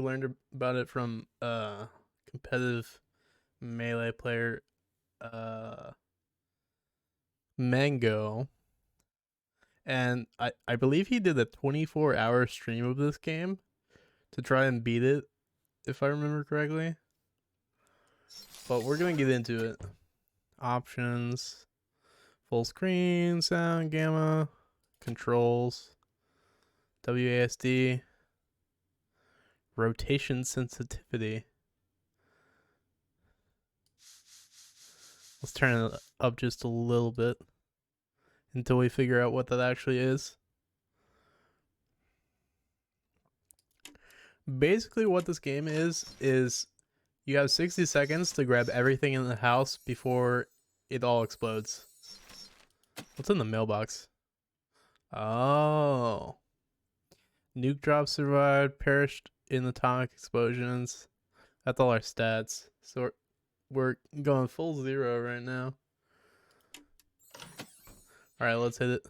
learned about it from competitive melee player uh Mango, and I believe he did a 24-hour stream of this game to try and beat it, if I remember correctly. But we're gonna get into it. Options, full screen, sound, gamma, controls, WASD, rotation sensitivity. Let's turn it up just a little bit until we figure out what that actually is. Basically, what this game is you have 60 seconds to grab everything in the house before it all explodes. What's in the mailbox? Oh. Nuke drops survived, perished in atomic explosions. That's all our stats. So we're going full zero right now. Alright, let's hit it.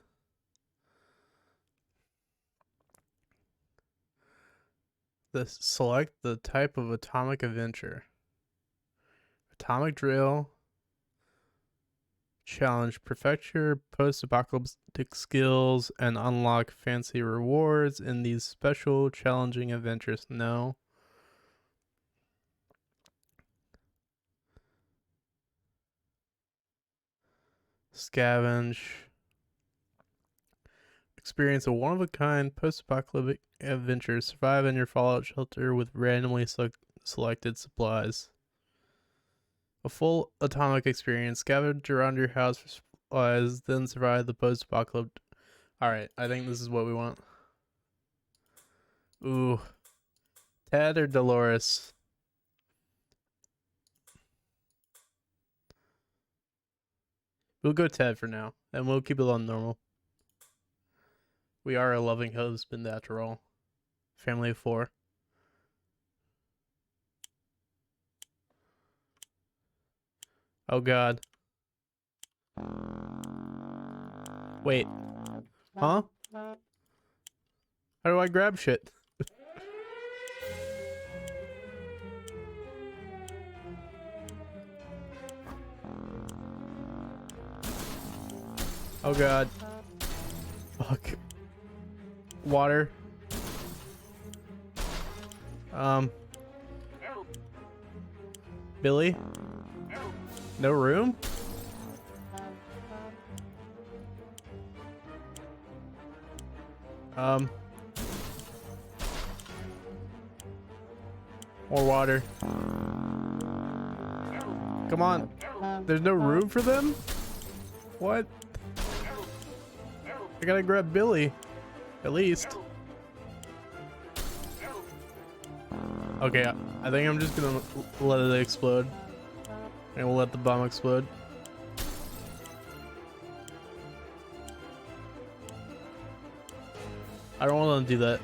Select the type of atomic adventure. Atomic drill. Challenge. Perfect your post-apocalyptic skills and unlock fancy rewards in these special challenging adventures. No. Scavenge. Experience a one-of-a-kind post-apocalyptic adventure. Survive in your fallout shelter with randomly selected supplies. A full atomic experience. Scavenge around your house for supplies, then survive the post-apocalypse. Alright, I think this is what we want. Ooh. Ted or Dolores? We'll go Ted for now, and we'll keep it on normal. We are a loving husband after all. Family of 4. Oh god. Wait. Huh? How do I grab shit? Oh god. Fuck. Water. Billy? No room? More water. Come on. There's no room for them? What? I gotta grab Billy. At least. Okay, I think I'm just gonna let it explode. And we'll let the bomb explode. I don't want to do that.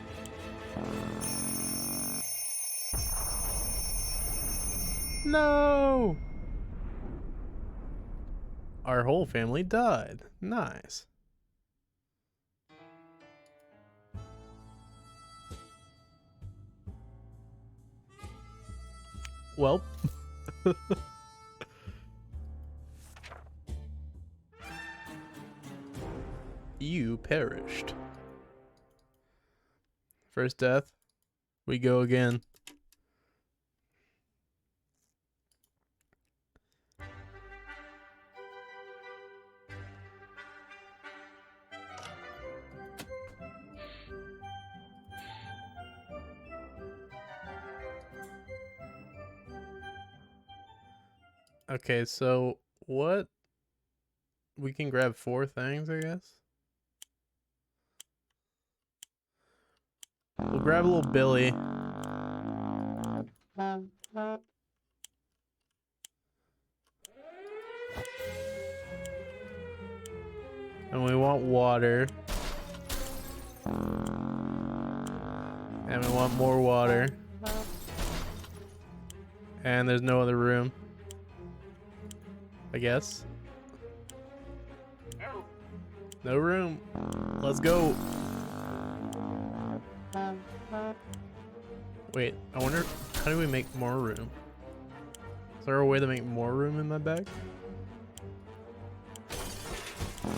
No! Our whole family died. Nice. Well. You perished. First death. We go again. Okay, so what? We can grab 4 things, I guess. We'll grab a little Billy. And we want water. And we want more water. And there's no other room, I guess. No room. Let's go. Wait, I wonder, how do we make more room? Is there a way to make more room in my bag?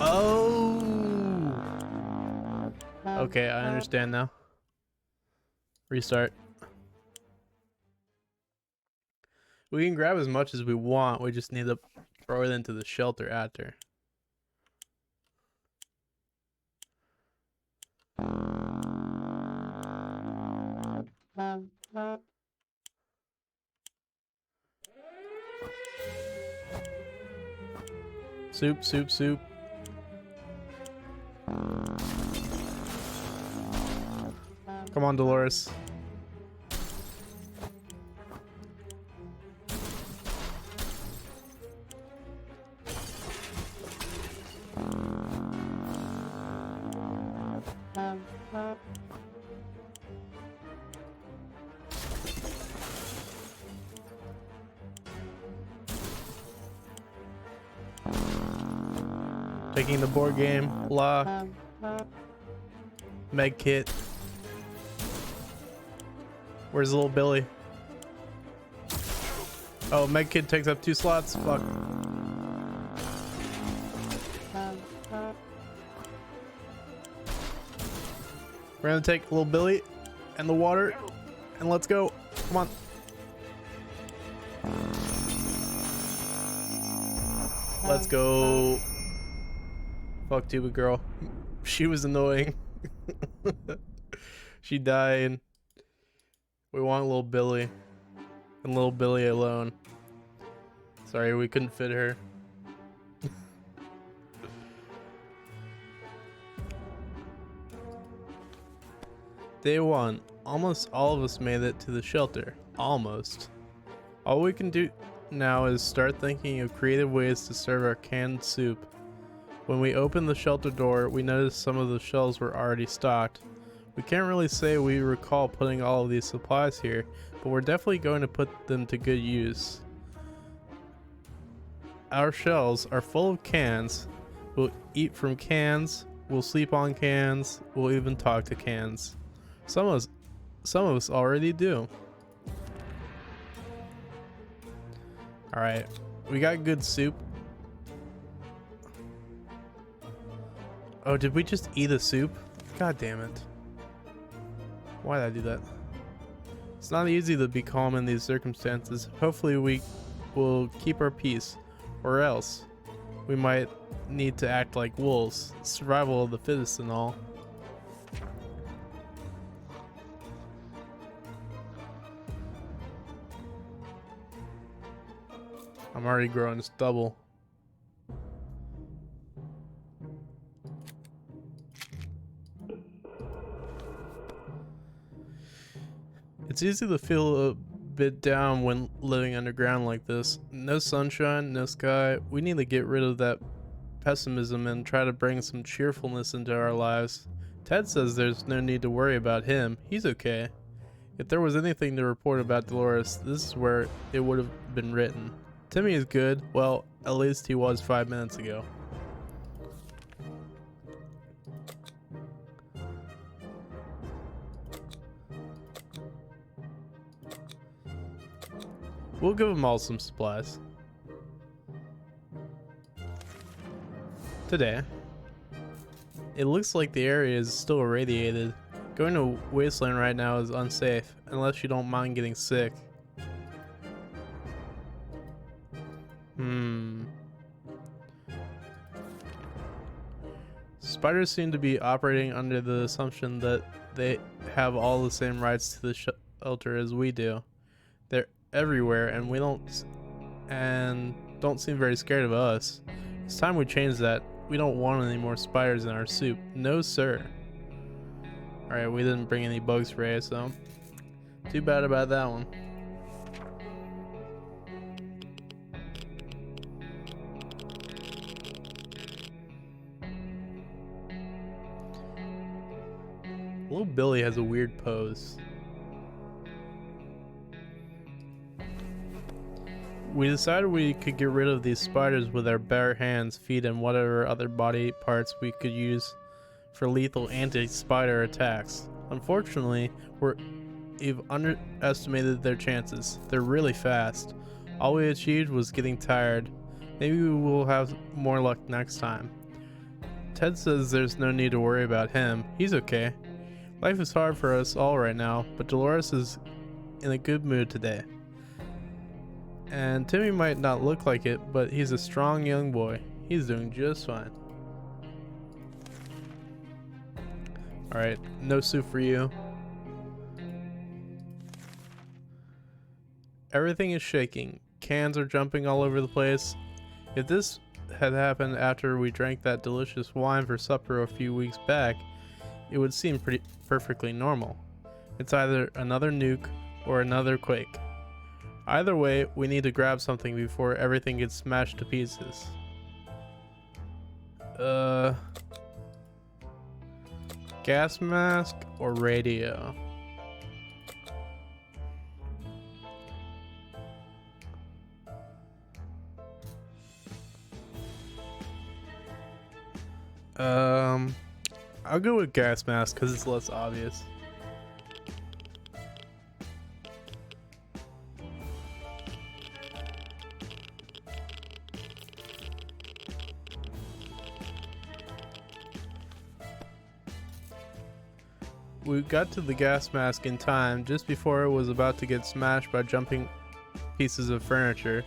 Oh! Okay, I understand now. Restart. We can grab as much as we want, we just need to throw it into the shelter after. Soup, soup, soup. Come on, Dolores. Taking the board game, lock, med kit. Where's little Billy? Oh, med kit takes up 2 slots. Fuck. We're gonna take little Billy and the water, and let's go. Come on. Let's go. Fuck Tuba girl. She was annoying. She died. We want little Billy. And little Billy alone. Sorry, we couldn't fit her. Day 1. Almost all of us made it to the shelter. Almost. All we can do now is start thinking of creative ways to serve our canned soup. When we opened the shelter door, we noticed some of the shelves were already stocked. We can't really say we recall putting all of these supplies here, but we're definitely going to put them to good use. Our shelves are full of cans. We'll eat from cans, we'll sleep on cans, we'll even talk to cans. Some of us already do. Alright, we got good soup. Oh, did we just eat a soup? God damn it. Why did I do that? It's not easy to be calm in these circumstances. Hopefully we will keep our peace, or else we might need to act like wolves. Survival of the fittest and all. I'm already growing stubble. It's easy to feel a bit down when living underground like this. No sunshine, no sky. We need to get rid of that pessimism and try to bring some cheerfulness into our lives. Ted says there's no need to worry about him. He's okay. If there was anything to report about Dolores, this is where it would have been written. Timmy is good. Well, at least he was 5 minutes ago. We'll give them all some supplies. Today. It looks like the area is still irradiated. Going to Wasteland right now is unsafe, unless you don't mind getting sick. Spiders seem to be operating under the assumption that they have all the same rights to the shelter as we do. They're everywhere and don't seem very scared of us. It's time we change that. We don't want any more spiders in our soup. No sir. Alright, we didn't bring any bug spray, so too bad about that one. Little Billy has a weird pose. We decided we could get rid of these spiders with our bare hands, feet, and whatever other body parts we could use for lethal anti-spider attacks. Unfortunately, you've underestimated their chances. They're really fast. All we achieved was getting tired. Maybe we will have more luck next time. Ted says there's no need to worry about him. He's okay. Life is hard for us all right now, but Dolores is in a good mood today. And Timmy might not look like it, but he's a strong young boy. He's doing just fine. Alright, no soup for you. Everything is shaking. Cans are jumping all over the place. If this had happened after we drank that delicious wine for supper a few weeks back, it would seem perfectly normal. It's either another nuke or another quake. Either way, we need to grab something before everything gets smashed to pieces. Gas mask or radio? I'll go with gas mask because it's less obvious. We got to the gas mask in time just before it was about to get smashed by jumping pieces of furniture.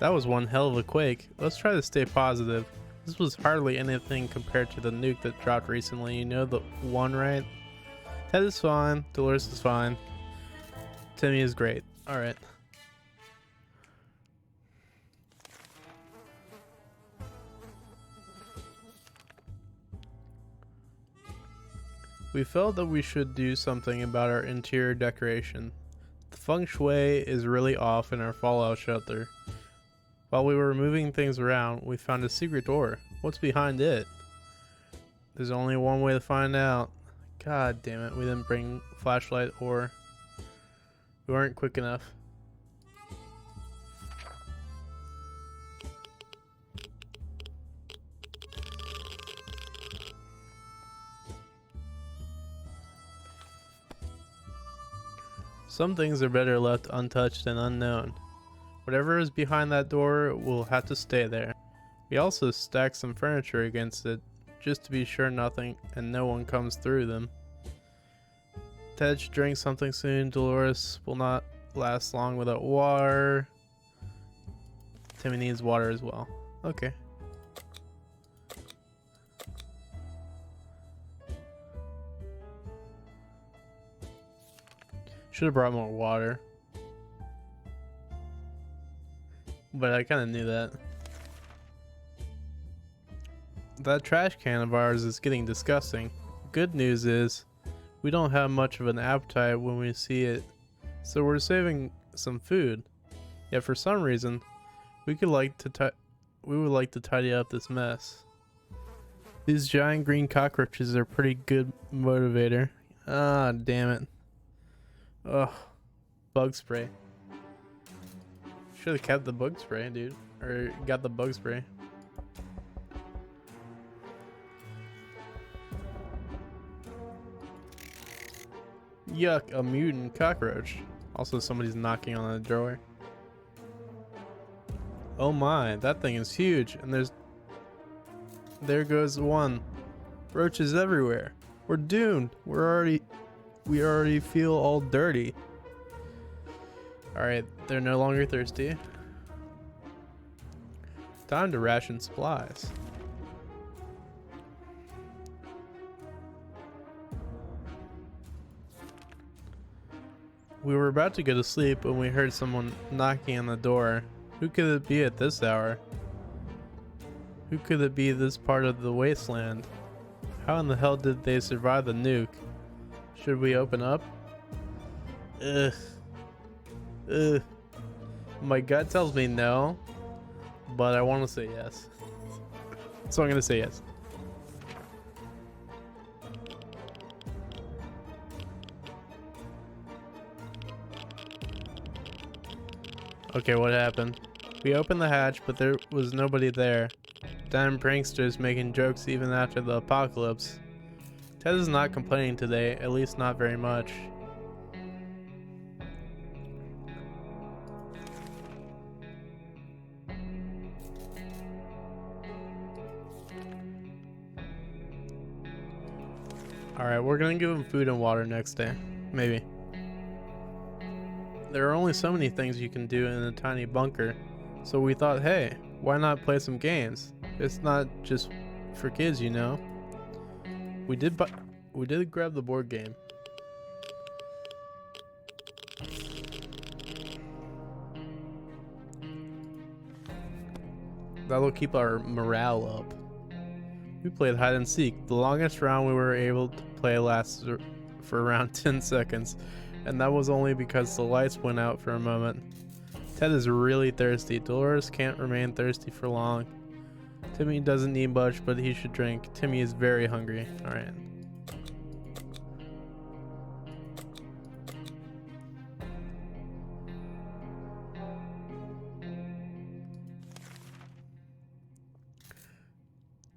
That was one hell of a quake. Let's try to stay positive. This was hardly anything compared to the nuke that dropped recently. You know, the one, right? Ted is fine. Dolores is fine. Timmy is great. Alright. We felt that we should do something about our interior decoration. The feng shui is really off in our fallout shelter. While we were moving things around, we found a secret door. What's behind it? There's only one way to find out. God damn it, we didn't bring flashlight or we weren't quick enough. Some things are better left untouched and unknown. Whatever is behind that door will have to stay there. We also stacked some furniture against it, just to be sure nothing and no one comes through them. Ted should drink something soon. Dolores will not last long without water. Timmy needs water as well. Okay. Should have brought more water. But I kind of knew that. That trash can of ours is getting disgusting. Good news is, we don't have much of an appetite when we see it, so we're saving some food. Yet for some reason, we would like to tidy up this mess. These giant green cockroaches are a pretty good motivator. Ah, damn it. Ugh, bug spray. Should have kept the bug spray, dude. Or got the bug spray. Yuck, a mutant cockroach. Also, somebody's knocking on the door. Oh my, that thing is huge. And there goes one. Roaches everywhere. We're doomed. We already feel all dirty. Alright, they're no longer thirsty. Time to ration supplies. We were about to go to sleep when we heard someone knocking on the door. Who could it be at this hour? Who could it be this part of the wasteland? How in the hell did they survive the nuke? Should we open up? Ugh. Ugh. My gut tells me no, but I want to say yes. So I'm going to say yes. Okay, what happened? We opened the hatch, but there was nobody there. Damn pranksters making jokes even after the apocalypse. Ted is not complaining today, at least not very much. Alright, we're gonna give him food and water next day. Maybe. There are only so many things you can do in a tiny bunker, so we thought, hey, why not play some games? It's not just for kids, you know. We did grab the board game. That'll keep our morale up. We played hide and seek. The longest round we were able to play lasted for around 10 seconds, and that was only because the lights went out for a moment. Ted is really thirsty. Dolores can't remain thirsty for long. Timmy doesn't need much, but he should drink. Timmy is very hungry. Alright.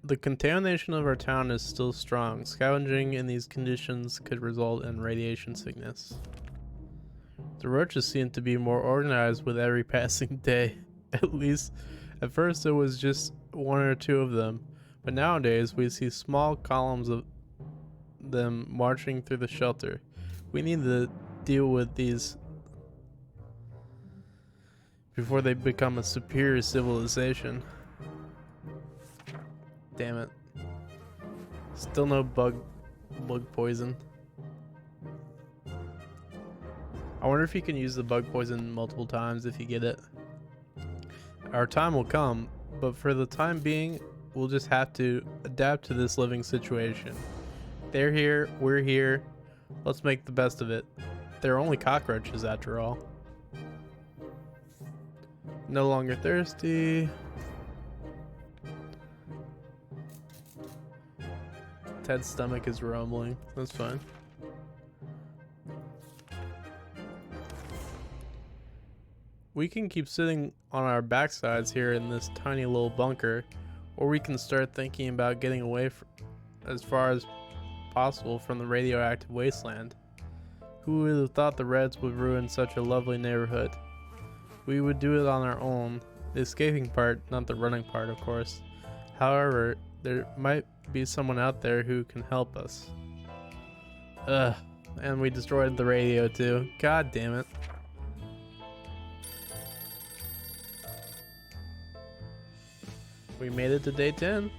The contamination of our town is still strong. Scavenging in these conditions could result in radiation sickness. The roaches seem to be more organized with every passing day. At least, at first it was just one or two of them, but nowadays we see small columns of them marching through the shelter. We need to deal with these before they become a superior civilization. Damn it. Still no bug poison. I wonder if you can use the bug poison multiple times if you get it. Our time will come, but for the time being, we'll just have to adapt to this living situation. They're here, we're here. Let's make the best of it. They're only cockroaches after all. No longer thirsty. Ted's stomach is rumbling. That's fine. We can keep sitting on our backsides here in this tiny little bunker, or we can start thinking about getting away as far as possible from the radioactive wasteland. Who would have thought the Reds would ruin such a lovely neighborhood? We would do it on our own. The escaping part, not the running part, of course. However, there might be someone out there who can help us. Ugh, and we destroyed the radio too. God damn it. We made it to day 10.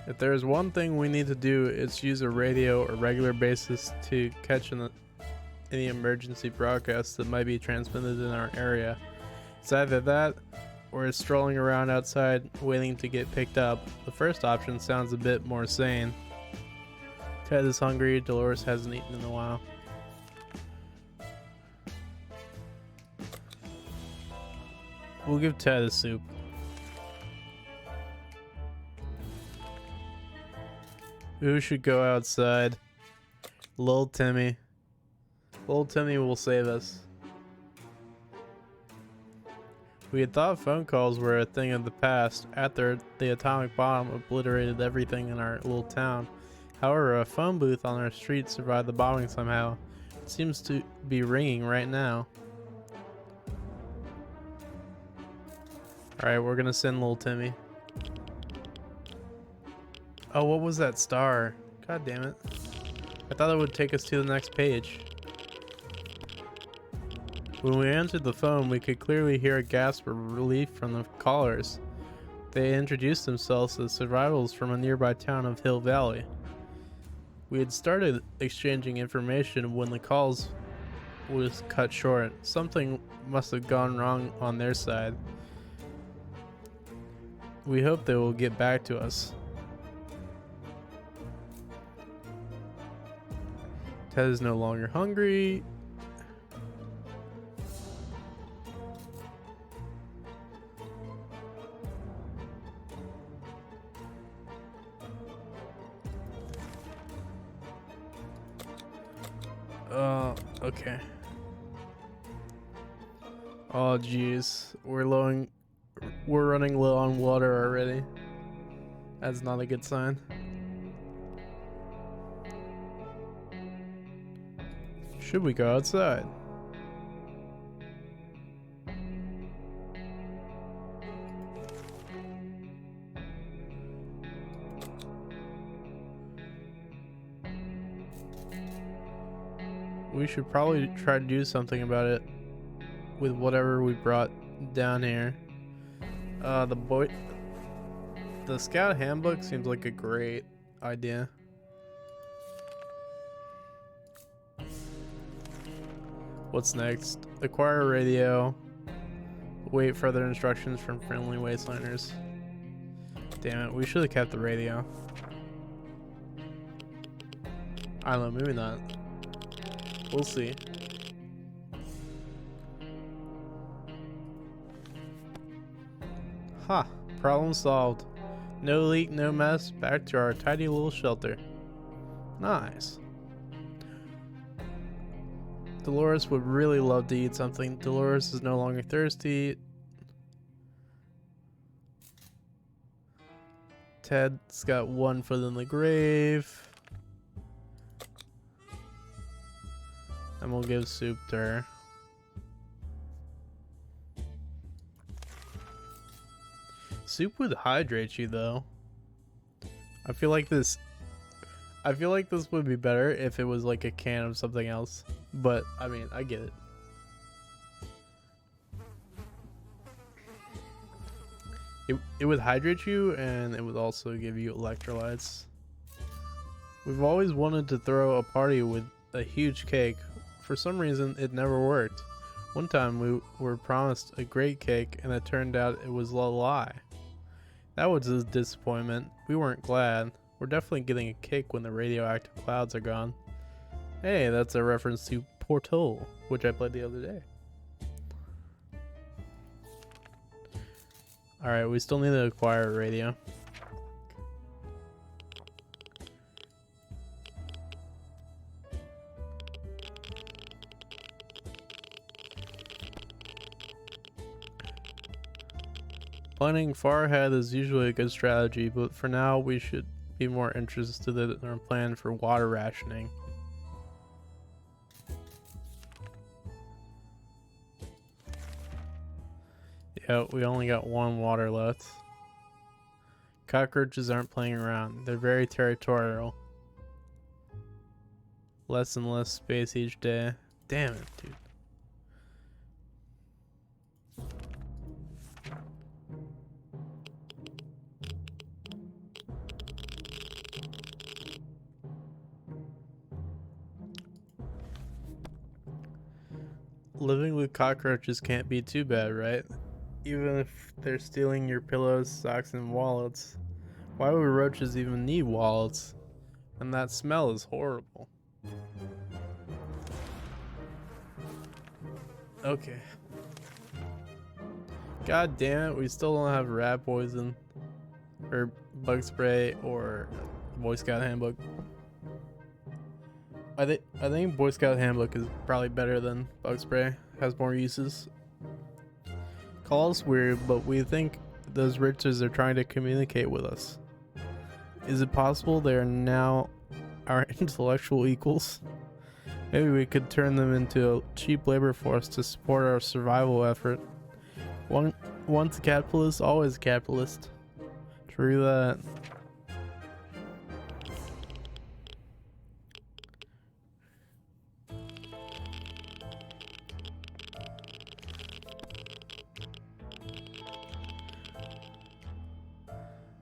If there's one thing we need to do, it's use a radio on a regular basis to catch any emergency broadcasts that might be transmitted in our area. It's either that or it's strolling around outside waiting to get picked up. The first option sounds a bit more sane. Ted is hungry. Dolores hasn't eaten in a while. We'll give Ted a soup. Who should go outside? Little Timmy. Little Timmy will save us. We had thought phone calls were a thing of the past after the atomic bomb obliterated everything in our little town. However, a phone booth on our street survived the bombing somehow. It seems to be ringing right now. Alright, we're gonna send little Timmy. Oh, what was that star? God damn it. I thought it would take us to the next page. When we answered the phone, we could clearly hear a gasp of relief from the callers. They introduced themselves as survivors from a nearby town of Hill Valley. We had started exchanging information when the calls was cut short. Something must have gone wrong on their side. We hope they will get back to us. Ted is no longer hungry. Okay. Oh jeez, we're running low on water already. That's not a good sign. Should we go outside? we should probably try to do something about it with whatever we brought down here. The scout handbook seems like a great idea. What's next? Acquire a radio. Wait further instructions from friendly wastelanders. Damn it, we should have kept the radio. I don't know, maybe not. We'll see. Ha! Problem solved. No leak, no mess. Back to our tidy little shelter. Nice. Dolores would really love to eat something. Dolores is no longer thirsty. Ted's got one foot in the grave. And we'll give soup to her. Soup would hydrate you though. I feel like this would be better if it was like a can of something else. But I mean, I get it. It would hydrate you and it would also give you electrolytes. We've always wanted to throw a party with a huge cake. For some reason, it never worked. One time we were promised a great cake and it turned out it was a lie. That was a disappointment. We weren't glad. We're definitely getting a cake when the radioactive clouds are gone. Hey, that's a reference to Portal, which I played the other day. Alright, we still need to acquire a radio. Planning far ahead is usually a good strategy, but for now we should be more interested in our plan for water rationing. Yeah, we only got one water left. Cockroaches aren't playing around. They're very territorial. Less and less space each day. Damn it, dude. Living with cockroaches can't be too bad, right? Even if they're stealing your pillows, socks, and wallets. Why would roaches even need wallets? And that smell is horrible. Okay. God damn it, we still don't have rat poison, or bug spray, or Boy Scout handbook. I think Boy Scout handbook is probably better than bug spray. Has more uses. Call us weird, but we think those riches are trying to communicate with us. Is it possible they are now our intellectual equals? Maybe we could turn them into a cheap labor force to support our survival effort. Once a capitalist, always a capitalist. True that.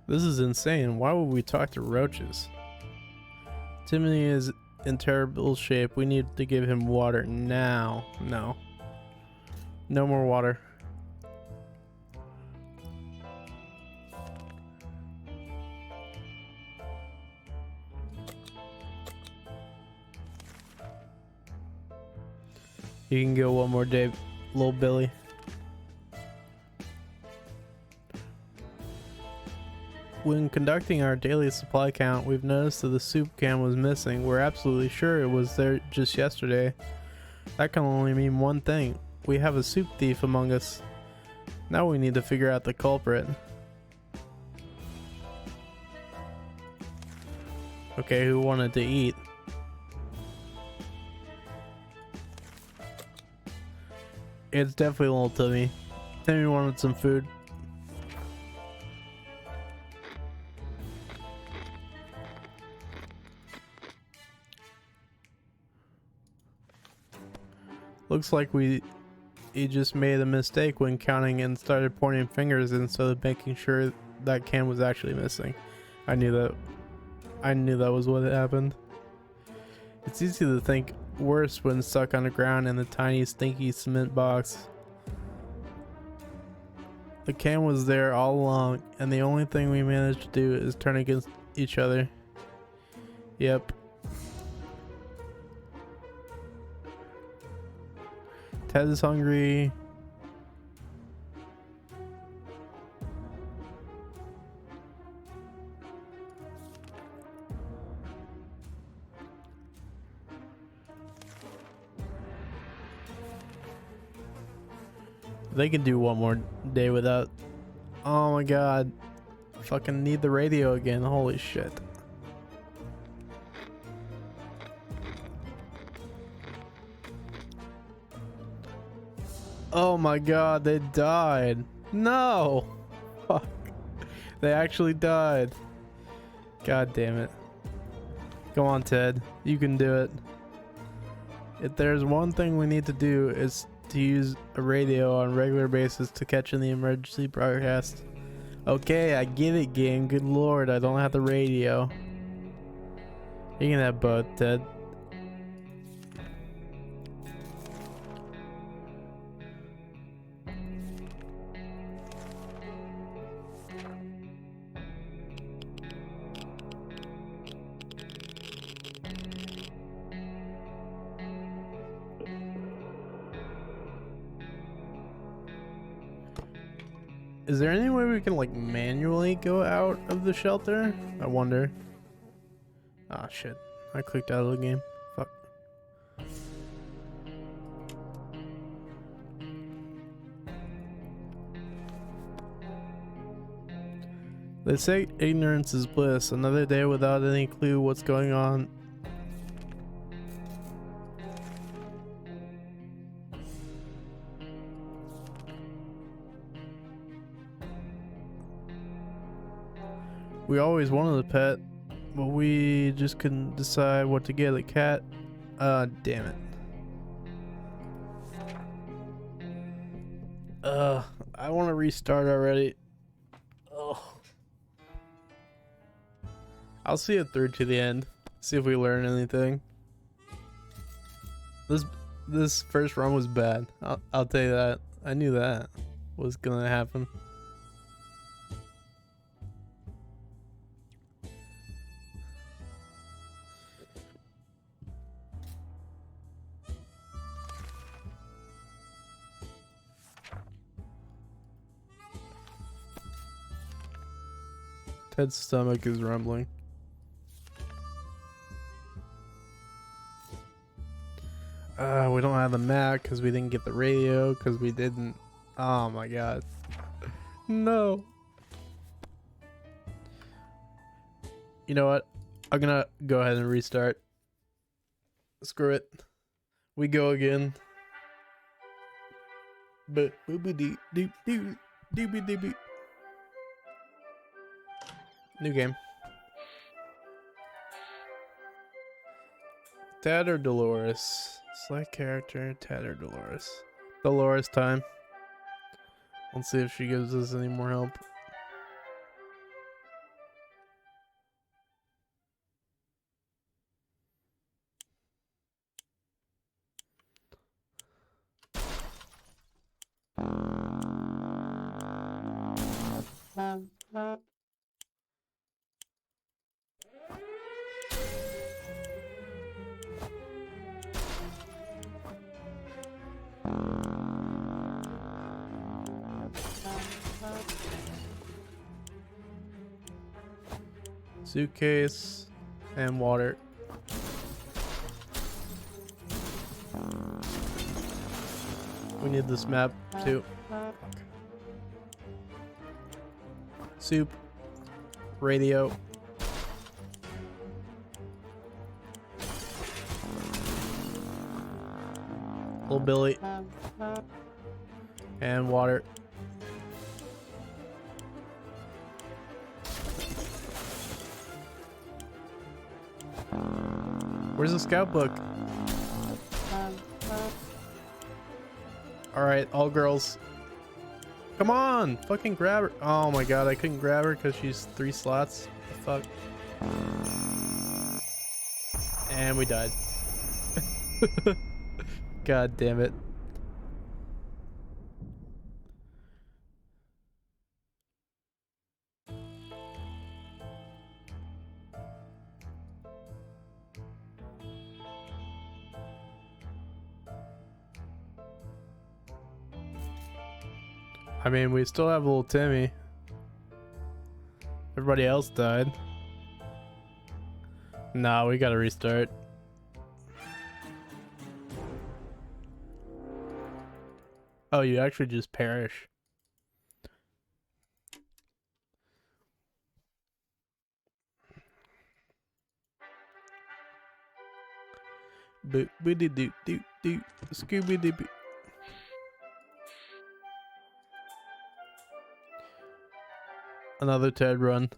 This is insane. Why would we talk to roaches? Timothy is in terrible shape. We need to give him water now. No. No more water. You can go one more day, little Billy. When conducting our daily supply count, we've noticed that the soup can was missing. We're absolutely sure it was there just yesterday. That can only mean one thing. We have a soup thief among us. Now we need to figure out the culprit. Okay, who wanted to eat? It's definitely little Timmy. Timmy wanted some food. Looks like he just made a mistake when counting and started pointing fingers instead of making sure that can was actually missing. I knew that was what had happened. It's easy to think worse when stuck on the ground in the tiny stinky cement box. The can was there all along, and the only thing we managed to do is turn against each other. Yep. Ted is hungry. They can do one more day without. Oh my god. Fucking need the radio again. Holy shit. Oh my god, they died. No. Fuck. They actually died. God damn it. Come on, Ted. You can do it. If there's one thing we need to do is to use a radio on a regular basis to catch in the emergency broadcast. Okay, I get it, game. Good lord, I don't have the radio. You can have both, Ted. Is there any way we can like manually go out of the shelter? I wonder. Ah, shit. I clicked out of the game. Fuck. They say ignorance is bliss. Another day without any clue what's going on. We always wanted a pet, but we just couldn't decide what to get. A cat? Damn it. I want to restart already. Ugh. I'll see it through to the end. See if we learn anything. This first run was bad. I'll tell you that. I knew that was gonna happen. Ted's stomach is rumbling. We don't have the map because we didn't get the radio because we didn't. Oh my god. No. You know what? I'm gonna go ahead and restart. Screw it. We go again. But new game. Ted or Dolores? Select character, Ted or Dolores? Dolores time. Let's see if she gives us any more help. Suitcase and water. We need this map too. Soup. Radio. Little Billy. And water. Where's the scout book? Alright, all girls. Come on! Fucking grab her. Oh my god, I couldn't grab her because she's 3 slots. Fuck. And we died. God damn it. I mean, we still have little Timmy. Everybody else died. Nah, we gotta restart. Oh, you actually just perish. Boop, boop, doop, doop, doop, Scooby Doo. Another Ted run.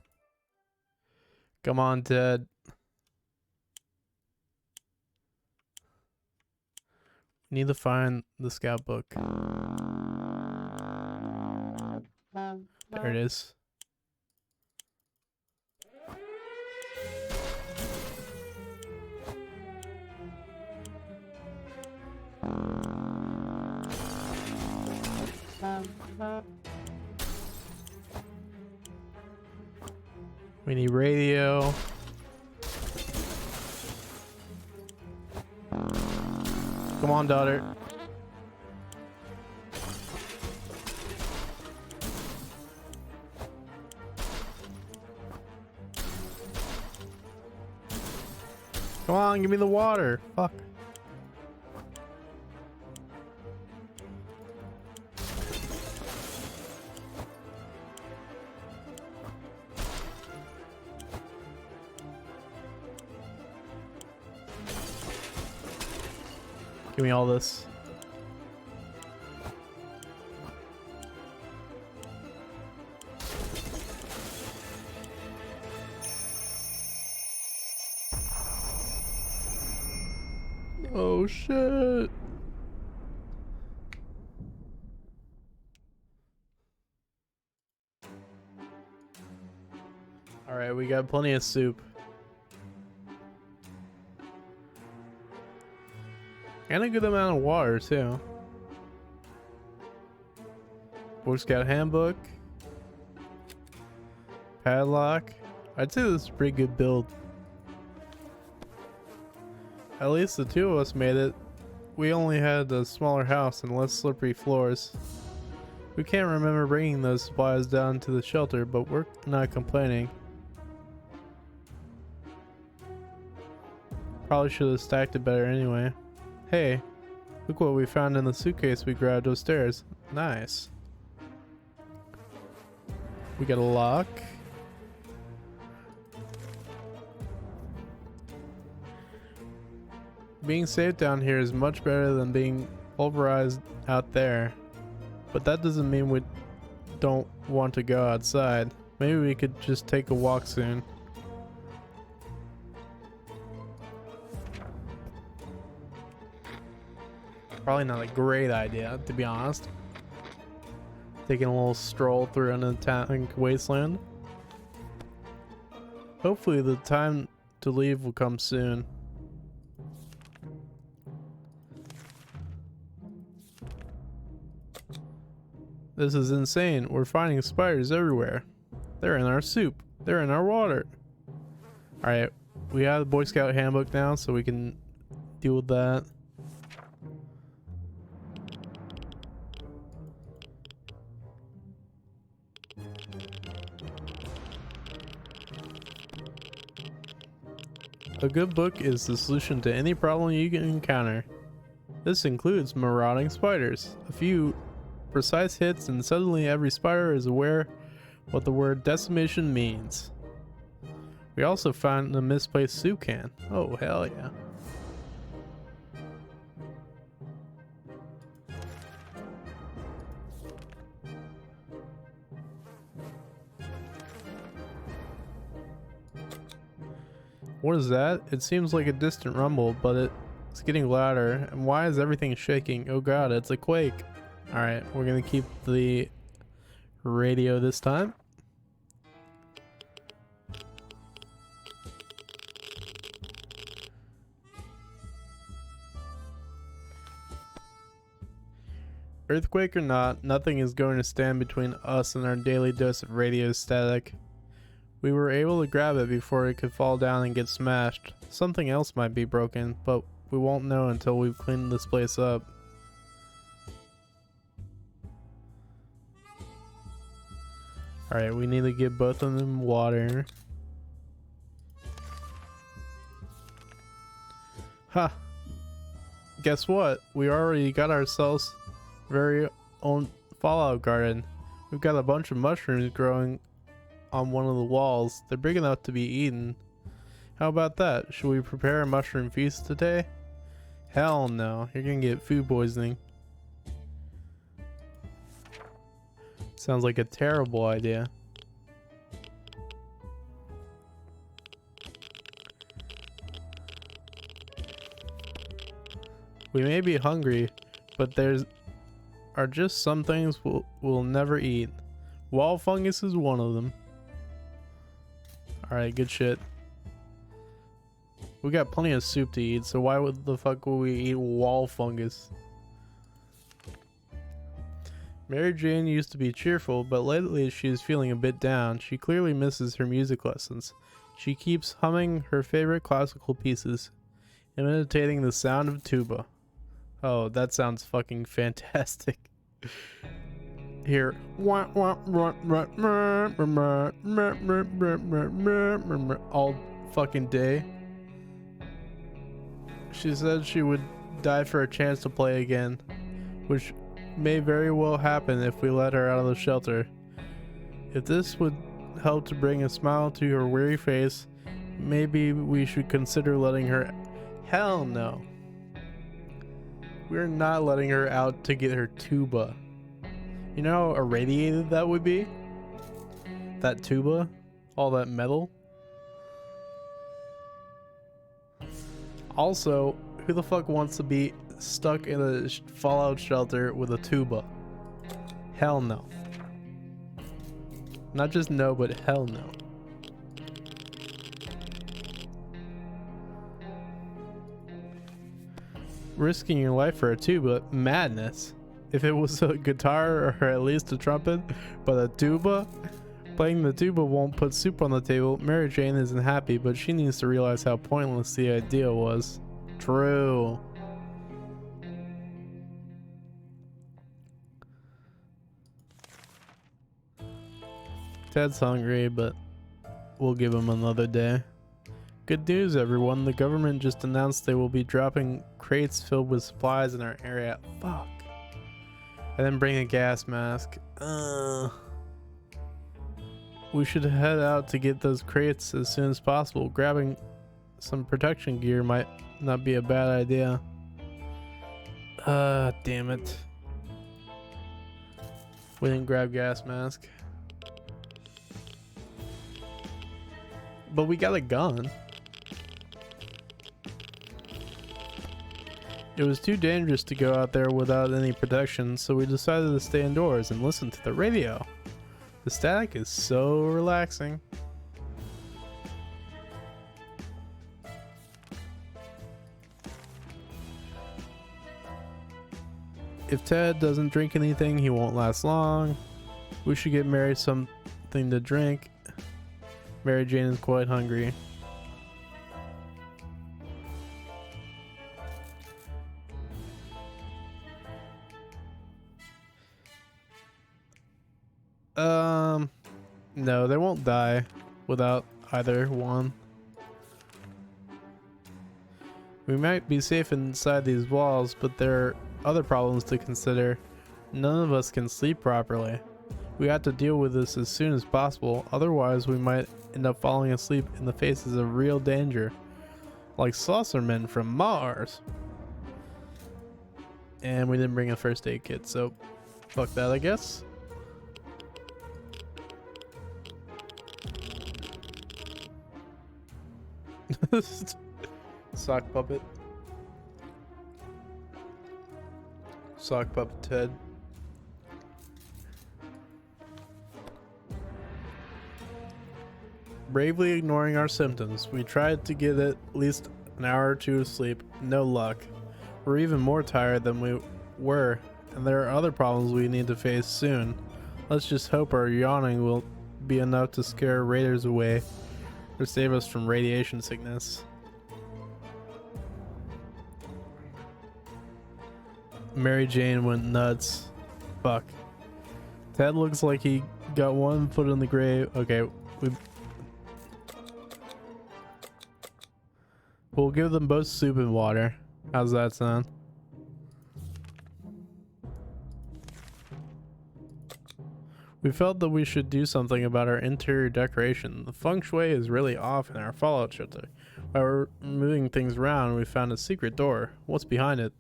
Come on, Ted. Need to find the scout book. There it is. We need radio. Come on, daughter. Come on, give me the water. Fuck. Give me all this. Oh shit. All right, we got plenty of soup. And a good amount of water, too. Boy Scout handbook. Padlock. I'd say this is a pretty good build. At least the 2 of us made it. We only had a smaller house and less slippery floors. We can't remember bringing those supplies down to the shelter, but we're not complaining. Probably should have stacked it better anyway. Hey, look what we found in the suitcase we grabbed upstairs. Nice. We got a lock. Being safe down here is much better than being pulverized out there. But that doesn't mean we don't want to go outside. Maybe we could just take a walk soon. Probably not a great idea, to be honest. Taking a little stroll through an tank wasteland. Hopefully the time to leave will come soon. This is insane. We're finding spiders everywhere. They're in our soup. They're in our water. Alright, we have the Boy Scout handbook now, so we can deal with that. A good book is the solution to any problem you can encounter. This includes marauding spiders. A few precise hits and suddenly every spider is aware what the word decimation means. We also found a misplaced soup can. Oh, hell yeah. What is that? It seems like a distant rumble, but it's getting louder. And why is everything shaking? Oh god, it's a quake. Alright, we're gonna keep the radio this time. Earthquake or not, nothing is going to stand between us and our daily dose of radio static. We were able to grab it before it could fall down and get smashed. Something else might be broken, but we won't know until we've cleaned this place up. Alright, we need to give both of them water. Ha! Guess what? We already got ourselves very own Fallout garden. We've got a bunch of mushrooms growing on one of the walls. They're big enough to be eaten. How about that? Should we prepare a mushroom feast today? Hell no. You're gonna get food poisoning. Sounds like a terrible idea. We may be hungry, but there's are just some things we'll never eat. Wall fungus is one of them. Alright, good shit. We got plenty of soup to eat, so why would the fuck would we eat wall fungus? Mary Jane used to be cheerful, but lately she is feeling a bit down. She clearly misses her music lessons. She keeps humming her favorite classical pieces, imitating the sound of tuba. Oh, that sounds fucking fantastic. Here. All fucking day. She said she would die for a chance to play again, which may very well happen if we let her out of the shelter. If this would help to bring a smile to her weary face, maybe we should consider letting her. Hell no. We're not letting her out to get her tuba. You know how irradiated that would be? That tuba? All that metal? Also, who the fuck wants to be stuck in a fallout shelter with a tuba? Hell no. Not just no, but hell no. Risking your life for a tuba? Madness. If it was a guitar or at least a trumpet, but a tuba? Playing the tuba won't put soup on the table. Mary Jane isn't happy, but she needs to realize how pointless the idea was. True. Ted's hungry, but we'll give him another day. Good news, everyone. The government just announced they will be dropping crates filled with supplies in our area. Fuck. I didn't bring a gas mask. We should head out to get those crates as soon as possible. Grabbing some protection gear might not be a bad idea. Damn it. We didn't grab gas mask. But we got a gun. It was too dangerous to go out there without any protection, so we decided to stay indoors and listen to the radio. The static is so relaxing. If Ted doesn't drink anything, he won't last long. We should get Mary something to drink. Mary Jane is quite hungry. No, they won't die without either one. We might be safe inside these walls, but there are other problems to consider. None of us can sleep properly. We have to deal with this as soon as possible, otherwise we might end up falling asleep in the faces of real danger. Like saucer men from Mars. And we didn't bring a first aid kit, so fuck that, I guess. Sock puppet. Sock puppet Ted. Bravely ignoring our symptoms, we tried to get at least an hour or two of sleep. No luck. We're even more tired than we were, and there are other problems we need to face soon. Let's just hope our yawning will be enough to scare raiders away or save us from radiation sickness. Mary Jane went nuts. Fuck. Ted looks like he got one foot in the grave. Okay, we'll give them both soup and water. How's that sound? We felt that we should do something about our interior decoration. The feng shui is really off in our fallout shelter. While we're moving things around, we found a secret door. What's behind it?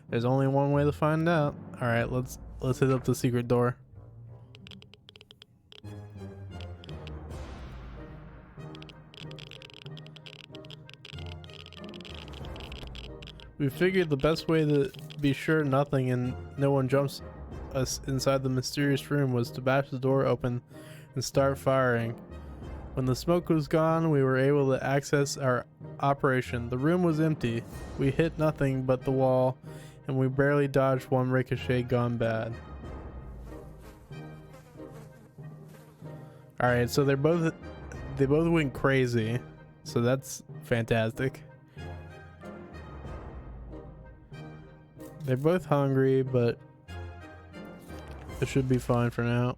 There's only one way to find out. All right, let's hit up the secret door. We figured the best way to be sure nothing and no one jumps us inside the mysterious room was to bash the door open and start firing. When the smoke was gone, we were able to access our operation. The room was empty. We hit nothing but the wall, and we barely dodged one ricochet gone bad. Alright, so they both went crazy. So that's fantastic. They're both hungry, but it should be fine for now.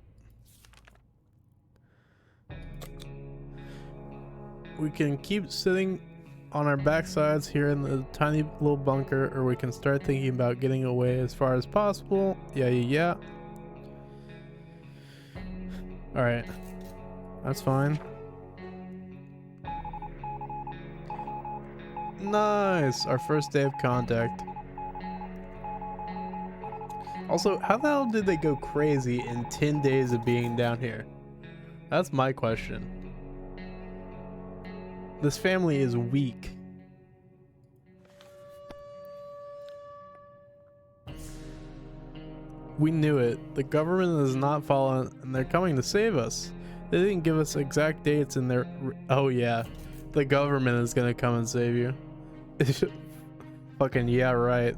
We can keep sitting on our backsides here in the tiny little bunker, or we can start thinking about getting away as far as possible. Yeah. Alright. That's fine. Nice! Our first day of contact. Also, how the hell did they go crazy in 10 days of being down here? That's my question. This family is weak. We knew it. The government is not following, and they're coming to save us. They didn't give us exact dates in their... Oh yeah, the government is gonna come and save you. Fucking yeah, right.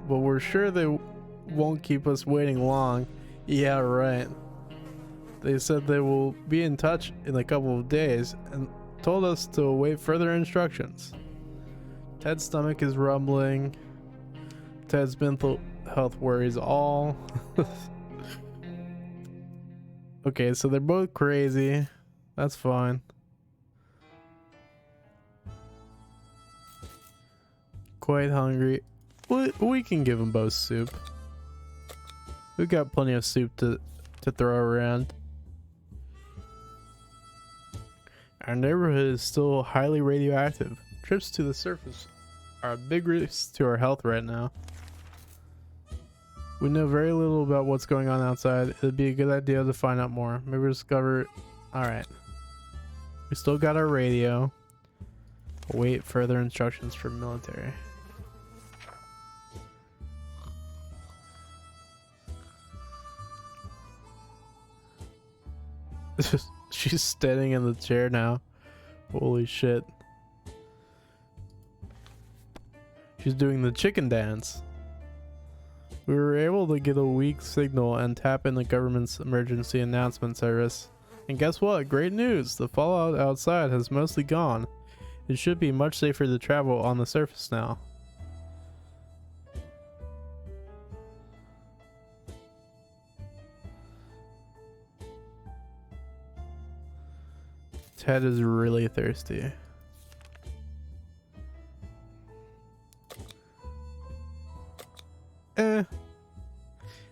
But we're sure they won't keep us waiting long. Yeah, right. They said they will be in touch in a couple of days and told us to await further instructions. Ted's stomach is rumbling. Ted's mental health worries all. Okay, so they're both crazy. That's fine. Quite hungry. We can give them both soup. We've got plenty of soup to throw around. Our neighborhood is still highly radioactive. Trips to the surface are a big risk to our health right now. We know very little about what's going on outside. It'd be a good idea to find out more. Maybe discover... Alright. We still got our radio. Await further instructions from military. She's standing in the chair now. Holy shit. She's doing the chicken dance. We were able to get a weak signal and tap in the government's emergency announcement service. And guess what? Great news! The fallout outside has mostly gone. It should be much safer to travel on the surface now. Ted is really thirsty.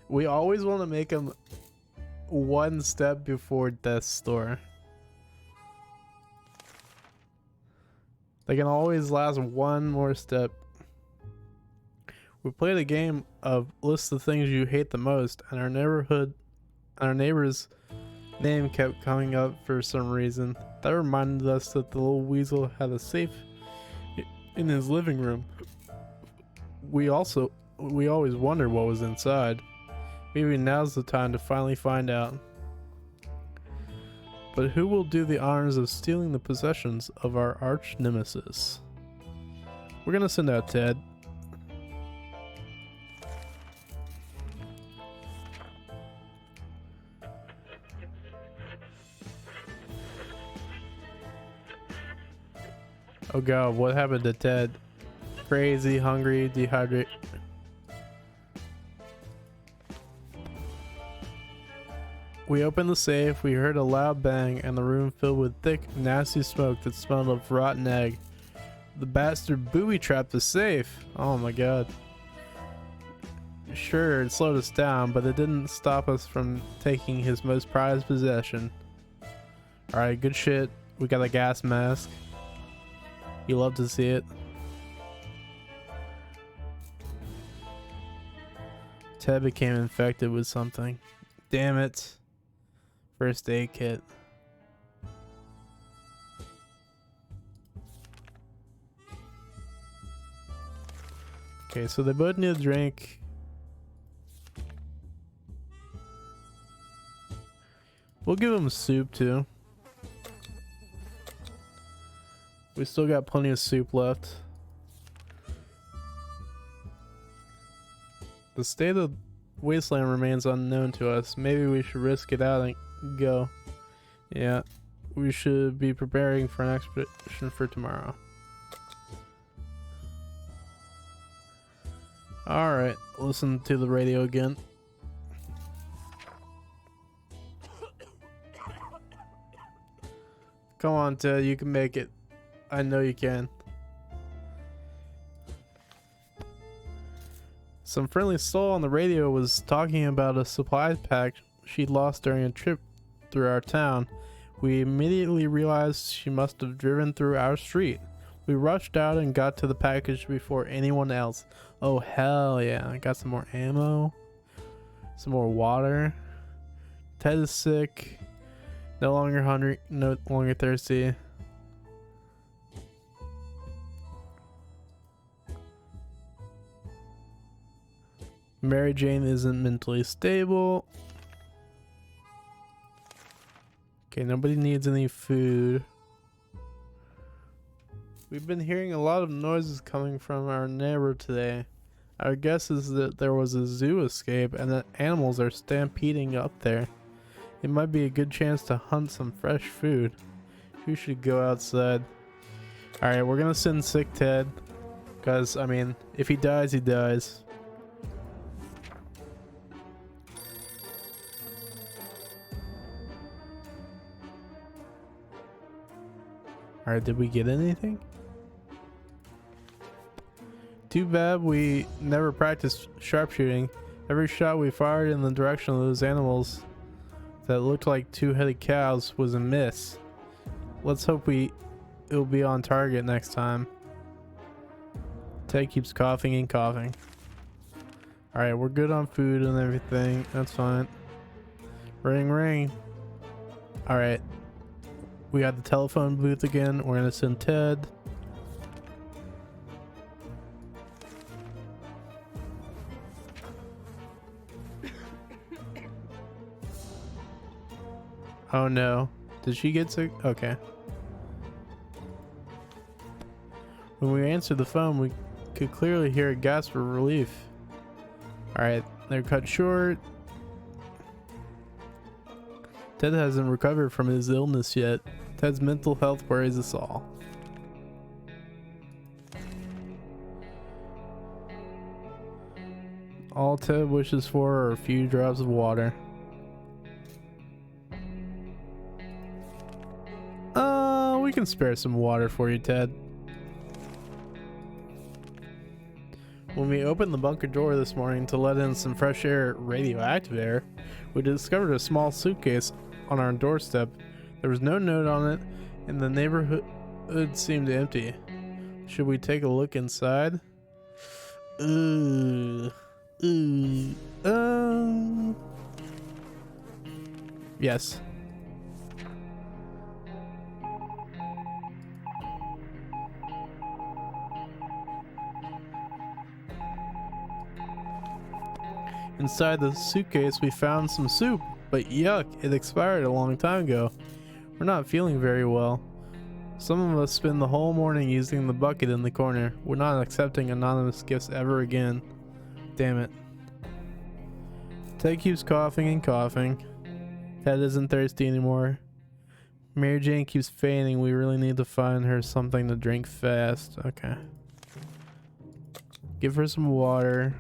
We always want to make him one step before death's door. They can always last one more step. We played a game of list the things you hate the most, and our neighbor's name kept coming up for some reason. That reminded us that the little weasel had a safe in his living room. We always wondered what was inside. Maybe now's the time to finally find out. But who will do the honors of stealing the possessions of our arch nemesis? We're gonna send out Ted. Oh god, what happened to Ted? Crazy, hungry, dehydrate. We opened the safe, we heard a loud bang, and the room filled with thick, nasty smoke that smelled of rotten egg. The bastard booby-trapped the safe! Oh my god. Sure, it slowed us down, but it didn't stop us from taking his most prized possession. Alright, good shit. We got a gas mask. You love to see it. Ted became infected with something. Damn it. First aid kit. Okay, so they both need a drink. We'll give them soup too. We still got plenty of soup left. The state of Wasteland remains unknown to us. Maybe we should risk it out and go. Yeah, we should be preparing for an expedition for tomorrow. Alright, listen to the radio again. Come on, Ted, you can make it. I know you can. Some friendly soul on the radio was talking about a supply pack she'd lost during a trip through our town. We immediately realized she must have driven through our street. We rushed out and got to the package before anyone else. Oh hell yeah, I got some more ammo. Some more water. Ted is sick. No longer hungry, no longer thirsty. Mary Jane isn't mentally stable. Okay, nobody needs any food. We've been hearing a lot of noises coming from our neighbor today. Our guess is that there was a zoo escape and that animals are stampeding up there. It might be a good chance to hunt some fresh food. Who should go outside? Alright, we're gonna send sick Ted. Because, I mean, if he dies, he dies. Alright, did we get anything? Too bad we never practiced sharpshooting. Every shot we fired in the direction of those animals that looked like two-headed cows was a miss. Let's hope it'll be on target next time. Ted keeps coughing and coughing. Alright, we're good on food and everything. That's fine. Ring ring. Alright. We got the telephone booth again. We're gonna send Ted. Oh no. Did she get sick? Okay. When we answered the phone, we could clearly hear a gasp of relief. Alright, they're cut short. Ted hasn't recovered from his illness yet. Ted's mental health worries us all. All Ted wishes for are a few drops of water. We can spare some water for you, Ted. When we opened the bunker door this morning to let in some fresh air, radioactive air, we discovered a small suitcase on our doorstep. There was no note on it, and the neighborhood seemed empty. Should we take a look inside? Yes. Inside the suitcase we found some soup, but yuck, it expired a long time ago. We're not feeling very well. Some of us spend the whole morning using the bucket in the corner. We're not accepting anonymous gifts ever again. Damn it. Ted keeps coughing and coughing. Ted isn't thirsty anymore. Mary Jane keeps fainting. We really need to find her something to drink fast. Okay. Give her some water.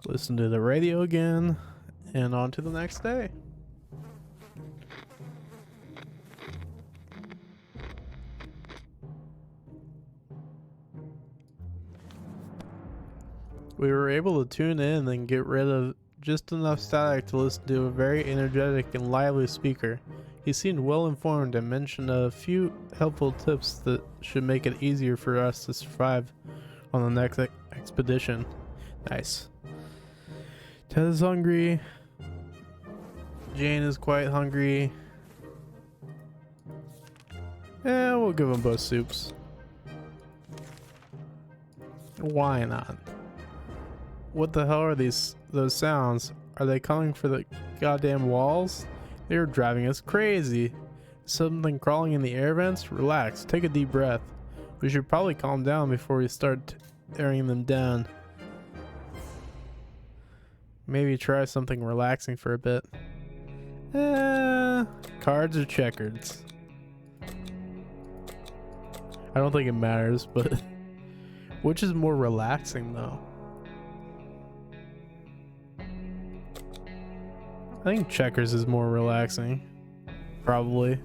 Listen to the radio again. And on to the next day. We were able to tune in and get rid of just enough static to listen to a very energetic and lively speaker. He seemed well informed and mentioned a few helpful tips that should make it easier for us to survive on the next expedition. Nice. Ted is hungry. Jane is quite hungry. Yeah, we'll give them both soups. Why not? What the hell are those sounds? Are they coming for the goddamn walls? They're driving us crazy. Something crawling in the air vents? Relax, take a deep breath. We should probably calm down before we start tearing them down. Maybe try something relaxing for a bit. Cards or checkers? I don't think it matters, but which is more relaxing though? I think checkers is more relaxing. Probably.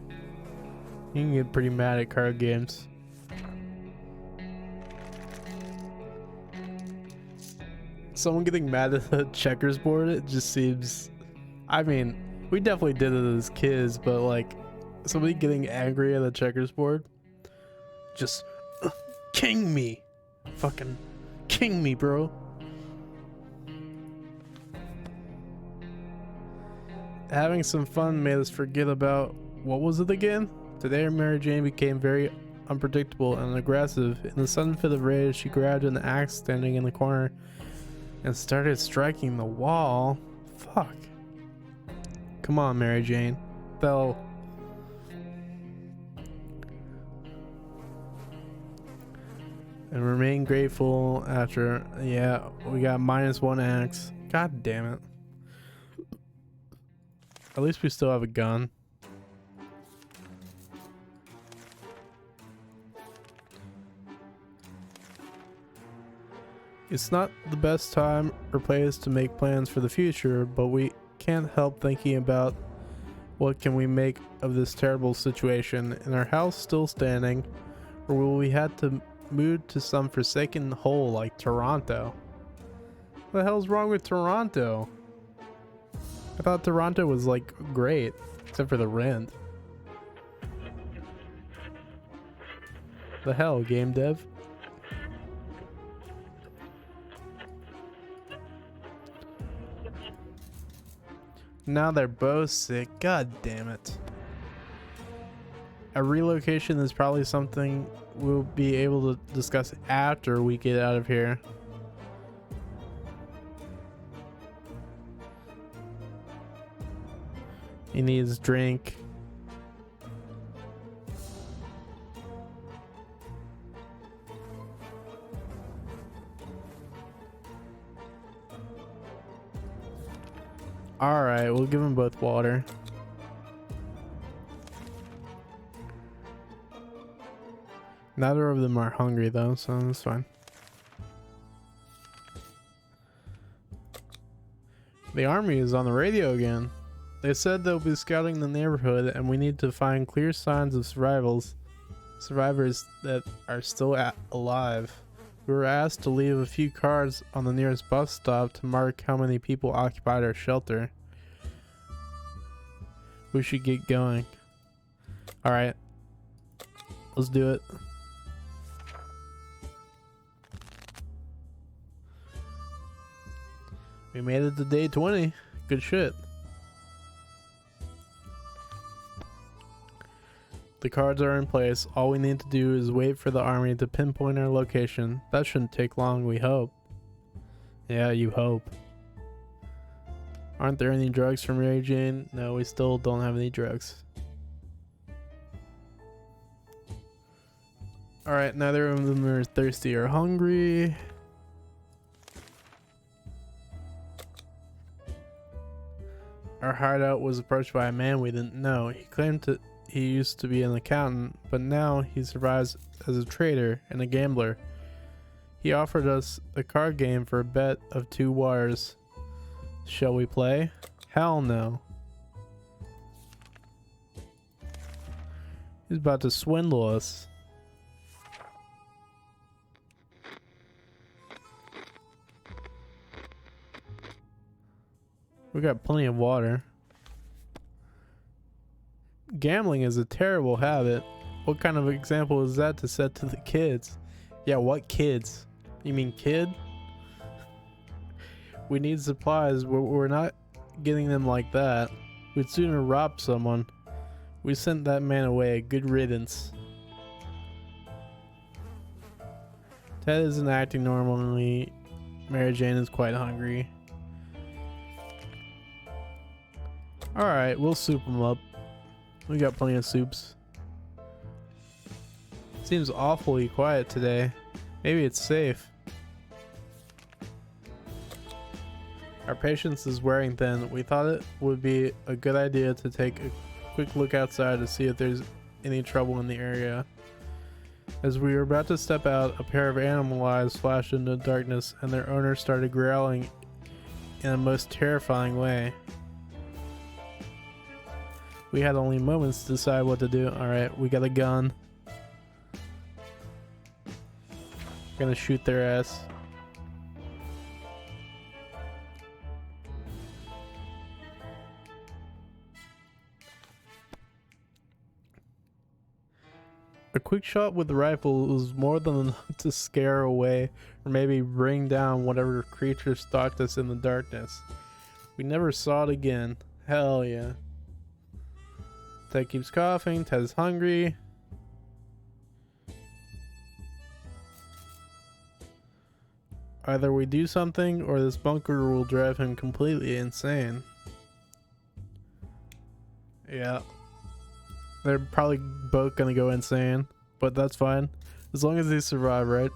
You can get pretty mad at card games. Someone getting mad at the checkers board, it just seems... I mean, we definitely did it as kids, but like, somebody getting angry at the checkers board? Just, king me! Fucking king me, bro. Having some fun made us forget about, what was it again? Today Mary Jane became very unpredictable and aggressive. In a sudden fit of rage, she grabbed an axe standing in the corner and started striking the wall. Fuck. Come on, Mary Jane. They'll... And remain grateful after... Yeah, we got -1 axe. God damn it. At least we still have a gun. It's not the best time or place to make plans for the future, but we can't help thinking about what can we make of this terrible situation. Is our house still standing, or will we have to move to some forsaken hole like Toronto? What the hell's wrong with Toronto? I thought Toronto was like great, except for the rent. The hell, game dev? Now they're both sick. God damn it. A relocation is probably something we'll be able to discuss after we get out of here. He needs drink. Alright, we'll give them both water. Neither of them are hungry though, so that's fine. The army is on the radio again. They said they'll be scouting the neighborhood and we need to find clear signs of survivors that are still alive. We were asked to leave a few cards on the nearest bus stop to mark how many people occupied our shelter. We should get going. Alright. Let's do it. We made it to day 20. Good shit. The cards are in place. All we need to do is wait for the army to pinpoint our location. That shouldn't take long, we hope. Yeah, you hope. Aren't there any drugs for Mary Jane? No, we still don't have any drugs. Alright, neither of them are thirsty or hungry. Our hideout was approached by a man we didn't know. He claimed he used to be an accountant, but now he survives as a trader and a gambler. He offered us a card game for a bet of 2 waters. Shall we play? Hell no. He's about to swindle us. We got plenty of water. Gambling is a terrible habit. What kind of example is that to set to the kids? Yeah, what kids? You mean kid? We need supplies, but we're not getting them like that. We'd sooner rob someone. We sent that man away. Good riddance. Ted isn't acting normally. Mary Jane is quite hungry. Alright, we'll soup them up. We got plenty of soups. Seems awfully quiet today. Maybe it's safe. Our patience is wearing thin. We thought it would be a good idea to take a quick look outside to see if there's any trouble in the area. As we were about to step out, a pair of animal eyes flashed into the darkness and their owner started growling in a most terrifying way. We had only moments to decide what to do. Alright, we got a gun. Gonna shoot their ass. A quick shot with the rifle was more than enough to scare away or maybe bring down whatever creature stalked us in the darkness. We never saw it again. Hell yeah. Ted keeps coughing. Ted is hungry. Either we do something or this bunker will drive him completely insane. Yeah. They're probably both gonna go insane, but that's fine. As long as they survive, right?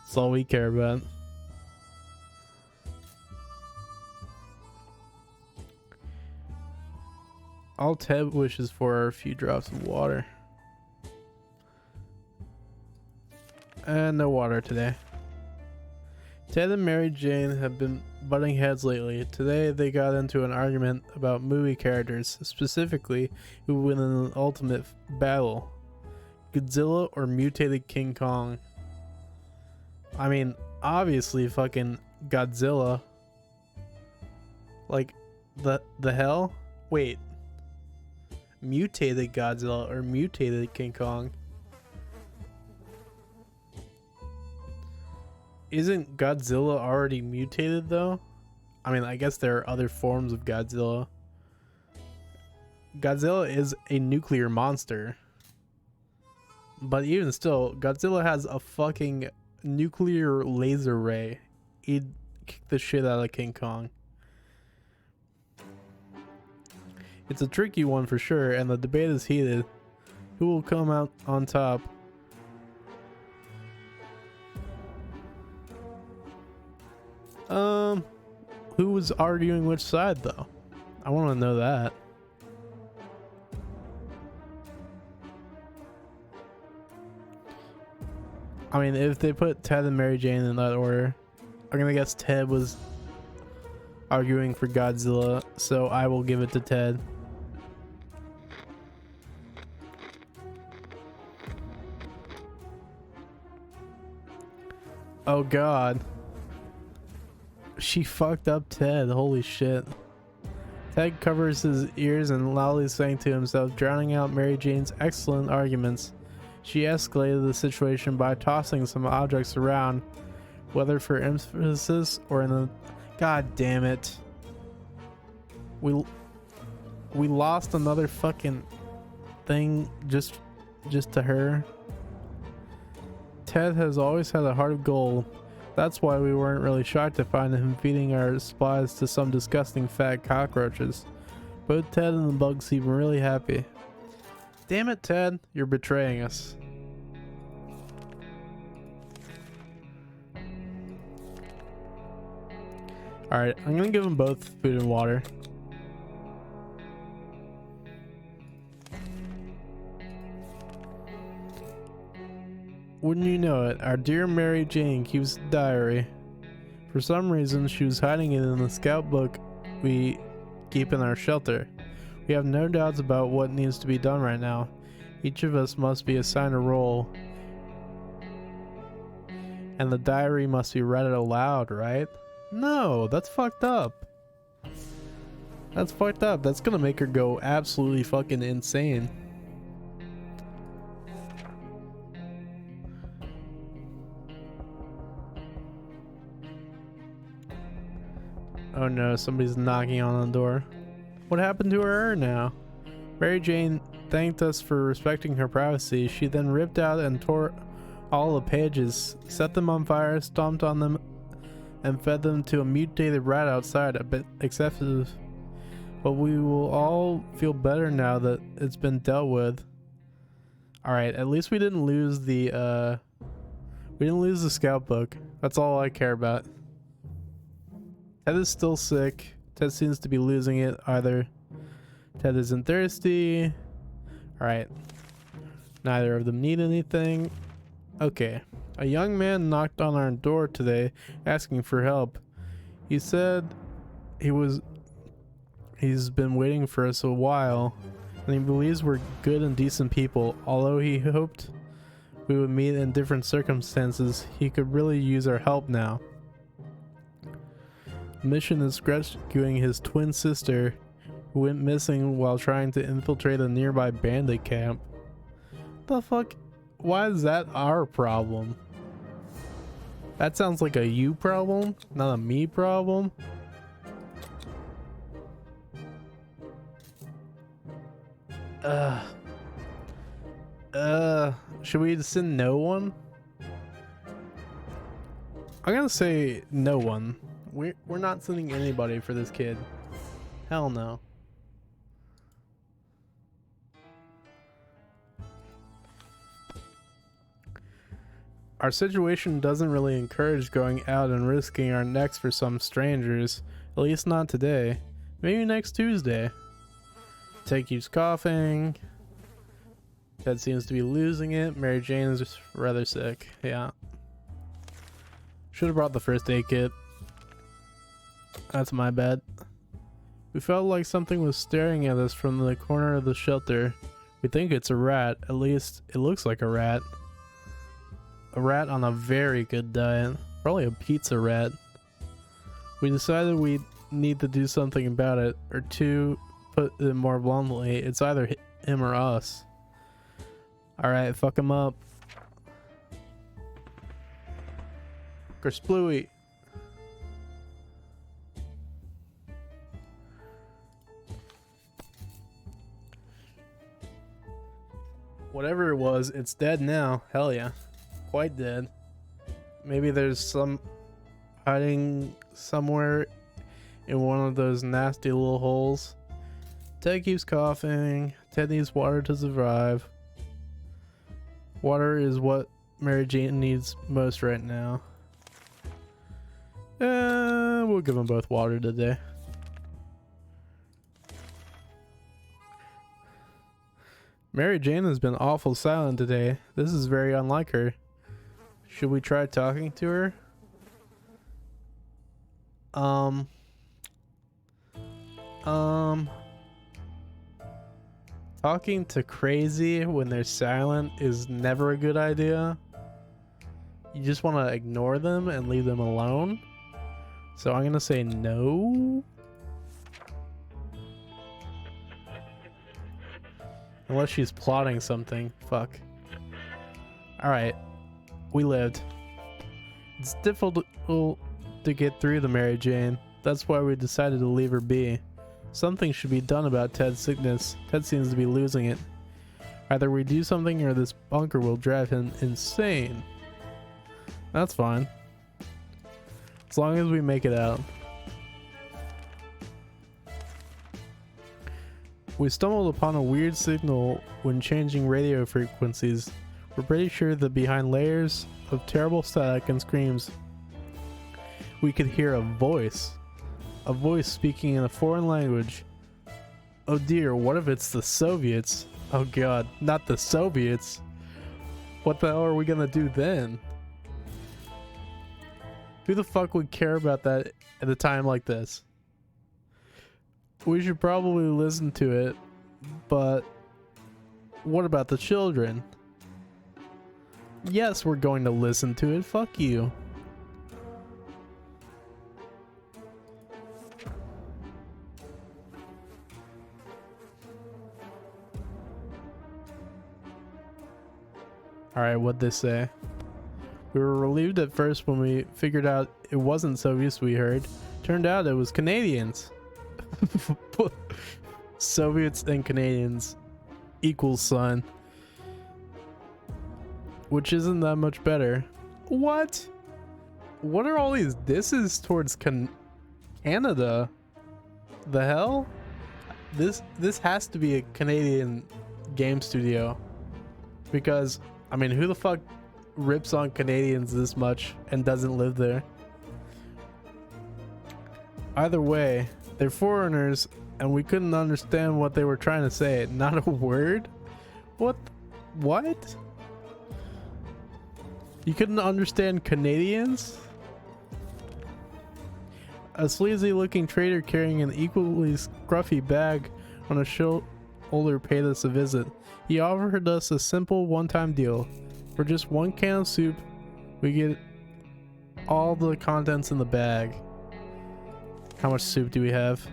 That's all we care about. All Ted wishes for are a few drops of water. And no water today. Ted and Mary Jane have been butting heads lately. Today they got into an argument about movie characters, specifically who win in an ultimate battle. Godzilla or mutated King Kong? I mean, obviously fucking Godzilla. Like, the hell? Wait. Mutated Godzilla or mutated King Kong? Isn't Godzilla already mutated though? I mean, I guess there are other forms of Godzilla. Godzilla is a nuclear monster. But even still, Godzilla has a fucking nuclear laser ray. He'd kick the shit out of King Kong. It's a tricky one for sure, and the debate is heated. Who will come out on top? Who was arguing which side though? I want to know that. I mean, if they put Ted and Mary Jane in that order, I'm gonna guess Ted was arguing for Godzilla, so I will give it to Ted. Oh god. She fucked up Ted, holy shit. Ted covers his ears and loudly sang to himself, drowning out Mary Jane's excellent arguments. She escalated the situation by tossing some objects around, whether for emphasis or in a... God damn it. We lost another fucking thing just to her. Ted has always had a heart of gold. That's why we weren't really shocked to find him feeding our supplies to some disgusting fat cockroaches. Both Ted and the bugs seem really happy. Damn it, Ted, you're betraying us. Alright, I'm gonna give them both food and water. Wouldn't you know it, our dear Mary Jane keeps a diary. For some reason, she was hiding it in the scout book we keep in our shelter. We have no doubts about what needs to be done right now. Each of us must be assigned a role. And the diary must be read aloud, right? No, that's fucked up. That's fucked up. That's gonna make her go absolutely fucking insane. Oh no, somebody's knocking on the door. What happened to her urn now? Mary Jane thanked us for respecting her privacy. She then ripped out and tore all the pages, set them on fire, stomped on them, and fed them to a mutated rat outside. A bit excessive, but we will all feel better now that it's been dealt with. Alright, at least we didn't lose the scout book. That's all I care about. Ted is still sick. Ted seems to be losing it either. Ted isn't thirsty. Alright. Neither of them need anything. Okay. A young man knocked on our door today asking for help. He said he's been waiting for us a while, and he believes we're good and decent people. Although he hoped we would meet in different circumstances, he could really use our help now. The mission is rescuing his twin sister, who went missing while trying to infiltrate a nearby bandit camp. The fuck? Why is that our problem? That sounds like a you problem, not a me problem. Should we send no one? I'm gonna say no one. We're not sending anybody for this kid. Hell no. Our situation doesn't really encourage going out and risking our necks for some strangers. At least not today. Maybe next Tuesday. Ted keeps coughing. Ted seems to be losing it. Mary Jane is just rather sick. Yeah. Should have brought the first aid kit. That's my bad. We felt like something was staring at us from the corner of the shelter. We think it's a rat. At least it looks like a rat. A rat on a very good diet. Probably a pizza rat. We decided we need to do something about it, or to put it more bluntly, it's either him or us. Alright, fuck him up. Kersplooey. Whatever it was, it's dead now. Hell yeah. Quite dead. Maybe there's some hiding somewhere in one of those nasty little holes. Ted keeps coughing. Ted needs water to survive. Water is what Mary Jane needs most right now. We'll give them both water today. Mary Jane has been awful silent today. This is very unlike her. Should we try talking to her? Talking to crazy when they're silent is never a good idea. You just want to ignore them and leave them alone. So I'm gonna say no. Unless she's plotting something. Fuck. Alright. We lived. It's difficult to get through to Mary Jane. That's why we decided to leave her be. Something should be done about Ted's sickness. Ted seems to be losing it. Either we do something or this bunker will drive him insane. That's fine. As long as we make it out. We stumbled upon a weird signal when changing radio frequencies. We're pretty sure that behind layers of terrible static and screams, we could hear a voice speaking in a foreign language. Oh dear, what if it's the Soviets? Oh god, not the Soviets. What the hell are we gonna do then? Who the fuck would care about that at a time like this? We should probably listen to it, but what about the children? Yes, we're going to listen to it. Fuck you. Alright, what'd they say? We were relieved at first when we figured out it wasn't Soviets we heard. Turned out it was Canadians. Soviets and Canadians equals son. Which isn't that much better. What? What are all these disses towards Canada? The hell? This has to be a Canadian game studio. Because, I mean, who the fuck rips on Canadians this much and doesn't live there? Either way, they're foreigners and we couldn't understand what they were trying to say. Not a word? What? What? You couldn't understand Canadians? A sleazy looking trader carrying an equally scruffy bag on his shoulder paid us a visit. He offered us a simple one-time deal. For just one can of soup, we get all the contents in the bag. How much soup do we have?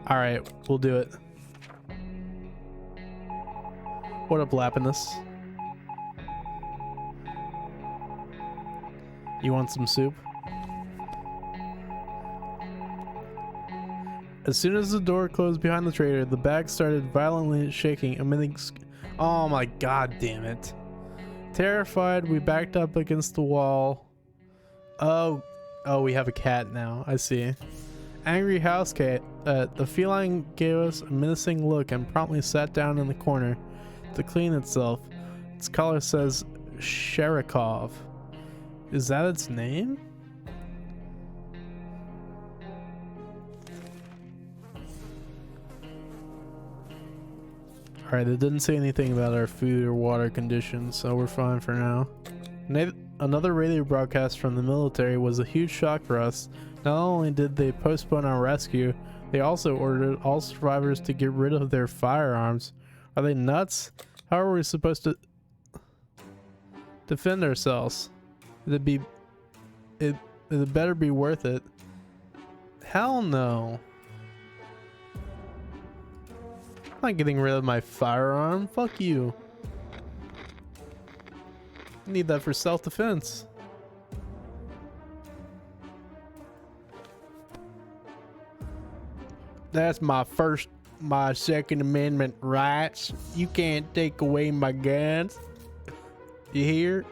Alright, we'll do it. What up, Lapinus? You want some soup? As soon as the door closed behind the trader, the bag started violently shaking, emitting oh my god damn it. Terrified, we backed up against the wall. Oh, we have a cat now. I see. Angry house cat. The feline gave us a menacing look and promptly sat down in the corner to clean itself. Its collar says Sherikov. Is that its name? Alright, it didn't say anything about our food or water conditions, so we're fine for now. Another radio broadcast from the military was a huge shock for us. Not only did they postpone our rescue, they also ordered all survivors to get rid of their firearms. Are they nuts? How are we supposed to defend ourselves? It better be worth it. Hell no. I'm not getting rid of my firearm. Fuck you. I need that for self-defense. That's my Second Amendment rights. You can't take away my guns. You hear?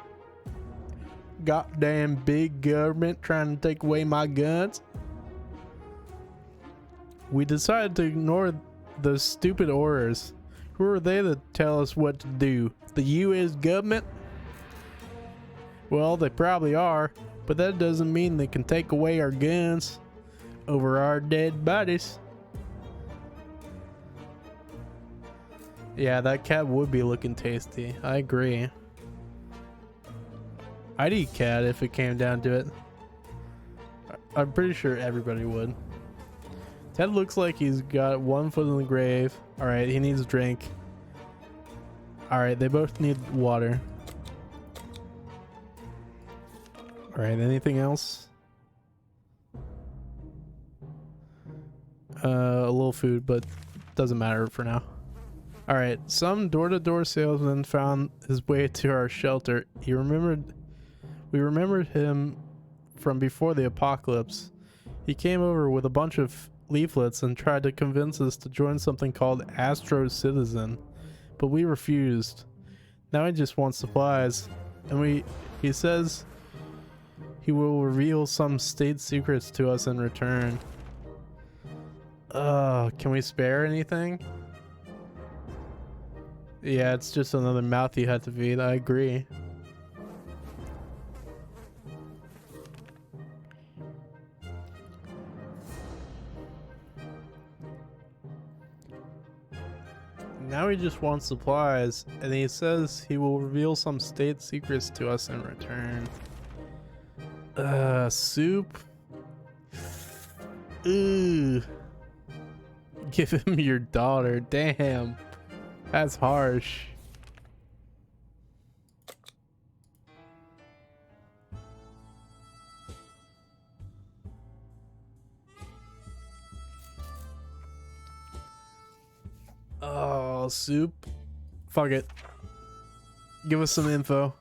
Goddamn big government trying to take away my guns. We decided to ignore those stupid orders. Who are they to tell us what to do? The U.S. government? Well, they probably are, but that doesn't mean they can take away our guns over our dead bodies. Yeah, that cat would be looking tasty. I agree. I'd eat cat if it came down to it. I'm pretty sure everybody would. Ted looks like he's got one foot in the grave. Alright, he needs a drink. Alright, they both need water. Alright, anything else? A little food, but doesn't matter for now. Alright, some door-to-door salesman found his way to our shelter. We remembered him from before the apocalypse. He came over with a bunch of leaflets and tried to convince us to join something called Astro Citizen, but we refused. Now he just wants supplies, and he says He will reveal some state secrets to us in return. Can we spare anything? Yeah, it's just another mouth you have to feed. I agree. Now he just wants supplies, and he says he will reveal some state secrets to us in return. Soup? Ooh. Give him your daughter. Damn. That's harsh. Oh, soup. Fuck it. Give us some info.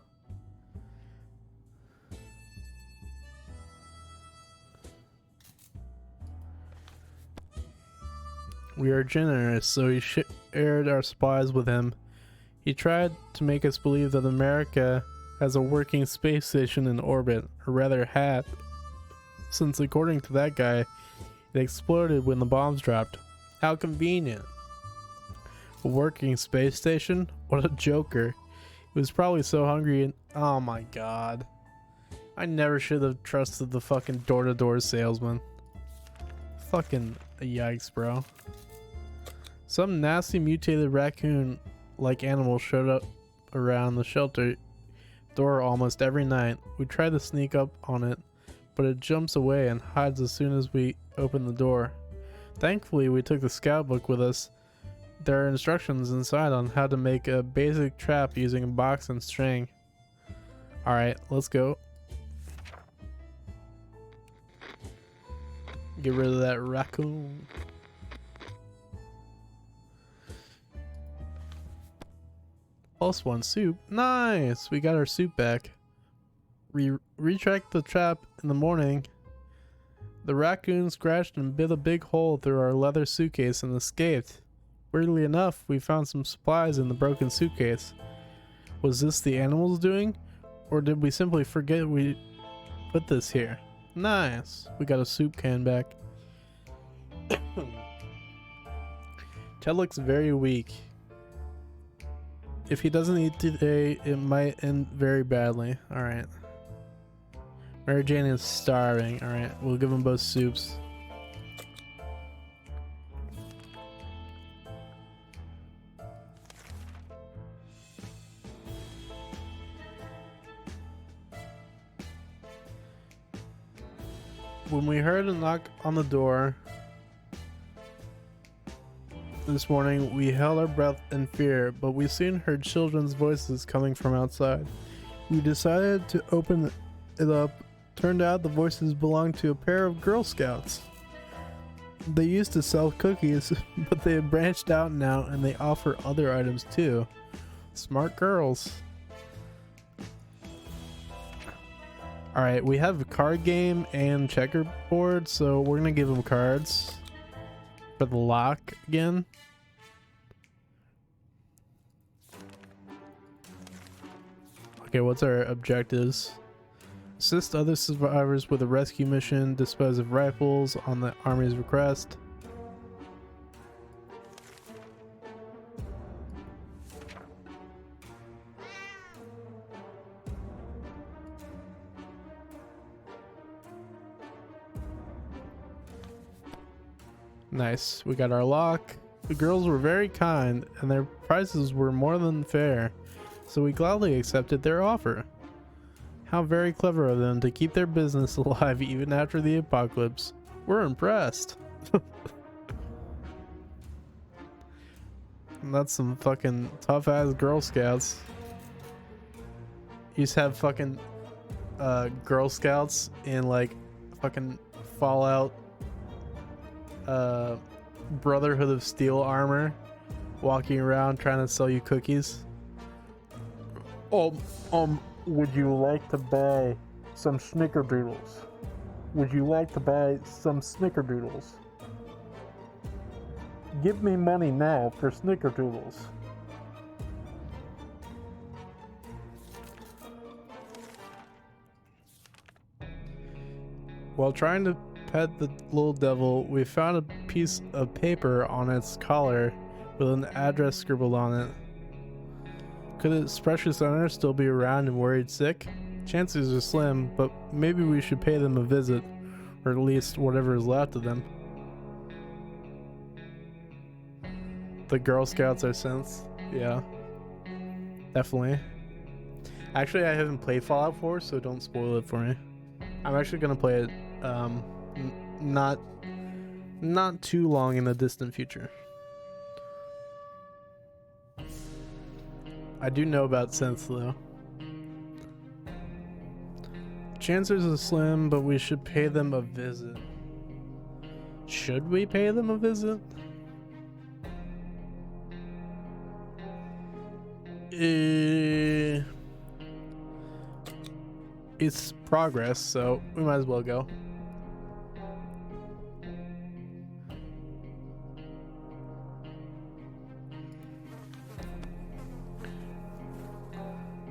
We are generous, so we shared our supplies with him. He tried to make us believe that America has a working space station in orbit, or rather had, since according to that guy, it exploded when the bombs dropped. How convenient. A working space station? What a joker. He was probably so hungry and oh my god. I never should have trusted the fucking door-to-door salesman. Fucking yikes, bro. Some nasty mutated raccoon-like animal showed up around the shelter door almost every night. We tried to sneak up on it, but it jumps away and hides as soon as we open the door. Thankfully, we took the scout book with us. There are instructions inside on how to make a basic trap using a box and string. Alright, let's go. Get rid of that raccoon. +1 soup. Nice! We got our soup back. We retracked the trap in the morning. The raccoon scratched and bit a big hole through our leather suitcase and escaped. Weirdly enough, we found some supplies in the broken suitcase. Was this the animals doing? Or did we simply forget we put this here? Nice! We got a soup can back. Ted looks very weak. If he doesn't eat today, it might end very badly. Alright. Mary Jane is starving. Alright, we'll give them both soups. When we heard a knock on the door this morning, we held our breath in fear, but we soon heard children's voices coming from outside. We decided to open it up. Turned out the voices belonged to a pair of Girl Scouts. They used to sell cookies, but they have branched out now and they offer other items too. Smart girls. Alright, we have a card game and checkerboard, so we're gonna give them cards for the lock again. Okay, what's our objectives? Assist other survivors with a rescue mission, dispose of rifles on the Army's request. Nice, we got our lock. The girls were very kind and their prices were more than fair, so we gladly accepted their offer. How very clever of them to keep their business alive even after the apocalypse. We're impressed. That's some fucking tough ass Girl Scouts. You just have fucking Girl Scouts in like fucking Fallout Brotherhood of Steel armor walking around trying to sell you cookies. Would you like to buy some snickerdoodles? Would you like to buy some snickerdoodles? Give me money now for snickerdoodles. While trying to pet the little devil, we found a piece of paper on its collar with an address scribbled on it. Could its precious owner still be around and worried sick? Chances are slim, but maybe we should pay them a visit, or at least whatever is left of them. The Girl Scouts are synths. Yeah, definitely. Actually, I haven't played Fallout 4, so don't spoil it for me. I'm actually gonna play it not too long in the distant future. I do know about synths though. Chances are slim, but we should pay them a visit. Should we pay them a visit? It's progress, so we might as well go.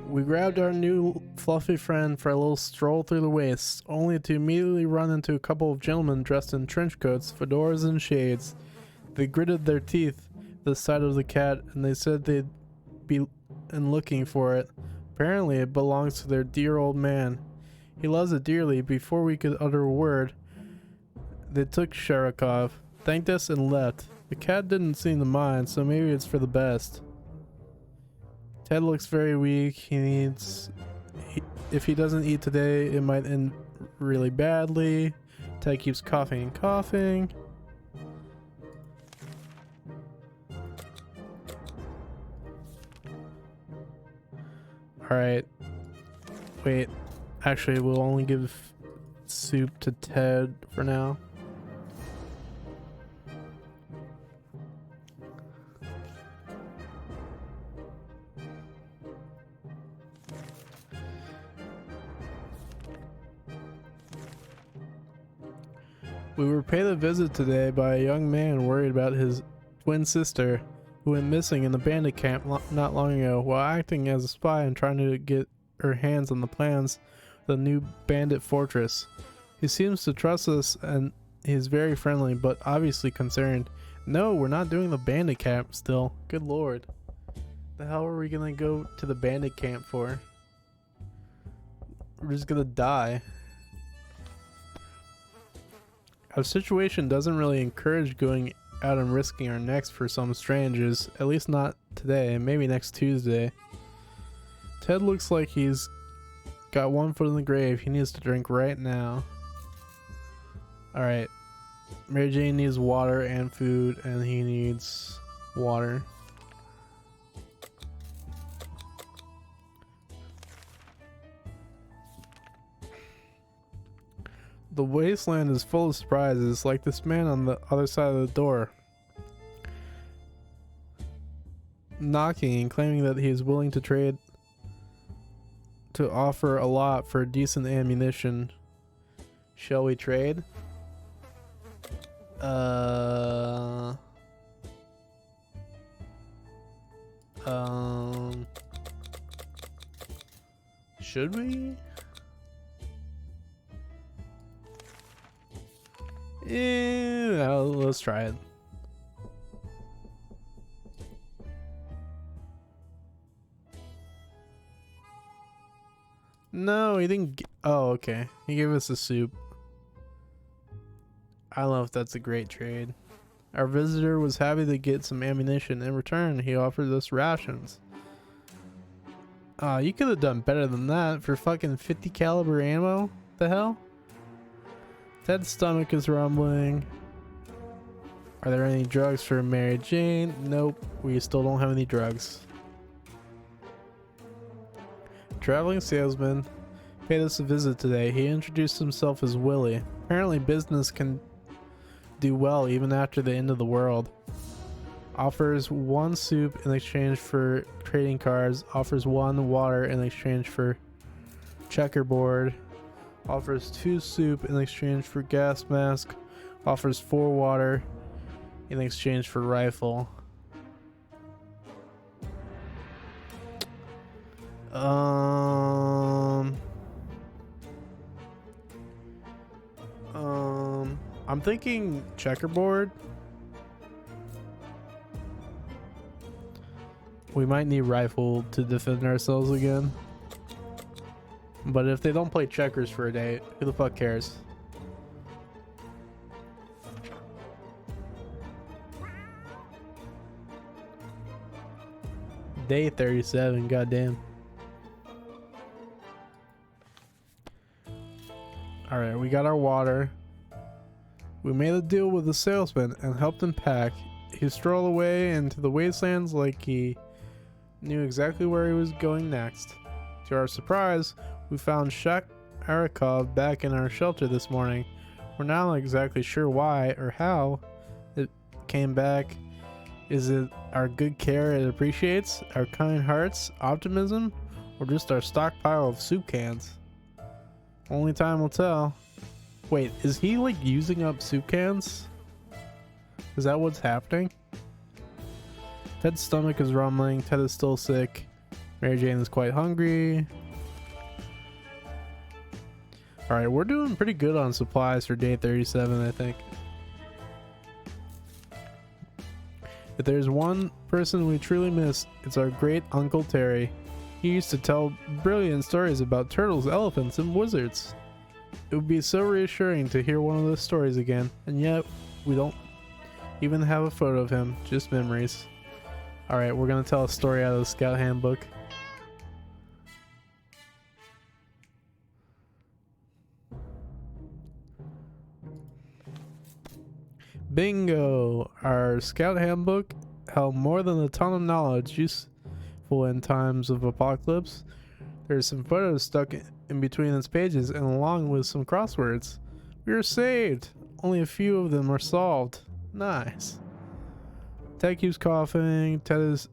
We grabbed our new fluffy friend for a little stroll through the wastes, only to immediately run into a couple of gentlemen dressed in trench coats, fedoras, and shades. They gritted their teeth at the sight of the cat, and they said they'd be looking for it. Apparently it belongs to their dear old man. He loves it dearly. Before we could utter a word, they took Sharikov, thanked us, and left. The cat didn't seem to mind, so maybe it's for the best. Ted looks very weak. If he doesn't eat today, it might end really badly. Ted keeps coughing and coughing. Alright. Wait. Actually, we'll only give soup to Ted for now. We were paid a visit today by a young man worried about his twin sister, who went missing in the bandit camp not long ago while acting as a spy and trying to get her hands on the plans of the new bandit fortress. He seems to trust us and he's very friendly, but obviously concerned. No, we're not doing the bandit camp still. Good lord. The hell are we gonna go to the bandit camp for? We're just gonna die. Our situation doesn't really encourage going out and risking our necks for some strangers, at least not today, maybe next Tuesday. Ted looks like he's got one foot in the grave. He needs to drink right now. Alright. Mary Jane needs water and food, and he needs water. The wasteland is full of surprises, like this man on the other side of the door, knocking and claiming that he is willing to trade to offer a lot for decent ammunition. Shall we trade? Should we? Yeah, let's try it. No, he didn't. Oh, okay. He gave us a soup. I don't know if that's a great trade. Our visitor was happy to get some ammunition. In return, he offered us rations. You could have done better than that for fucking 50 caliber ammo. The hell? Ted's stomach is rumbling. Are there any drugs for Mary Jane? Nope, we still don't have any drugs. Traveling salesman paid us a visit today. He introduced himself as Willie. Apparently business can do well even after the end of the world. Offers 1 soup in exchange for trading cards. Offers 1 water in exchange for checkerboard. Offers 2 soup in exchange for gas mask. Offers 4 water in exchange for rifle. I'm thinking checkerboard. We might need rifle to defend ourselves again. But if they don't play checkers for a day, who the fuck cares? Day 37, goddamn. Alright, we got our water. We made a deal with the salesman and helped him pack. He strolled away into the wastelands like he knew exactly where he was going next. To our surprise, we found Shak Arakov back in our shelter this morning. We're not exactly sure why or how it came back. Is it our good care it appreciates, our kind hearts, optimism, or just our stockpile of soup cans? Only time will tell. Wait, is he like using up soup cans? Is that what's happening? Ted's stomach is rumbling. Ted is still sick. Mary Jane is quite hungry. Alright, we're doing pretty good on supplies for day 37, I think. If there's one person we truly miss, it's our great Uncle Terry. He used to tell brilliant stories about turtles, elephants, and wizards. It would be so reassuring to hear one of those stories again, and yet we don't even have a photo of him, just memories. Alright, we're gonna tell a story out of the Scout Handbook. Bingo! Our Scout Handbook held more than a ton of knowledge useful in times of apocalypse. There's some photos stuck in between its pages and along with some crosswords. We were saved! Only a few of them are solved. Nice. Ted keeps coughing. Ted is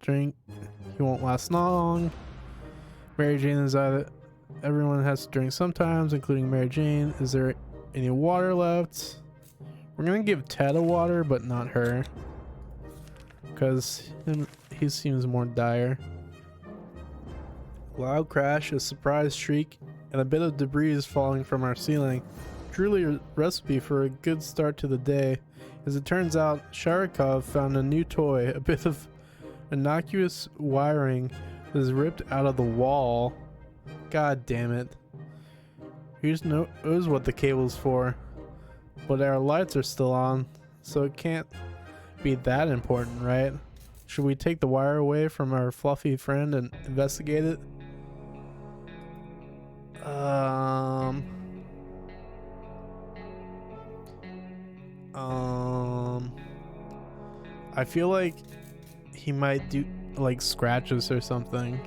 drink. He won't last long. Mary Jane is either. Everyone has to drink sometimes, including Mary Jane. Is there any water left? We're gonna give Ted a water, but not her, because he seems more dire. Loud crash, a surprise shriek, and a bit of debris is falling from our ceiling. Truly a recipe for a good start to the day. As it turns out, Sharikov found a new toy. A bit of innocuous wiring is ripped out of the wall. God damn it. Who knows what the cable's for? But our lights are still on, so it can't be that important, right? Should we take the wire away from our fluffy friend and investigate it? I feel like he might do like scratches or something.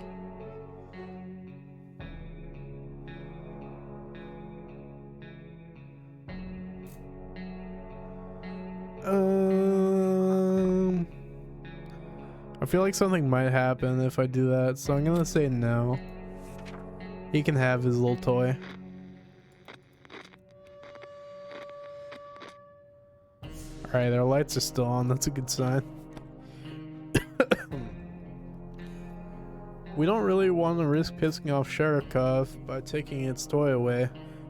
I feel like something might happen if I do that, so I'm gonna say no. He can have his little toy. Alright, our lights are still on, that's a good sign. We don't really want to risk pissing off Sharikov by taking its toy away.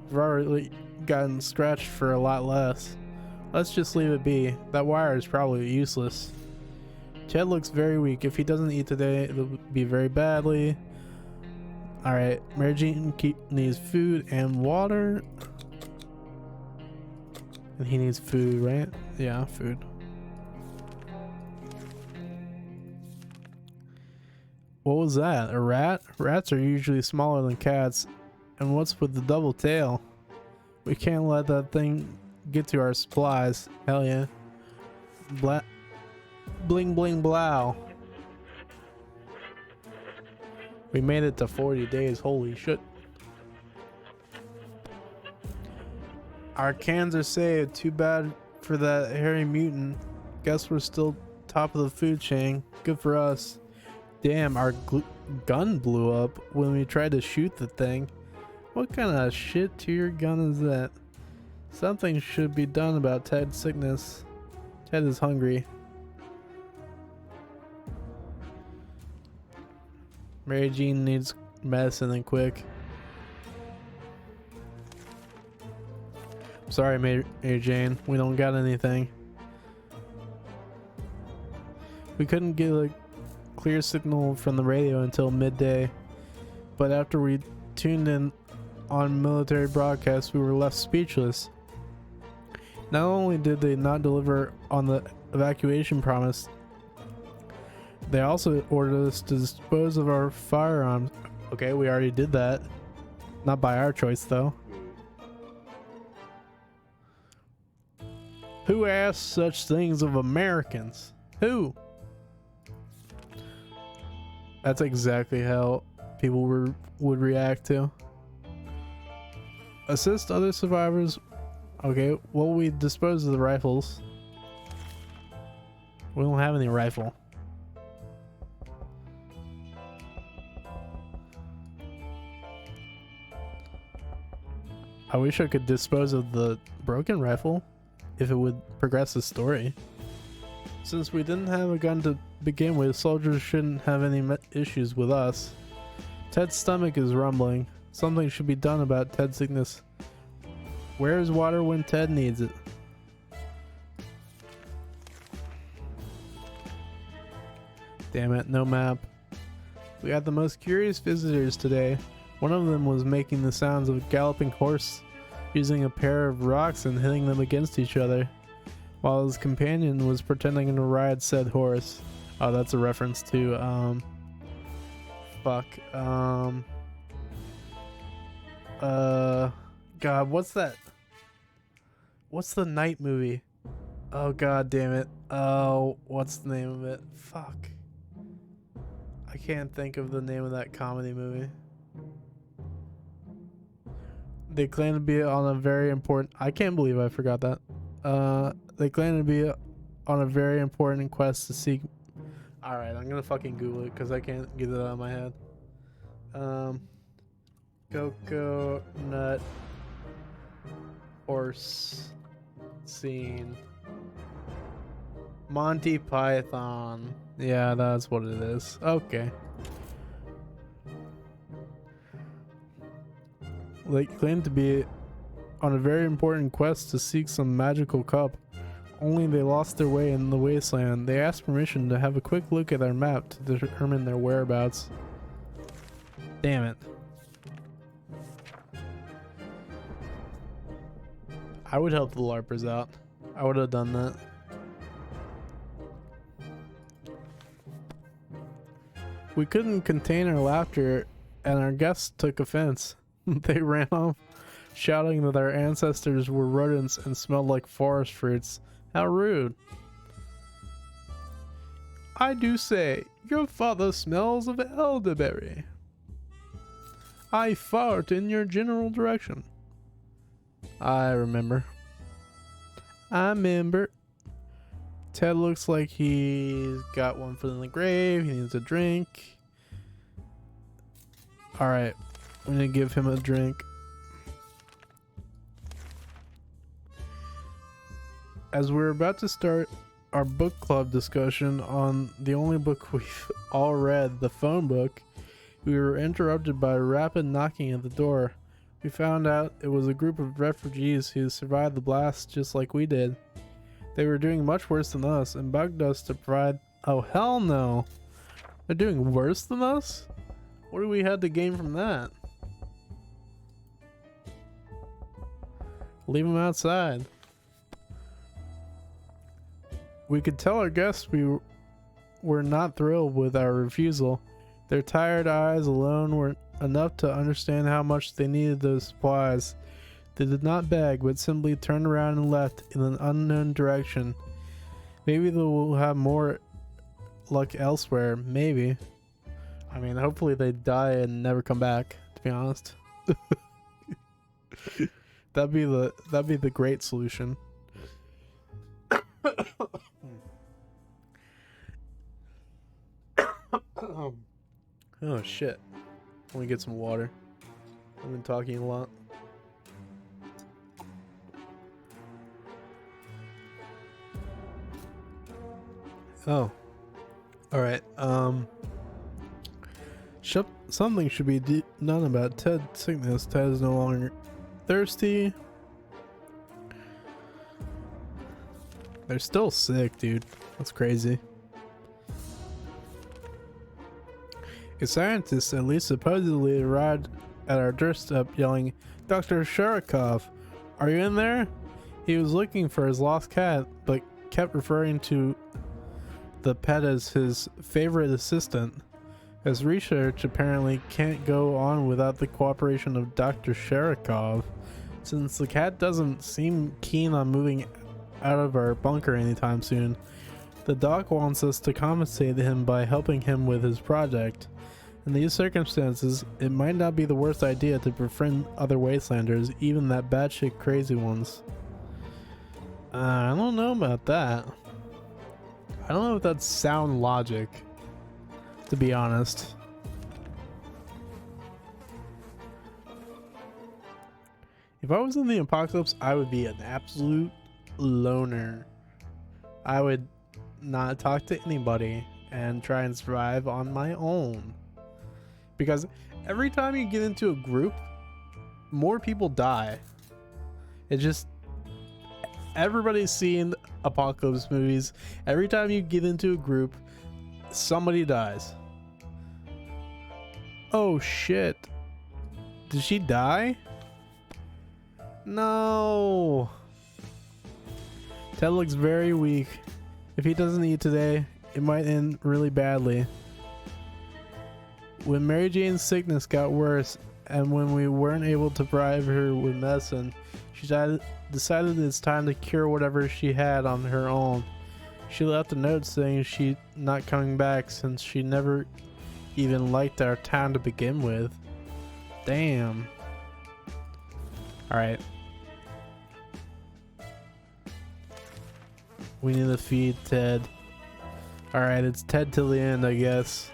We've already gotten scratched for a lot less. Let's just leave it be. That wire is probably useless. Ted looks very weak. If he doesn't eat today, it'll be very badly. Alright, Mary Jane needs food and water. And he needs food, right? Yeah, food. What was that? A rat? Rats are usually smaller than cats. And what's with the double tail? We can't let that thing get to our supplies. Hell yeah. Bling bling blow. We made it to 40 days. Holy shit. Our cans are saved. Too bad for that hairy mutant. Guess we're still top of the food chain. Good for us. Damn, our gun blew up when we tried to shoot the thing. What kind of shit to your gun is that? Something should be done about Ted's sickness. Ted is hungry. Mary Jane needs medicine and quick. I'm Sorry, Mary Jane. We don't got anything. We couldn't get a clear signal from the radio until midday, but after we tuned in on military broadcasts, we were left speechless. Not only did they not deliver on the evacuation promise, they also ordered us to dispose of our firearms. Okay, we already did that. Not by our choice, though. Who asks such things of Americans? Who? That's exactly how people would react to. Assist other survivors. Okay, well, we dispose of the rifles. We don't have any rifle. I wish I could dispose of the broken rifle if it would progress the story. Since we didn't have a gun to begin with, soldiers shouldn't have any issues with us. Ted's stomach is rumbling. Something should be done about Ted's sickness. Where is water when Ted needs it? Damn it, no map. We had the most curious visitors today. One of them was making the sounds of a galloping horse, using a pair of rocks and hitting them against each other, while his companion was pretending to ride said horse. Oh, that's a reference to, God, what's that? What's the night movie? Oh, god damn it. Oh, what's the name of it? Fuck. I can't think of the name of that comedy movie. They claim to be on a very important... I can't believe I forgot that. They claim to be on a very important quest to seek... Alright, I'm gonna fucking Google it because I can't get it out of my head. Coco Nut Horse Scene. Monty Python. Yeah, that's what it is. Okay. They claim to be on a very important quest to seek some magical cup. Only they lost their way in the wasteland. They asked permission to have a quick look at our map to determine their whereabouts. Damn it. I would help the LARPers out. I would have done that. We couldn't contain our laughter, and our guests took offense. They ran off, shouting that our ancestors were rodents and smelled like forest fruits. How rude. I do say, your father smells of elderberry. I fart in your general direction. I remember. Ted looks like he's got one foot in the grave. He needs a drink. Alright. I'm gonna give him a drink. As we're about to start our book club discussion on the only book we've all read, the phone book, we were interrupted by a rapid knocking at the door. We found out it was a group of refugees who survived the blast just like we did. They were doing much worse than us and bugged us to provide... Oh, hell no! They're doing worse than us? What do we have to gain from that? Leave them outside. We could tell our guests we were not thrilled with our refusal. Their tired eyes alone were enough to understand how much they needed those supplies. They did not beg, but simply turned around and left in an unknown direction. Maybe they will have more luck elsewhere. Maybe. I mean, hopefully they die and never come back, to be honest. That'd be the great solution. Oh shit. Let me get some water. I've been talking a lot. Oh. Alright, something should be done about Ted's sickness. Ted is no longer thirsty. They're still sick, dude. That's crazy. A scientist at least supposedly arrived at our doorstep yelling, "Dr. Sharikov, are you in there?" He was looking for his lost cat, but kept referring to the pet as his favorite assistant. His research apparently can't go on without the cooperation of Dr. Sharikov, since the cat doesn't seem keen on moving out of our bunker anytime soon. The doc wants us to compensate him by helping him with his project. In these circumstances, it might not be the worst idea to befriend other wastelanders, even that batshit crazy ones. I don't know about that. I don't know if that's sound logic, to be honest. If I was in the apocalypse, I would be an absolute loner. I would not talk to anybody and try and survive on my own. Because every time you get into a group, more people die. It just... Everybody's seen apocalypse movies. Every time you get into a group, somebody dies. Oh shit. Did she die? No. Ted looks very weak. If he doesn't eat today, it might end really badly. When Mary Jane's sickness got worse, and when we weren't able to provide her with medicine, she decided it's time to cure whatever she had on her own. She left a note saying she's not coming back since she never even liked our town to begin with. Damn. Alright. We need to feed Ted. Alright, it's Ted till the end, I guess.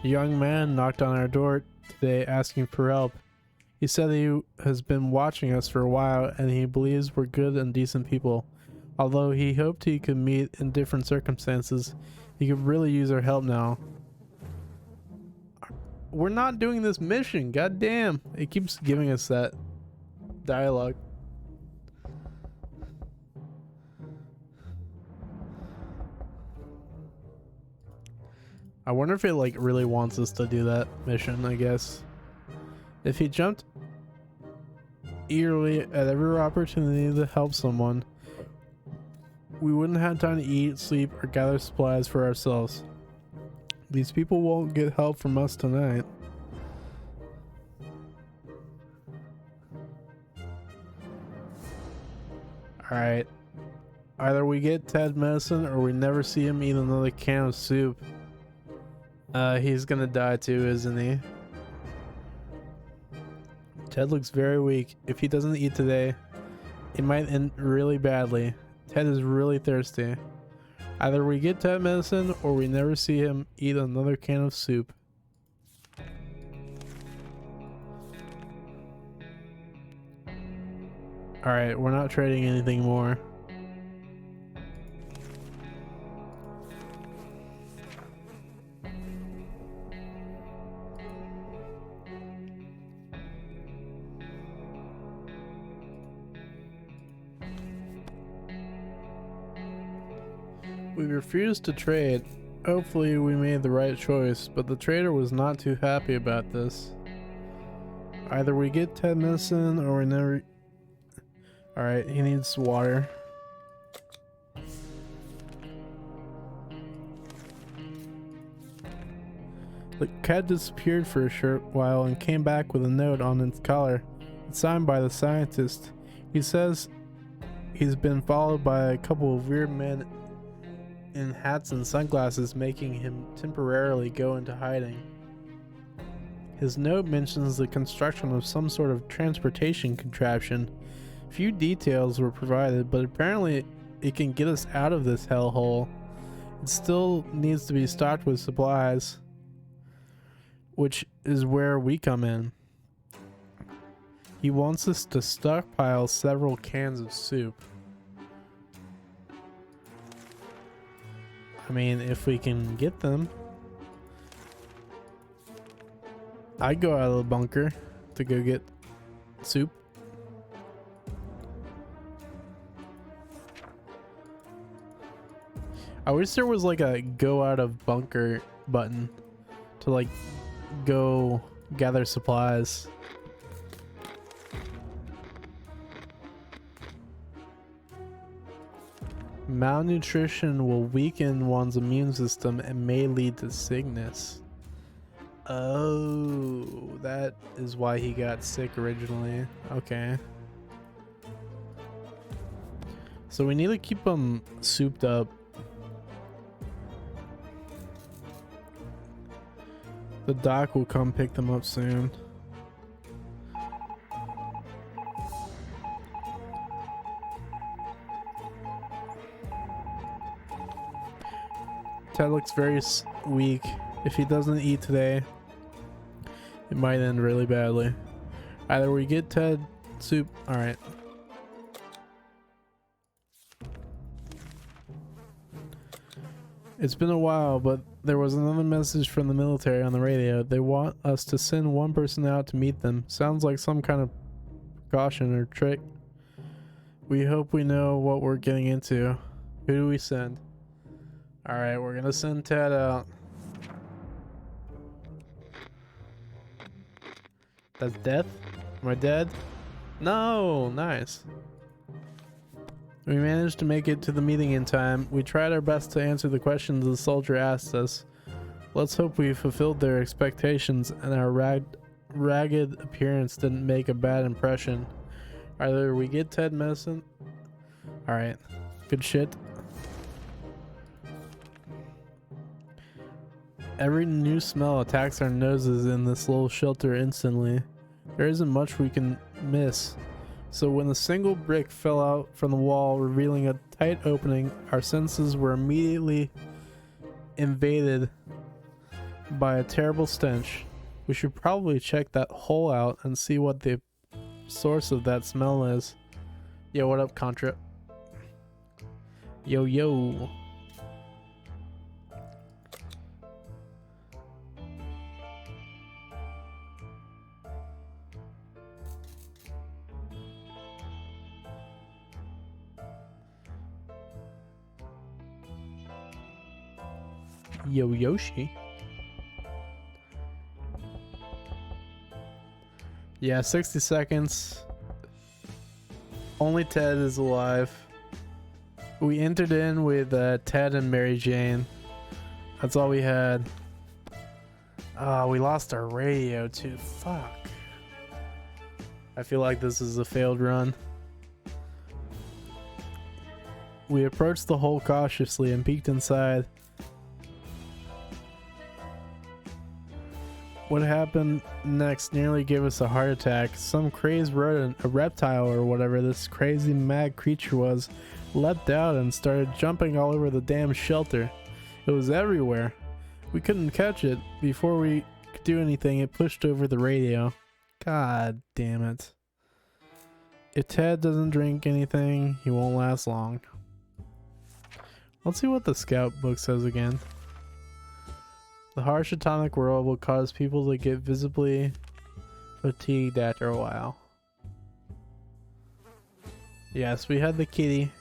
A young man knocked on our door today asking for help. He said he has been watching us for a while and he believes we're good and decent people. Although he hoped he could meet in different circumstances, he could really use our help now. We're not doing this mission, god damn. It keeps giving us that dialogue. I wonder if it like really wants us to do that mission, I guess. If he jumped eagerly at every opportunity to help someone, we wouldn't have time to eat, sleep, or gather supplies for ourselves. These people won't get help from us tonight. Alright. Either we get Ted medicine or we never see him eat another can of soup. He's gonna die too, isn't he? Ted looks very weak. If he doesn't eat today, it might end really badly. Ted is really thirsty. Either we get Ted medicine or we never see him eat another can of soup. Alright, we're not trading anything more. We refused to trade. Hopefully we made the right choice, but the trader was not too happy about this. Either we get Ted medicine or we never... Alright, he needs water. The cat disappeared for a short while and came back with a note on its collar. It's signed by the scientist. He says he's been followed by a couple of weird men in hats and sunglasses, making him temporarily go into hiding. His note mentions the construction of some sort of transportation contraption. Few details were provided, but apparently it can get us out of this hellhole. It still needs to be stocked with supplies, which is where we come in. He wants us to stockpile several cans of soup. I mean, if we can get them. I'd go out of the bunker to go get soup. I wish there was like a go out of bunker button to like go gather supplies. Malnutrition will weaken one's immune system and may lead to sickness. Oh, that is why he got sick originally. Okay. So we need to keep him souped up. The doc will come pick them up soon. Ted looks very weak. If he doesn't eat today, it might end really badly. Either we get Ted soup. Alright. It's been a while, but there was another message from the military on the radio. They want us to send one person out to meet them. Sounds like some kind of precaution or trick. We hope we know what we're getting into. Who do we send? Alright, we're gonna send Ted out. That's death? Am I dead? No! Nice. We managed to make it to the meeting in time. We tried our best to answer the questions the soldier asked us. Let's hope we fulfilled their expectations and our ragged appearance didn't make a bad impression. Either we get Ted medicine. Alright. Good shit. Every new smell attacks our noses in this little shelter instantly. There isn't much we can miss. So when a single brick fell out from the wall, revealing a tight opening, our senses were immediately invaded by a terrible stench. We should probably check that hole out and see what the source of that smell is. Yo, what up, Contra? Yo, yo. Yo, Yoshi. Yeah, 60 seconds. Only Ted is alive. We entered in with Ted and Mary Jane. That's all we had. We lost our radio too. Fuck. I feel like this is a failed run. We approached the hole cautiously and peeked inside. What happened next nearly gave us a heart attack. Some crazed rodent, a reptile or whatever this crazy mad creature was, leapt out and started jumping all over the damn shelter. It was everywhere. We couldn't catch it. Before we could do anything, it pushed over the radio. God damn it. If Ted doesn't drink anything, he won't last long. Let's see what the scout book says again. The harsh atomic world will cause people to get visibly fatigued after a while. Yes, we had the kitty.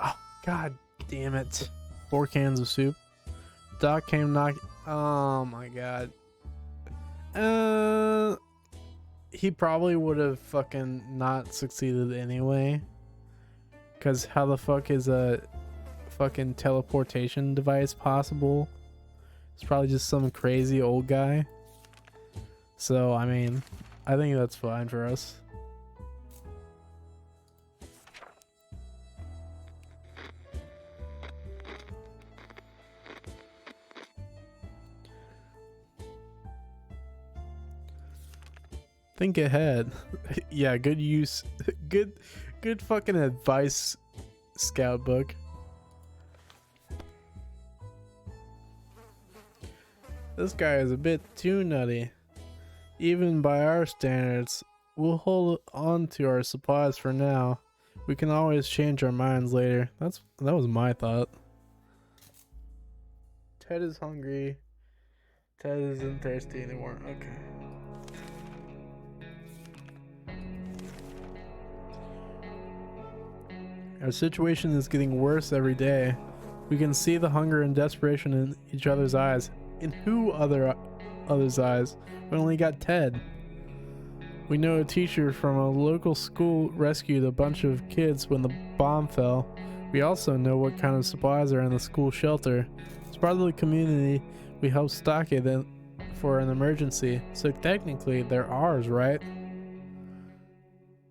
Oh, god damn it. 4 cans of soup. Doc came knock. Oh my god. He probably would have fucking not succeeded anyway. Cause how the fuck is a fucking teleportation device possible? It's probably just some crazy old guy. So I mean, I think that's fine for us. Think ahead. Yeah, good use. Good fucking advice, scout book. This guy is a bit too nutty. Even by our standards, we'll hold on to our supplies for now. We can always change our minds later. That was my thought. Ted is hungry. Ted isn't thirsty anymore. Okay. Our situation is getting worse every day. We can see the hunger and desperation in each other's eyes. In others' eyes? We only got Ted. We know a teacher from a local school rescued a bunch of kids when the bomb fell. We also know what kind of supplies are in the school shelter. As part of the community, we help stock it for an emergency. So technically, they're ours, right?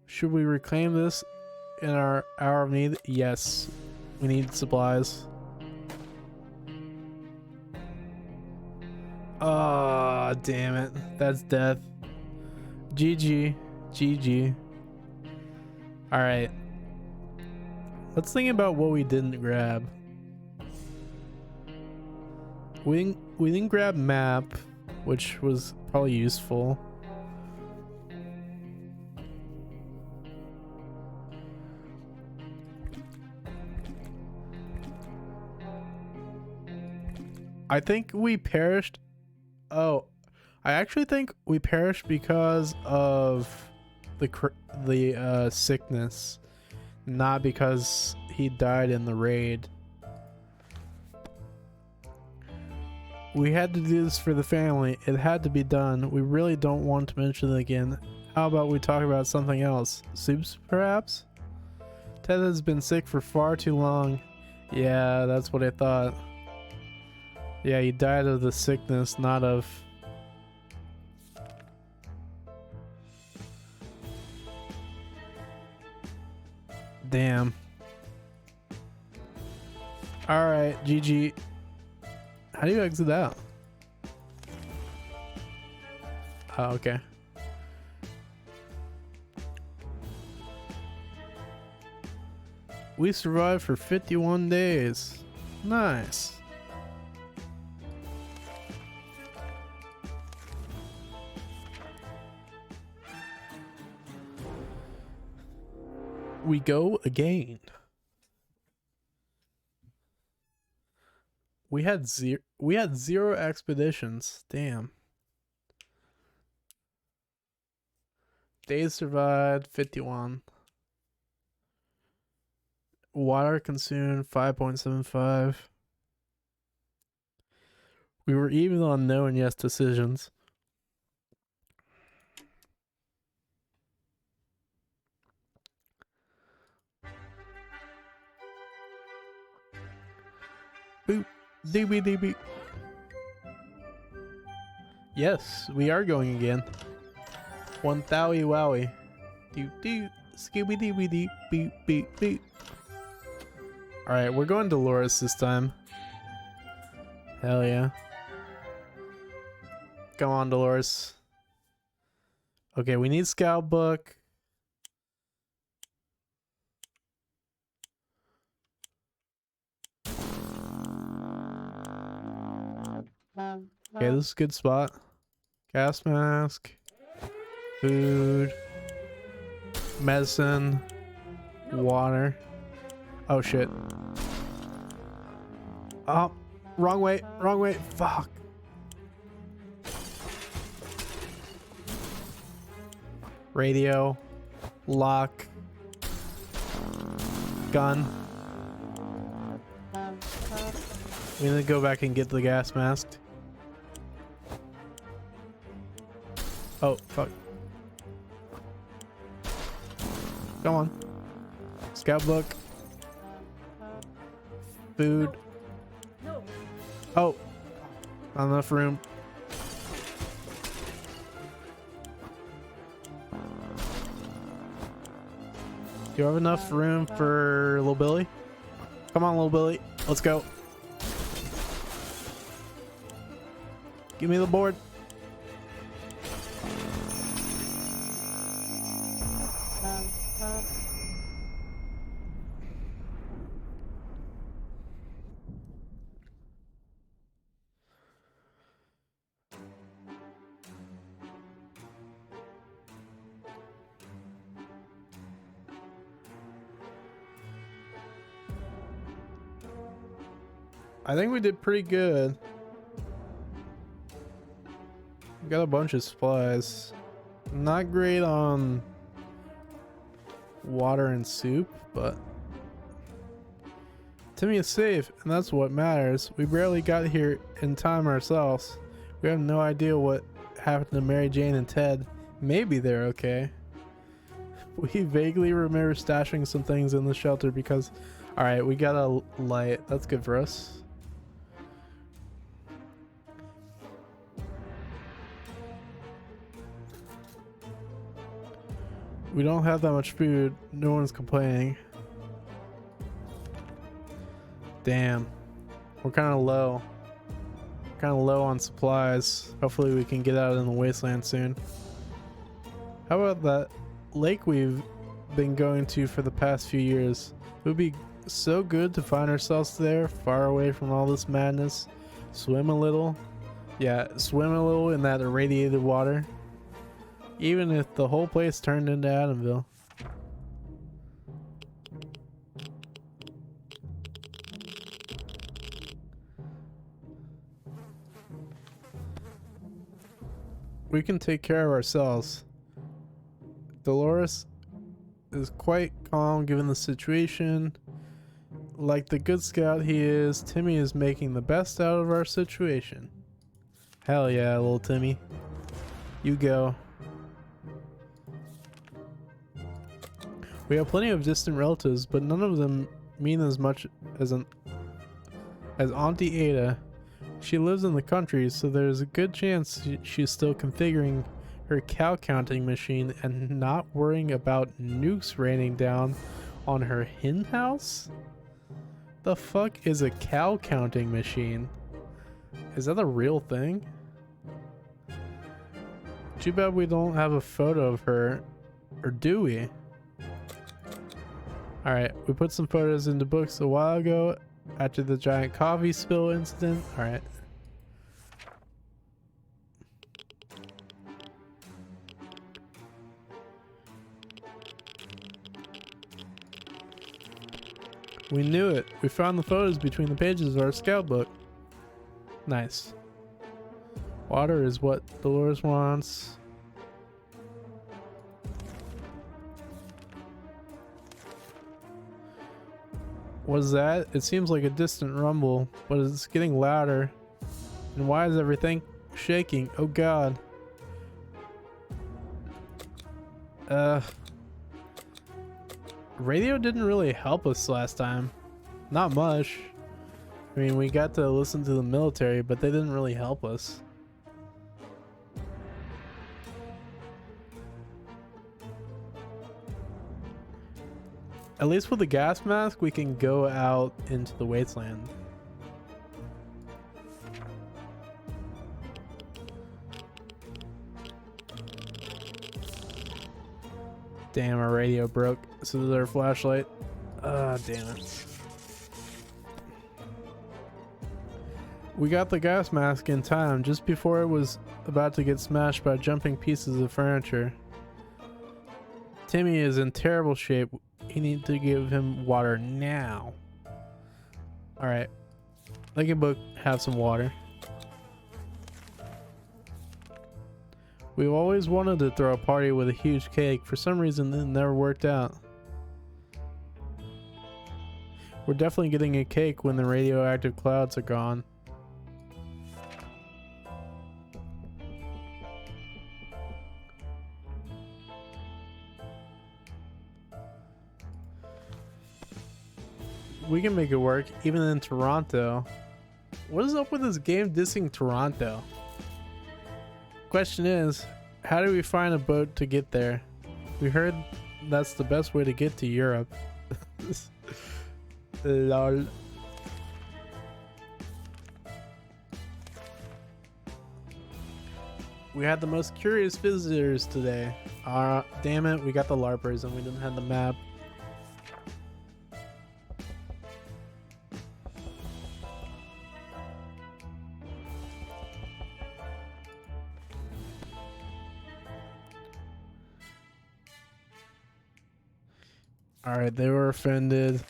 Should we reclaim this in our hour of need? Yes. We need supplies. Ah, damn it. That's death. GG. GG. Alright. Let's think about what we didn't grab. We didn't grab map, which was probably useful. I think we perished. Oh, I actually think we perished because of the sickness, not because he died in the raid. We had to do this for the family. It had to be done. We really don't want to mention it again. How about we talk about something else? Soups, perhaps? Ted has been sick for far too long. Yeah, that's what I thought. Yeah, he died of the sickness, not of... Damn. Alright, GG. How do you exit out? Oh, okay. We survived for 51 days. Nice. We go again. We had zero expeditions. Damn. Days survived 51. Water consumed 5.75. We were even on no and yes decisions. Boop. Doobie doobie. Yes, we are going again. One thowie wowie. Doo doo. Scooby dooby doo. Boop boop boop. Alright, we're going Dolores this time. Hell yeah. Come on, Dolores. Okay, we need scout book. Okay, this is a good spot. Gas mask. Food. Medicine. Water. Oh shit. Oh, wrong way, wrong way. Fuck. Radio. Lock. Gun. We need to go back and get the gas mask. Oh, fuck. Come on. Scout book. Food. Oh. Not enough room. Do you have enough room for little Billy? Come on, little Billy. Let's go. Give me the board. I think we did pretty good. We got a bunch of supplies. Not great on water and soup, but Timmy is safe, and that's what matters. We barely got here in time ourselves. We have no idea what happened to Mary Jane and Ted. Maybe they're okay. We vaguely remember stashing some things in the shelter because... Alright, we got a light. That's good for us. We don't have that much food. No one's complaining. Damn. We're kind of low. Kind of low on supplies. Hopefully we can get out in the wasteland soon. How about that lake we've been going to for the past few years? It would be so good to find ourselves there, far away from all this madness. Swim a little. Yeah, swim a little in that irradiated water. Even if the whole place turned into Adamville. We can take care of ourselves. Dolores is quite calm given the situation. Like the good scout he is, Timmy is making the best out of our situation. Hell yeah, little Timmy. You go. We have plenty of distant relatives, but none of them mean as much as Auntie Ada. She lives in the country, so there's a good chance she's still configuring her cow counting machine and not worrying about nukes raining down on her hen house? The fuck is a cow counting machine? Is that a real thing? Too bad we don't have a photo of her, or do we? Alright, we put some photos into books a while ago after the giant coffee spill incident. Alright. We knew it. We found the photos between the pages of our scout book. Nice. Water is what Dolores wants. What is that? It seems like a distant rumble, but it's getting louder. And why is everything shaking? Oh god. Radio didn't really help us last time. Not much. I mean, we got to listen to the military, but they didn't really help us. At least with the gas mask, we can go out into the wasteland. Damn, our radio broke. So did our flashlight. Ah, damn it. We got the gas mask in time, just before it was about to get smashed by jumping pieces of furniture. Timmy is in terrible shape. We need to give him water now. Alright. Lincoln Book, have some water. We've always wanted to throw a party with a huge cake. For some reason, it never worked out. We're definitely getting a cake when the radioactive clouds are gone. We can make it work, even in Toronto. What is up with this game dissing Toronto? Question is, how do we find a boat to get there? We heard that's the best way to get to Europe. Lol. We had the most curious visitors today. Damn it, we got the LARPers and we didn't have the map. Alright, they were offended.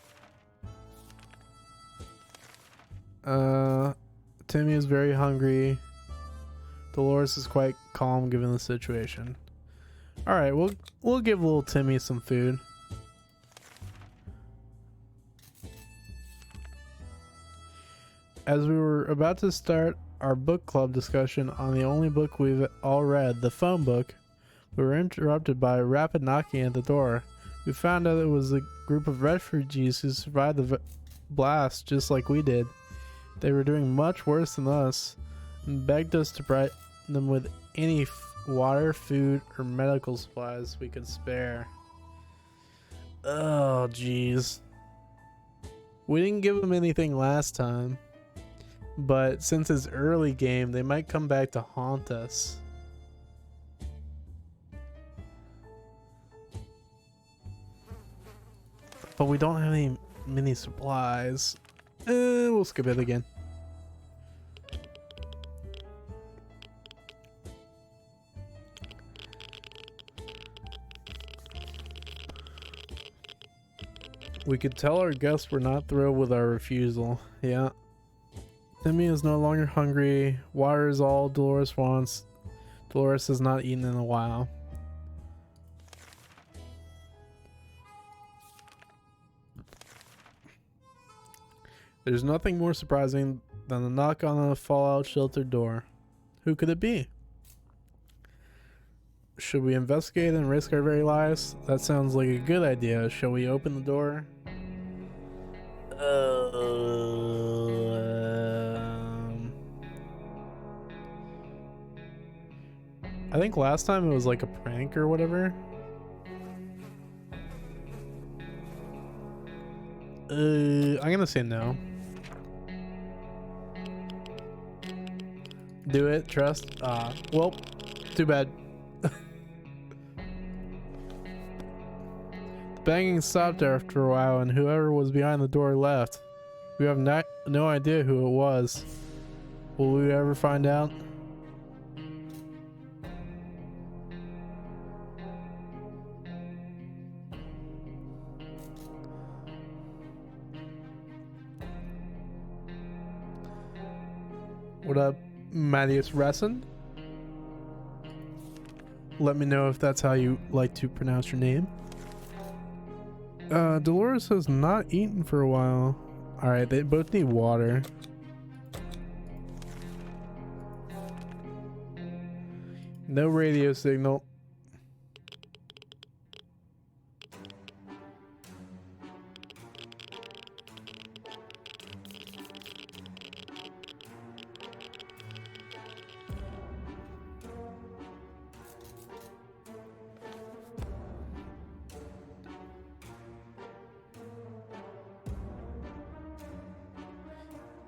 Timmy is very hungry. Dolores is quite calm given the situation. Alright, we'll give little Timmy some food. As we were about to start our book club discussion on the only book we've all read, the phone book, we were interrupted by a rapid knocking at the door. We found out it was a group of refugees who survived the blast just like we did. They were doing much worse than us and begged us to provide them with any water, food, or medical supplies we could spare. Oh, jeez. We didn't give them anything last time, but since it's early game, they might come back to haunt us. But we don't have any mini supplies. We'll skip it again. We could tell our guests we're not thrilled with our refusal. Yeah. Timmy is no longer hungry. Water is all Dolores wants. Dolores has not eaten in a while. There's nothing more surprising than a knock on a fallout shelter door. Who could it be? Should we investigate and risk our very lives? That sounds like a good idea. Shall we open the door? I think last time it was like a prank or whatever. I'm gonna say no. Do it, trust. Well, too bad. The banging stopped after a while and whoever was behind the door left. We have no idea who it was. Will we ever find out? What up, Mattias Resson? Let me know if that's how you like to pronounce your name. Dolores has not eaten for a while. Alright, they both need water. No radio signal.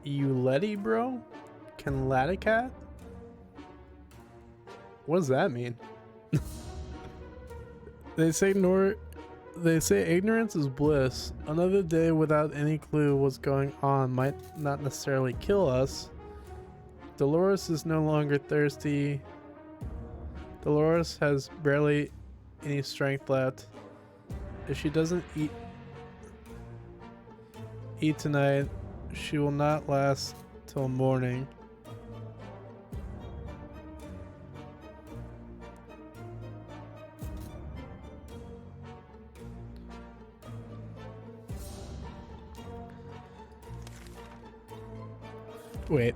You Letty, bro? Can Laticat? What does that mean? They say ignorance is bliss. Another day without any clue what's going on might not necessarily kill us. Dolores is no longer thirsty. Dolores has barely any strength left. If she doesn't eat tonight, she will not last till morning. Wait.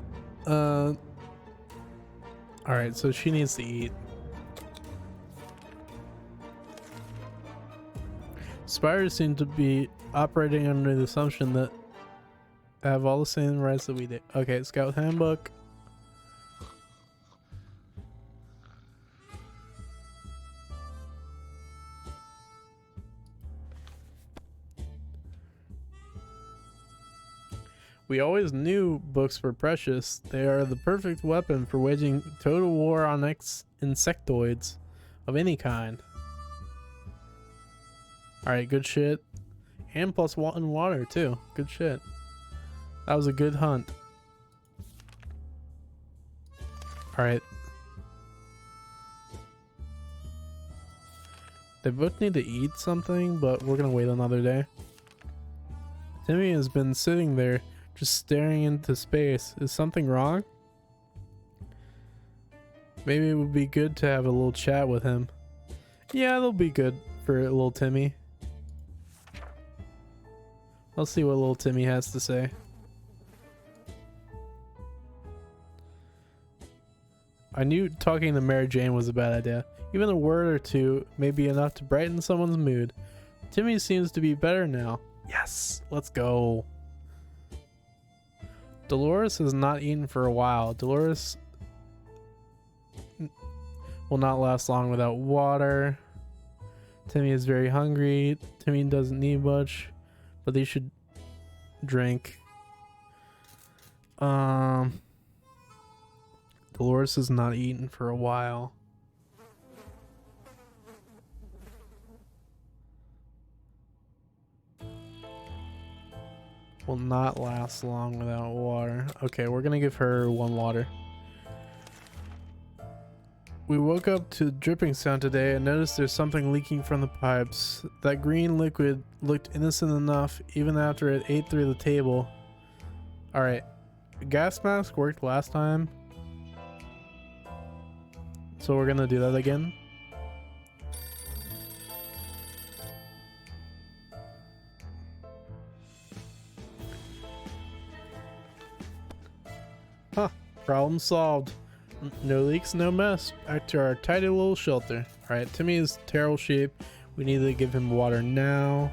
Alright, so she needs to eat. Spiders seem to be operating under the assumption that have all the same rights that we did. Okay, Scout Handbook. We always knew books were precious. They are the perfect weapon for waging total war on insectoids of any kind. Alright, good shit. And plus one water too. Good shit. That was a good hunt. Alright. They both need to eat something, but we're gonna wait another day. Timmy has been sitting there just staring into space. Is something wrong? Maybe it would be good to have a little chat with him. Yeah, it'll be good for little Timmy. Let's see what little Timmy has to say. I knew talking to Mary Jane was a bad idea. Even a word or two may be enough to brighten someone's mood. Timmy seems to be better now. Yes, let's go. Dolores has not eaten for a while. Dolores will not last long without water. Timmy is very hungry. Timmy doesn't need much, but they should drink. Dolores has not eaten for a while. Will not last long without water. Okay, we're gonna give her 1 water. We woke up to dripping sound today and noticed there's something leaking from the pipes. That green liquid looked innocent enough even after it ate through the table. Alright, gas mask worked last time, so we're gonna do that again. Huh, problem solved. No leaks, no mess. Back to our tidy little shelter. Alright, Timmy is terrible shape. We need to give him water now.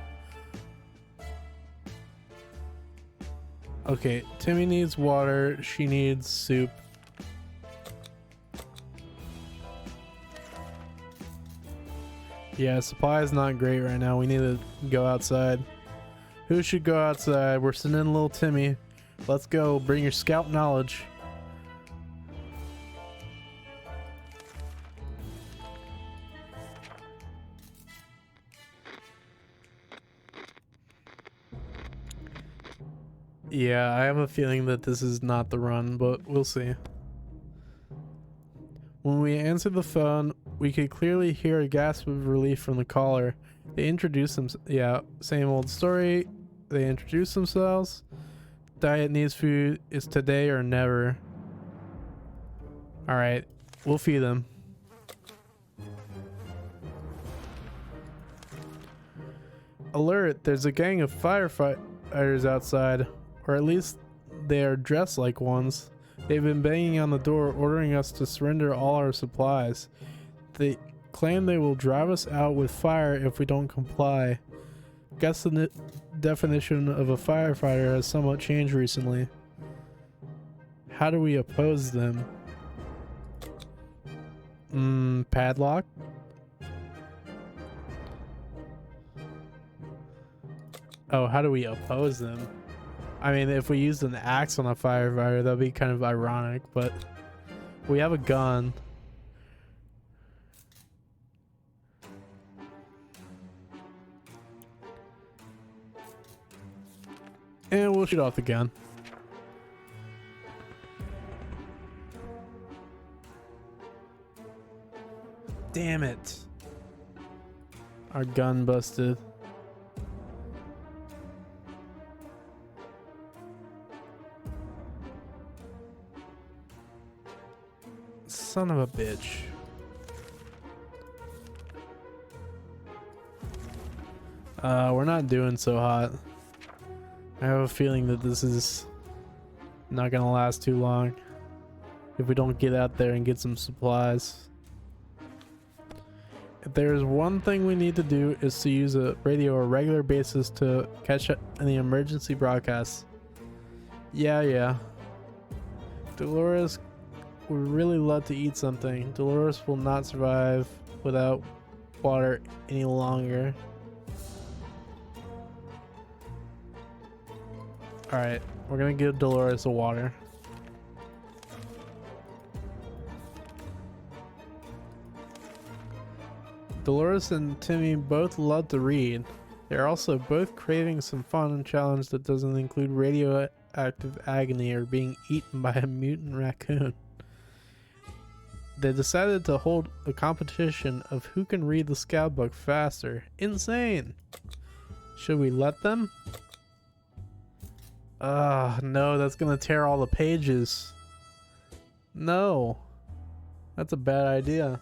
Okay, Timmy needs water. She needs soup. Yeah, supply is not great right now. We need to go outside. Who should go outside? We're sending little Timmy. Let's go. Bring your scout knowledge. Yeah, I have a feeling that this is not the run, but we'll see. When we answered the phone, we could clearly hear a gasp of relief from the caller. They introduced themselves. Yeah, same old story. They introduced themselves. Diet needs food. It's today or never. Alright, we'll feed them. Alert, there's a gang of firefighters outside. Or at least they are dressed like ones. They've been banging on the door ordering us to surrender all our supplies. They claim they will drive us out with fire if we don't comply. Guess the definition of a firefighter has somewhat changed recently. How do we oppose them? Padlock? Oh, how do we oppose them? I mean, if we used an axe on a firefighter, that'd be kind of ironic, but we have a gun. And we'll shoot off the gun. Damn it. Our gun busted. Son of a bitch. We're not doing so hot. I have a feeling that this is not gonna last too long if we don't get out there and get some supplies. If there's one thing we need to do is to use a radio on a regular basis to catch any emergency broadcasts. Yeah. Dolores would really love to eat something. Dolores will not survive without water any longer. Alright, we're gonna give Dolores a water. Dolores and Timmy both love to read. They're also both craving some fun and challenge that doesn't include radioactive agony or being eaten by a mutant raccoon. They decided to hold a competition of who can read the scout book faster. Insane! Should we let them? No, that's gonna tear all the pages. No, that's a bad idea.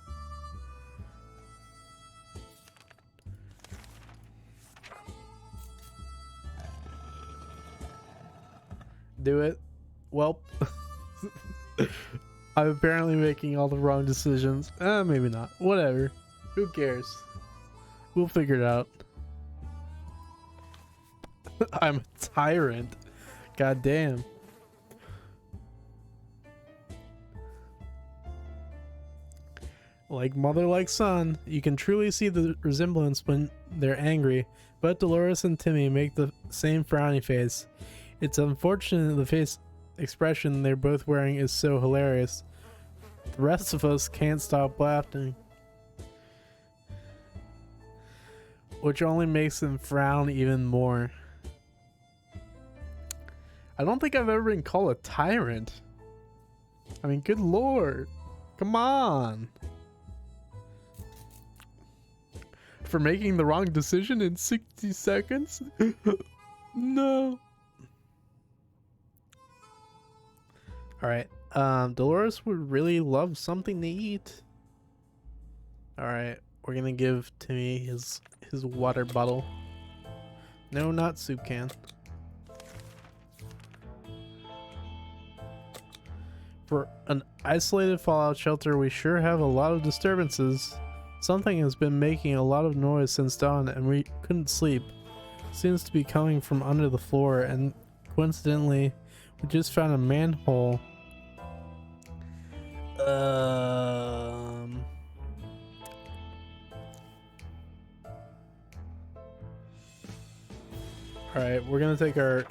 Do it. Well, I'm apparently making all the wrong decisions. Maybe not. Whatever. Who cares? We'll figure it out. I'm a tyrant. God damn. Like mother, like son, you can truly see the resemblance when they're angry, but Dolores and Timmy make the same frowny face. It's unfortunate the face expression they're both wearing is so hilarious. The rest of us can't stop laughing, which only makes them frown even more. I don't think I've ever been called a tyrant. I mean, good lord. Come on. For making the wrong decision in 60 seconds? No. Alright. Dolores would really love something to eat. Alright. We're gonna give Timmy his water bottle. No, not soup can. For an isolated fallout shelter, we sure have a lot of disturbances. Something has been making a lot of noise since dawn and we couldn't sleep. Seems to be coming from under the floor, and coincidentally, we just found a manhole. Alright, we're gonna take our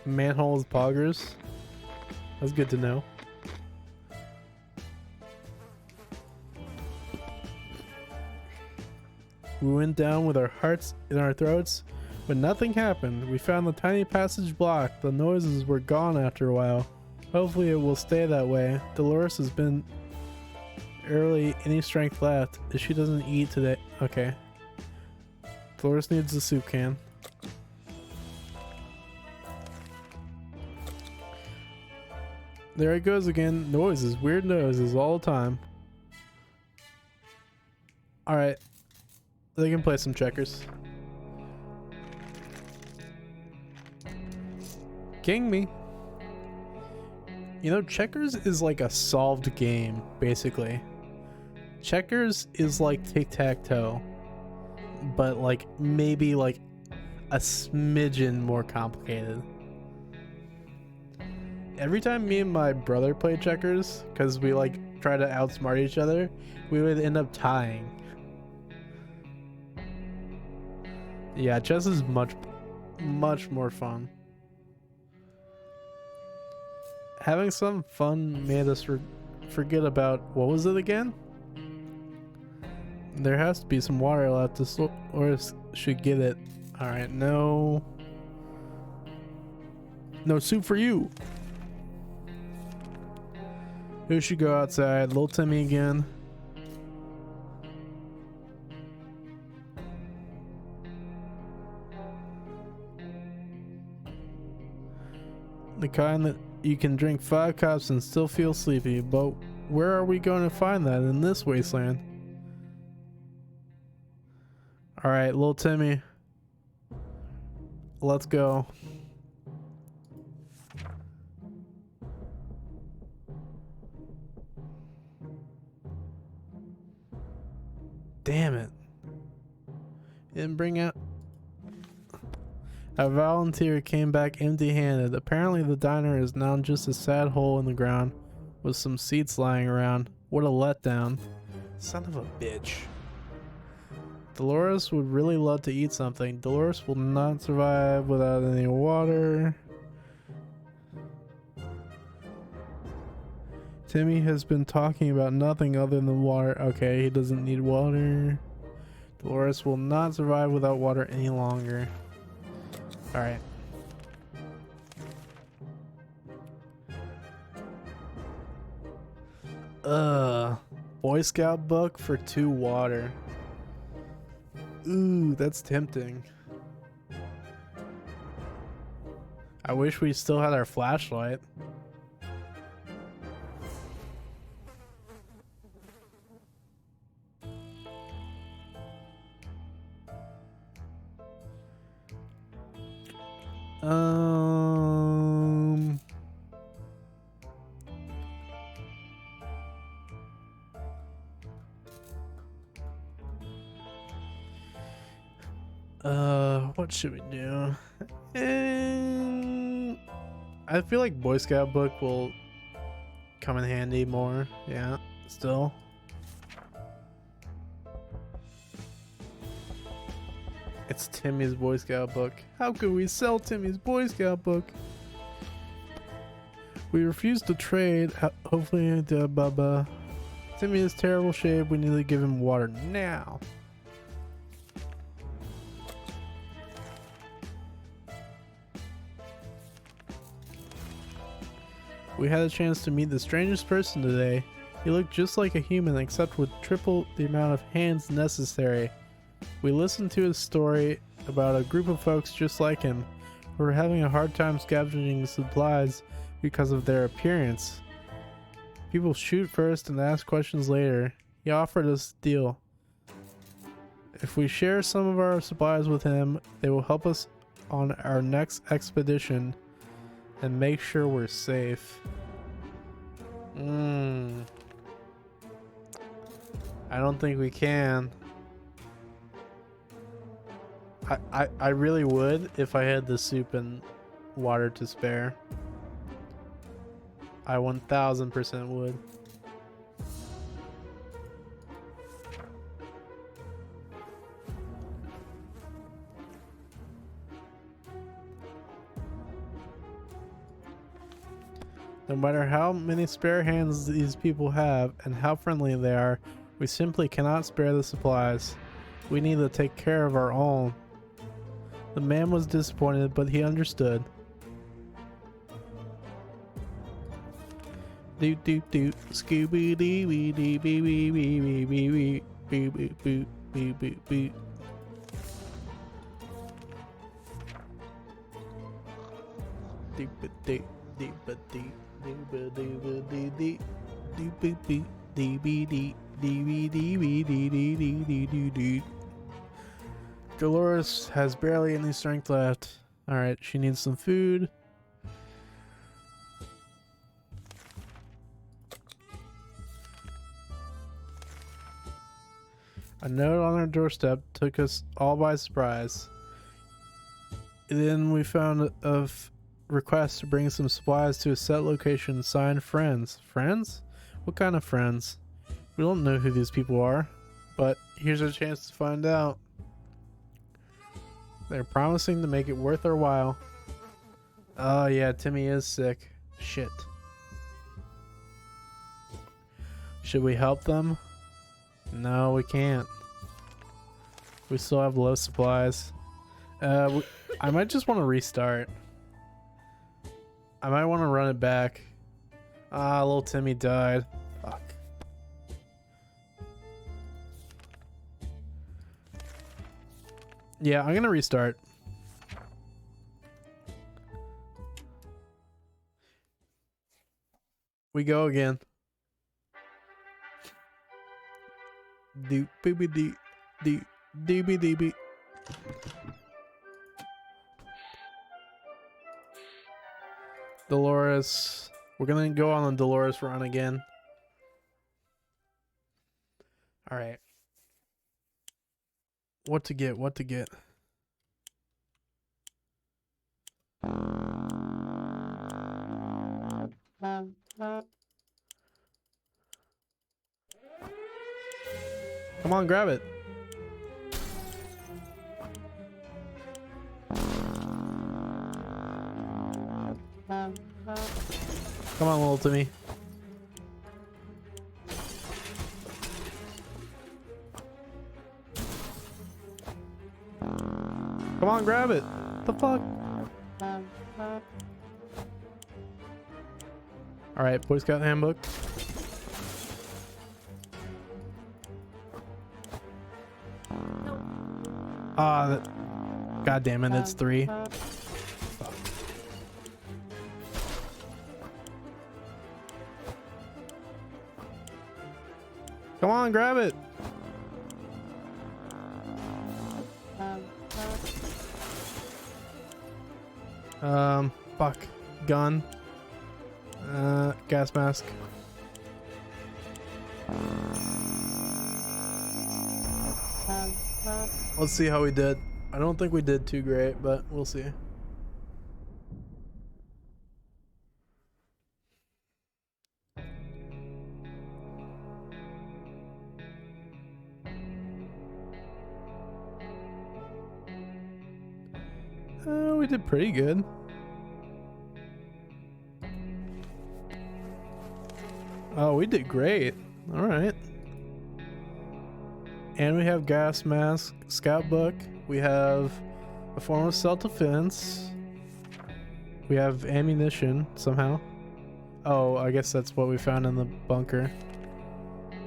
manhole as poggers. That's good to know. We went down with our hearts in our throats, but nothing happened. We found the tiny passage blocked. The noises were gone after a while. Hopefully it will stay that way. Dolores has been barely any strength left if she doesn't eat today. Okay. Dolores needs a soup can. There it goes again. Noises, weird noises all the time. Alright. They can play some checkers. King me. You know, checkers is like a solved game, basically. Checkers is like tic-tac-toe, but like maybe like a smidgen more complicated. Every time me and my brother play checkers, because we like try to outsmart each other, we would end up tying. Yeah, chess is much more fun. Having some fun made us forget about, what was it again? There has to be some water left to or should get it. Alright, no soup for you. Who should go outside? Little Timmy again. The kind that you can drink 5 cups and still feel sleepy, but where are we going to find that in this wasteland? Alright, little Timmy. Let's go. Damn it. Didn't bring out. A volunteer came back empty-handed. Apparently the diner is now just a sad hole in the ground with some seats lying around. What a letdown. Son of a bitch. Dolores would really love to eat something. Dolores will not survive without any water. Timmy has been talking about nothing other than water. Okay, he doesn't need water. Dolores will not survive without water any longer. Alright. Boy Scout book for 2 water. Ooh, that's tempting. I wish we still had our flashlight. What should we do? I feel like Boy Scout book will come in handy more. Yeah, still. It's Timmy's Boy Scout book. How could we sell Timmy's Boy Scout book? We refuse to trade. Hopefully, Bubba. Timmy is terrible shape. We need to give him water now. We had a chance to meet the strangest person today. He looked just like a human, except with triple the amount of hands necessary. We listened to his story about a group of folks just like him who were having a hard time scavenging supplies because of their appearance. People shoot first and ask questions later. He offered us a deal. If we share some of our supplies with him, they will help us on our next expedition and make sure we're safe. I don't think we can. I really would if I had the soup and water to spare. I 1000% would. No matter how many spare hands these people have and how friendly they are, we simply cannot spare the supplies. We need to take care of our own. The man was disappointed, but he understood. Do do do Scooby Doo wee dee bee wee wee wee wee wee boo boo boo boo boo boo. Do ba do do ba do do ba do ba do do do boo boo do be dee dee wee dee wee dee dee dee dee dee dee. Dolores has barely any strength left. Alright, she needs some food. A note on our doorstep took us all by surprise. Then we found a request to bring some supplies to a set location signed friends. Friends? What kind of friends? We don't know who these people are, but here's a chance to find out. They're promising to make it worth our while. Oh yeah, Timmy is sick. Shit. Should we help them? No, we can't. We still have low supplies. I might just want to restart. I might want to run it back. Ah, little Timmy died. Fuck. Yeah, I'm gonna restart. We go again. Doop boopy dee dee doopy doopy. Dolores. We're gonna go on a Dolores run again. Alright. What to get? What to get? Come on, grab it. Come on, little Timmy. Come on, grab it. The fuck? Alright, Boy Scout handbook. Ah, God damn it, it's 3. Fuck. Come on, grab it. Fuck. Gun. Gas mask. Let's see how we did. I don't think we did too great, but we'll see. We did pretty good. Oh, we did great. All right. And we have gas mask, scout book. We have a form of self-defense. We have ammunition somehow. Oh, I guess that's what we found in the bunker.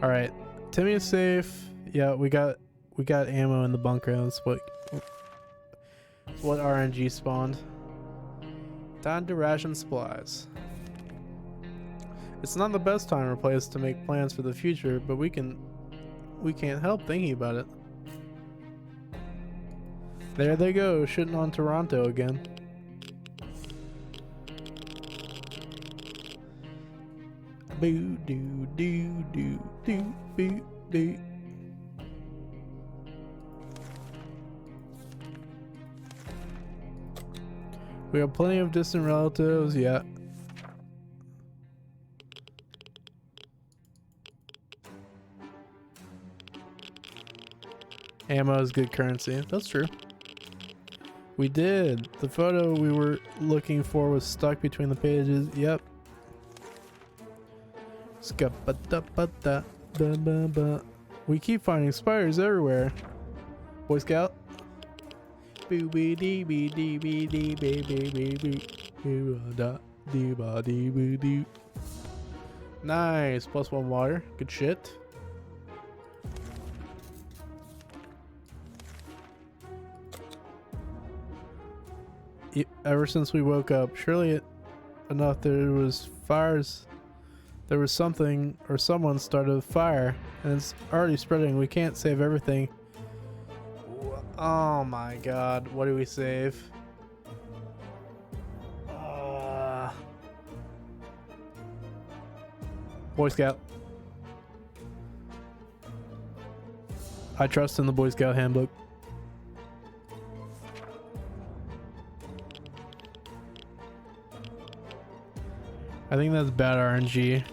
All right, Timmy is safe. Yeah, we got ammo in the bunker. That's what RNG spawned. Time to ration supplies. It's not the best time or place to make plans for the future, but we can't help thinking about it. There they go, shitting on Toronto again. Boo doo doo doo doo boo doo. We have plenty of distant relatives, yeah. Ammo is good currency. That's true. We did. The photo we were looking for was stuck between the pages. Yep. We keep finding spiders everywhere. Boy Scout. Nice. +1 water. Good shit. Ever since we woke up, surely enough there was fires. There was something or someone started a fire and it's already spreading. We can't save everything. Oh my god, what do we save? Boy Scout. I trust in the Boy Scout handbook. I think that's bad RNG.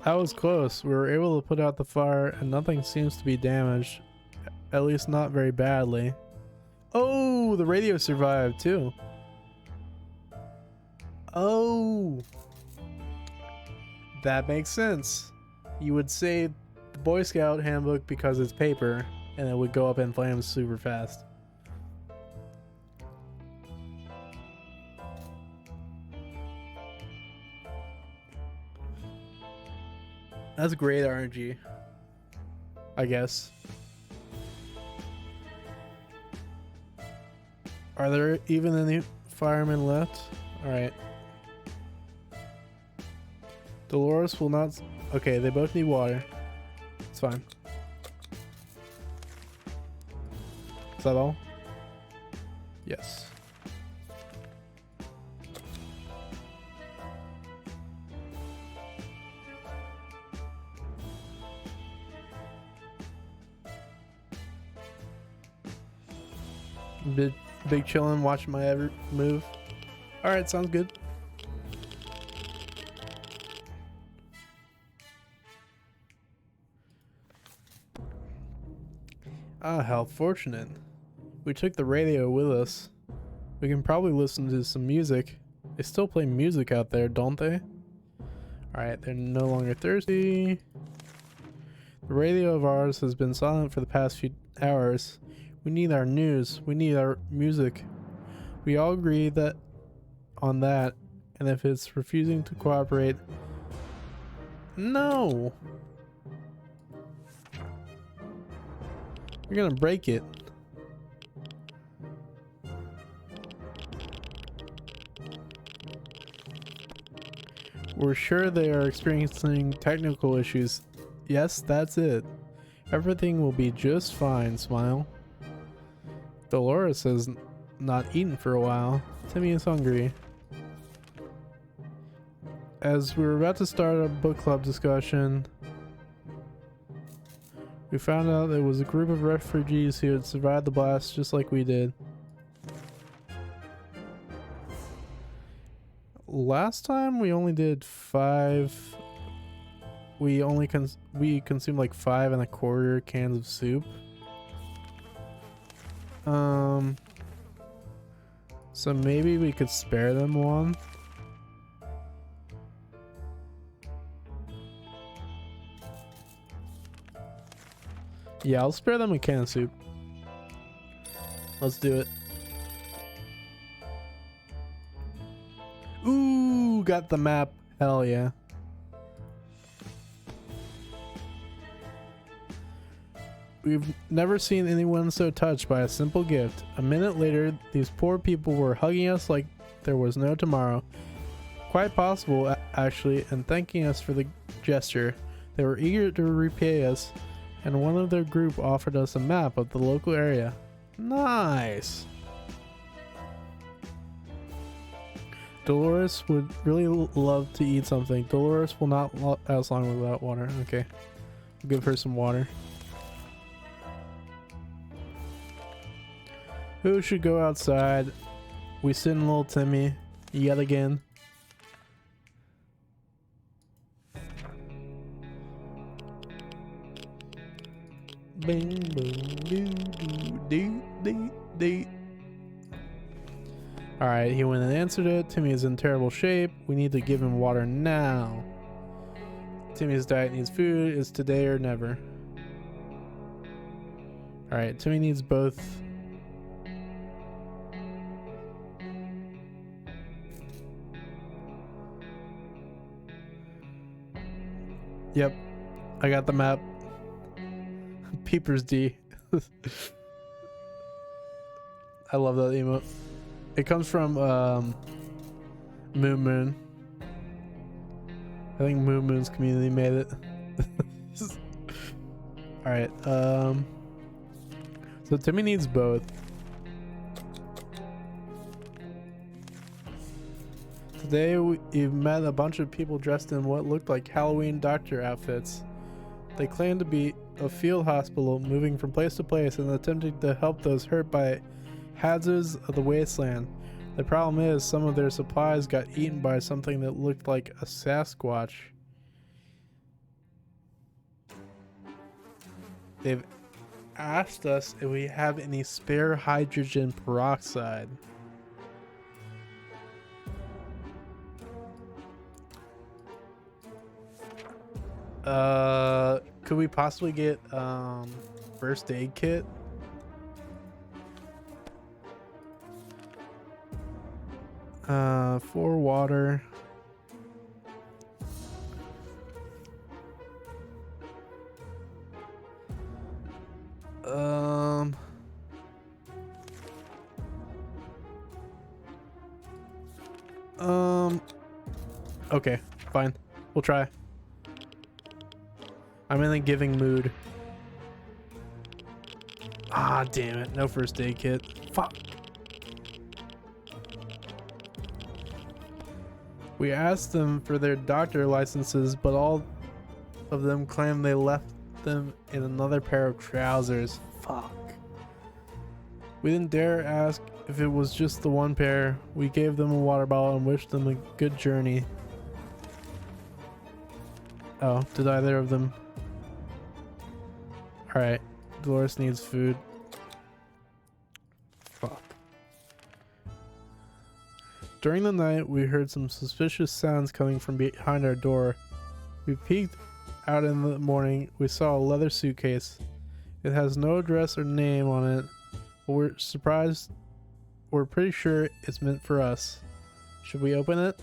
That was close. We were able to put out the fire and nothing seems to be damaged. At least not very badly. Oh, the radio survived too. Oh. That makes sense. You would save the Boy Scout handbook because it's paper and it would go up in flames super fast. That's great RNG, I guess. Are there even any firemen left? Alright. Dolores will not... Okay, they both need water. It's fine. Is that all? Yes. Big chillin', watching my every move. Alright, sounds good. Ah, how fortunate. We took the radio with us. We can probably listen to some music. They still play music out there, don't they? Alright, they're no longer thirsty. The radio of ours has been silent for the past few hours. We need our news. We need our music. We all agree that on that, and if it's refusing to cooperate, no. You're gonna break it. We're sure they are experiencing technical issues. Yes, that's it. Everything will be just fine, smile. Dolores has not eaten for a while. Timmy is hungry. As we were about to start a book club discussion, we found out it was a group of refugees who had survived the blast just like we did. Last time we only did 5. We consumed like 5.25 cans of soup. So maybe we could spare them one. Yeah, I'll spare them a can of soup. Let's do it. Ooh, got the map. Hell yeah. We've never seen anyone so touched by a simple gift. A minute later, these poor people were hugging us like there was no tomorrow. Quite possible, actually, and thanking us for the gesture. They were eager to repay us, and one of their group offered us a map of the local area. Nice! Dolores would really love to eat something. Dolores will not last long without water. Okay. We'll give her some water. Who should go outside? We send little Timmy yet again. Bing, boom, doo, doo, doo, doo, doo. Alright, he went and answered it. Timmy is in terrible shape. We need to give him water now. Timmy's diet needs food. It's today or never. Alright, Timmy needs both. Yep, I got the map. Peepers D. I love that emote. It comes from Moon. I think Moon's community made it. Alright, so Timmy needs both. Today we met a bunch of people dressed in what looked like Halloween doctor outfits. They claimed to be a field hospital moving from place to place and attempting to help those hurt by hazards of the wasteland. The problem is some of their supplies got eaten by something that looked like a Sasquatch. They've asked us if we have any spare hydrogen peroxide. Could we possibly get first aid kit? For water. Okay, fine. We'll try. I'm in a giving mood. Ah, damn it. No first aid kit. Fuck. We asked them for their doctor licenses, but all of them claim they left them in another pair of trousers. Fuck. We didn't dare ask if it was just the one pair. We gave them a water bottle and wished them a good journey. Oh, did either of them? Alright, Dolores needs food. Fuck. During the night, we heard some suspicious sounds coming from behind our door. We peeked out in the morning. We saw a leather suitcase. It has no address or name on it, but we're surprised. We're pretty sure it's meant for us. Should we open it?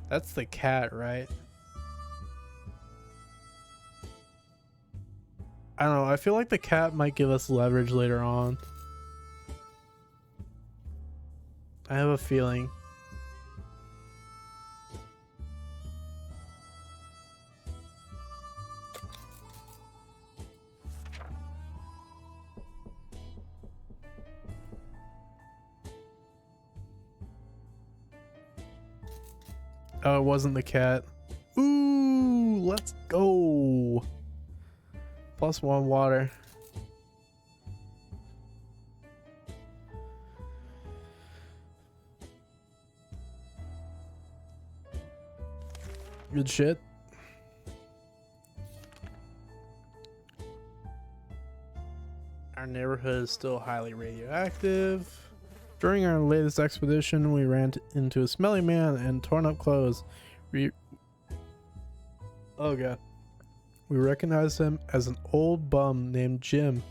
That's the cat, right? I don't know, I feel like the cat might give us leverage later on. I have a feeling. Oh, it wasn't the cat. Ooh, let's go. +1 water. Good shit. Our neighborhood is still highly radioactive. During our latest expedition, we ran into a smelly man and torn up clothes. Oh god. We recognized him as an old bum named Jim,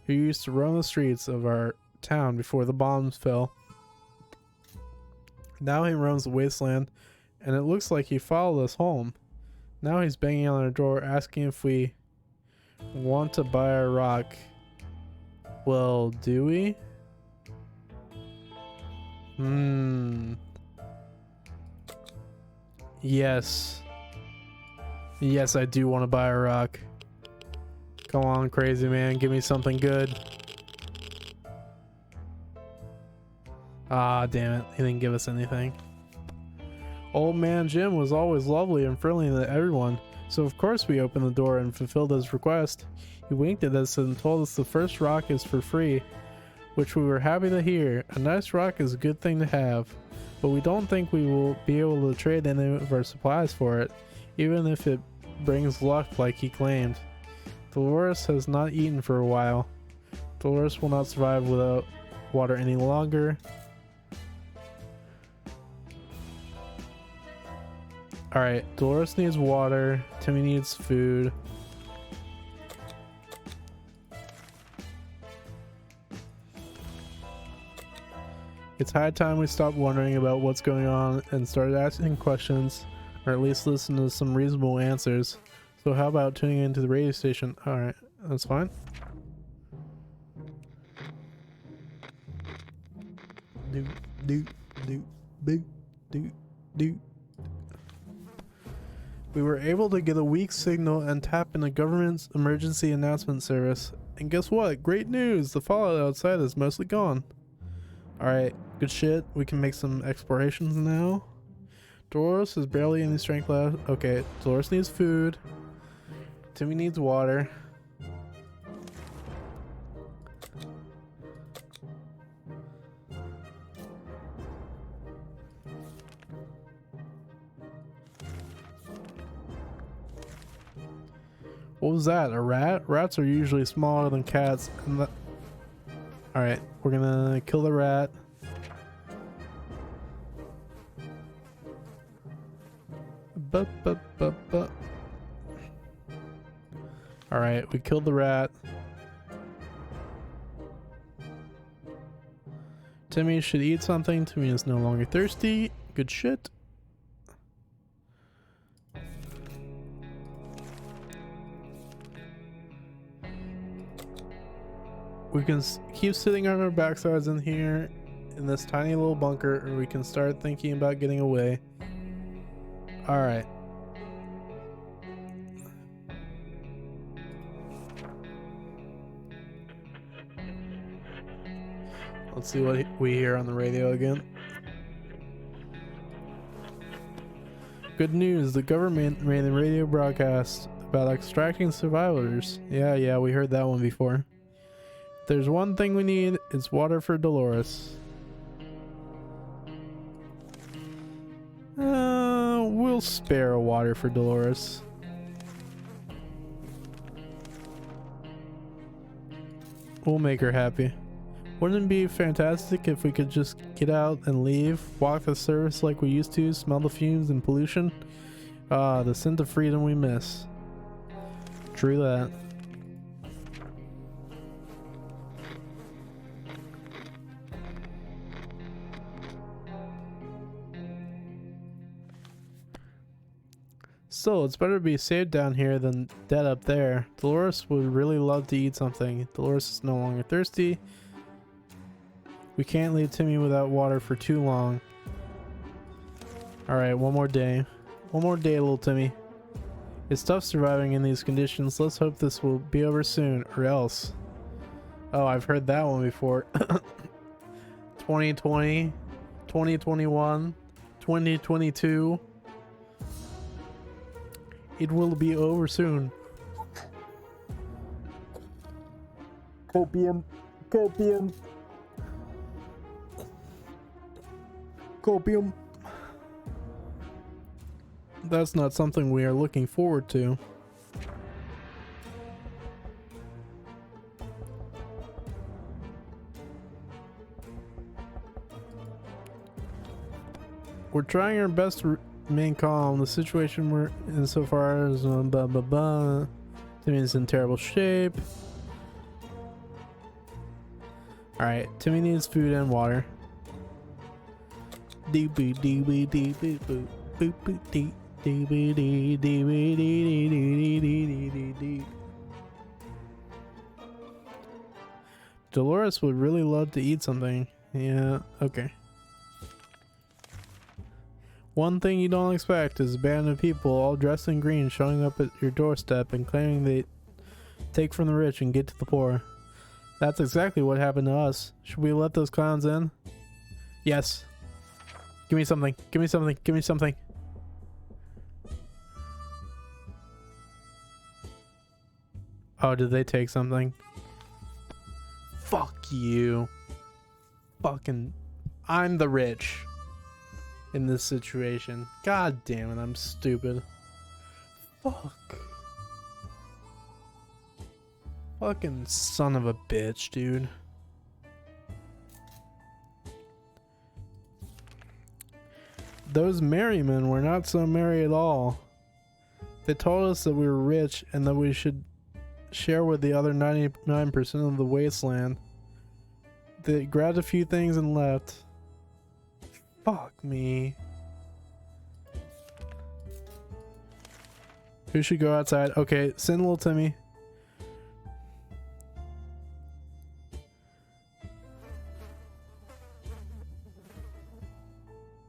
who used to roam the streets of our town before the bombs fell. Now he roams the wasteland, and it looks like he followed us home. Now he's banging on our door asking if we want to buy a rock. Well, do we? Yes. Yes, I do want to buy a rock. Come on, crazy man, give me something good. Ah, damn it. He didn't give us anything. Old man Jim was always lovely and friendly to everyone, so of course we opened the door and fulfilled his request. He winked at us and told us the first rock is for free, which we were happy to hear. A nice rock is a good thing to have, but we don't think we will be able to trade any of our supplies for it, even if it brings luck like he claimed. Dolores has not eaten for a while. Dolores will not survive without water any longer. Alright, Dolores needs water. Timmy needs food. It's high time we stopped wondering about what's going on and started asking questions, or at least listen to some reasonable answers. So how about tuning into the radio station? Alright, that's fine. Do, do, do, do, do, do. We were able to get a weak signal and tap in the government's emergency announcement service. And guess what? Great news! The fallout outside is mostly gone. Alright, good shit. We can make some explorations now. Dolores has barely any strength left. Okay, Dolores needs food. Timmy needs water. What was that? A rat? Rats are usually smaller than cats. Alright, we're gonna kill the rat. Alright, we killed the rat. Timmy should eat something. Timmy is no longer thirsty. Good shit. We can keep sitting on our backsides in here in this tiny little bunker, or we can start thinking about getting away. Alright. Let's see what we hear on the radio again. Good news, the government made a radio broadcast about extracting survivors. Yeah, we heard that one before. There's one thing we need, it's water for Dolores. We'll spare water for Dolores. We'll make her happy. Wouldn't it be fantastic if we could just get out and leave, walk the surface like we used to, smell the fumes and pollution? Ah, the scent of freedom we miss. True that. Still, it's better to be safe down here than dead up there. Dolores would really love to eat something. Dolores is no longer thirsty. We can't leave Timmy without water for too long. Alright, one more day. One more day, little Timmy. It's tough surviving in these conditions. Let's hope this will be over soon, or else. Oh, I've heard that one before. 2020, 2021, 2022. It will be over soon. Copium. Copium. Copium. That's not something we are looking forward to. We're trying our best to remain calm. The situation we're in so far is blah blah blah. Timmy's in terrible shape. Alright, Timmy needs food and water. Dolores would really love to eat something. Yeah, okay. One thing you don't expect is a band of people all dressed in green showing up at your doorstep and claiming they take from the rich and get to the poor. That's exactly what happened to us. Should we let those clowns in? Yes. Give me something. Give me something. Give me something. Oh, did they take something? Fuck you. Fucking... I'm the rich in this situation. God damn it, I'm stupid. Fuck. Fucking son of a bitch, dude. Those merry men were not so merry at all. They told us that we were rich and that we should share with the other 99% of the wasteland. They grabbed a few things and left. Fuck me. Who should go outside? Okay, send little Timmy.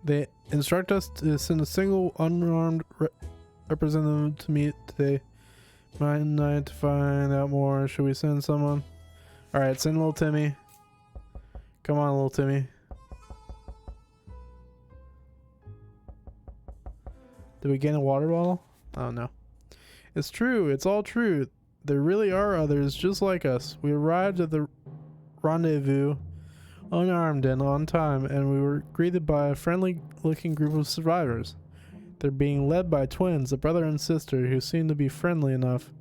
They instruct us to send a single unarmed representative to meet today. Mind night to find out more. Should we send someone? Alright, send little Timmy. Come on, little Timmy. Did we gain a water bottle? Oh no. It's true, it's all true. There really are others just like us. We arrived at the rendezvous unarmed and on time, and we were greeted by a friendly looking group of survivors. They're being led by twins, a brother and sister, who seem to be friendly enough.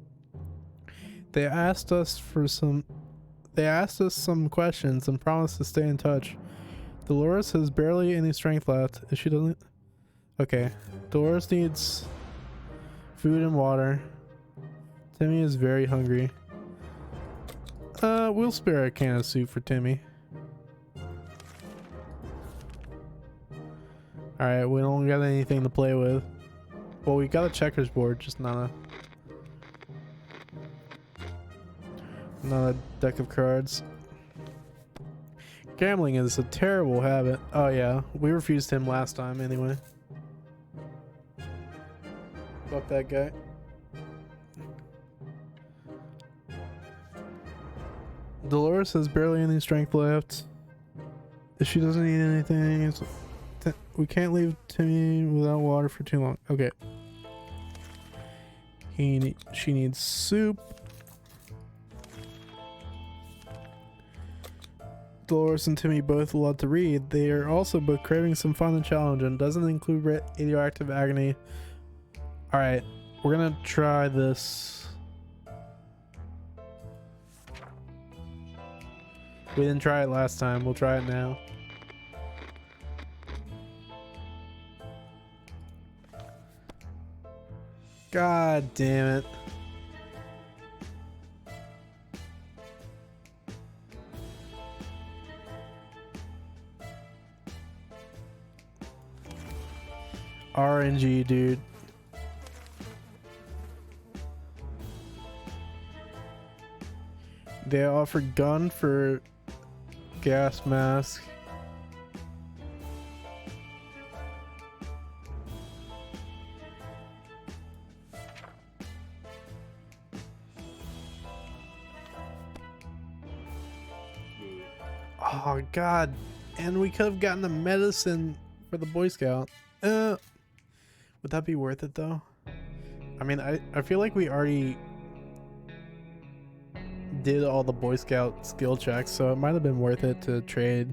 They asked us some questions and promised to stay in touch. Dolores has barely any strength left. If she doesn't... Okay. Dolores needs food and water. Timmy is very hungry. We'll spare a can of soup for Timmy. Alright, we don't got anything to play with. Well, we got a checkers board, just not a deck of cards. Gambling is a terrible habit. Oh yeah, we refused him last time anyway. Fuck that guy. Dolores has barely any strength left. If she doesn't eat anything, we can't leave Timmy without water for too long. Okay. She needs soup. Dolores and Timmy both love to read. They are also both craving some fun and challenge, and doesn't include radioactive agony. Alright, we're gonna try this. We didn't try it last time, we'll try it now. God damn it. RNG, dude. They offered gun for gas mask. Oh god, and we could have gotten the medicine for the Boy Scout. Would that be worth it though? I mean, I feel like we already did all the Boy Scout skill checks, so it might have been worth it to trade.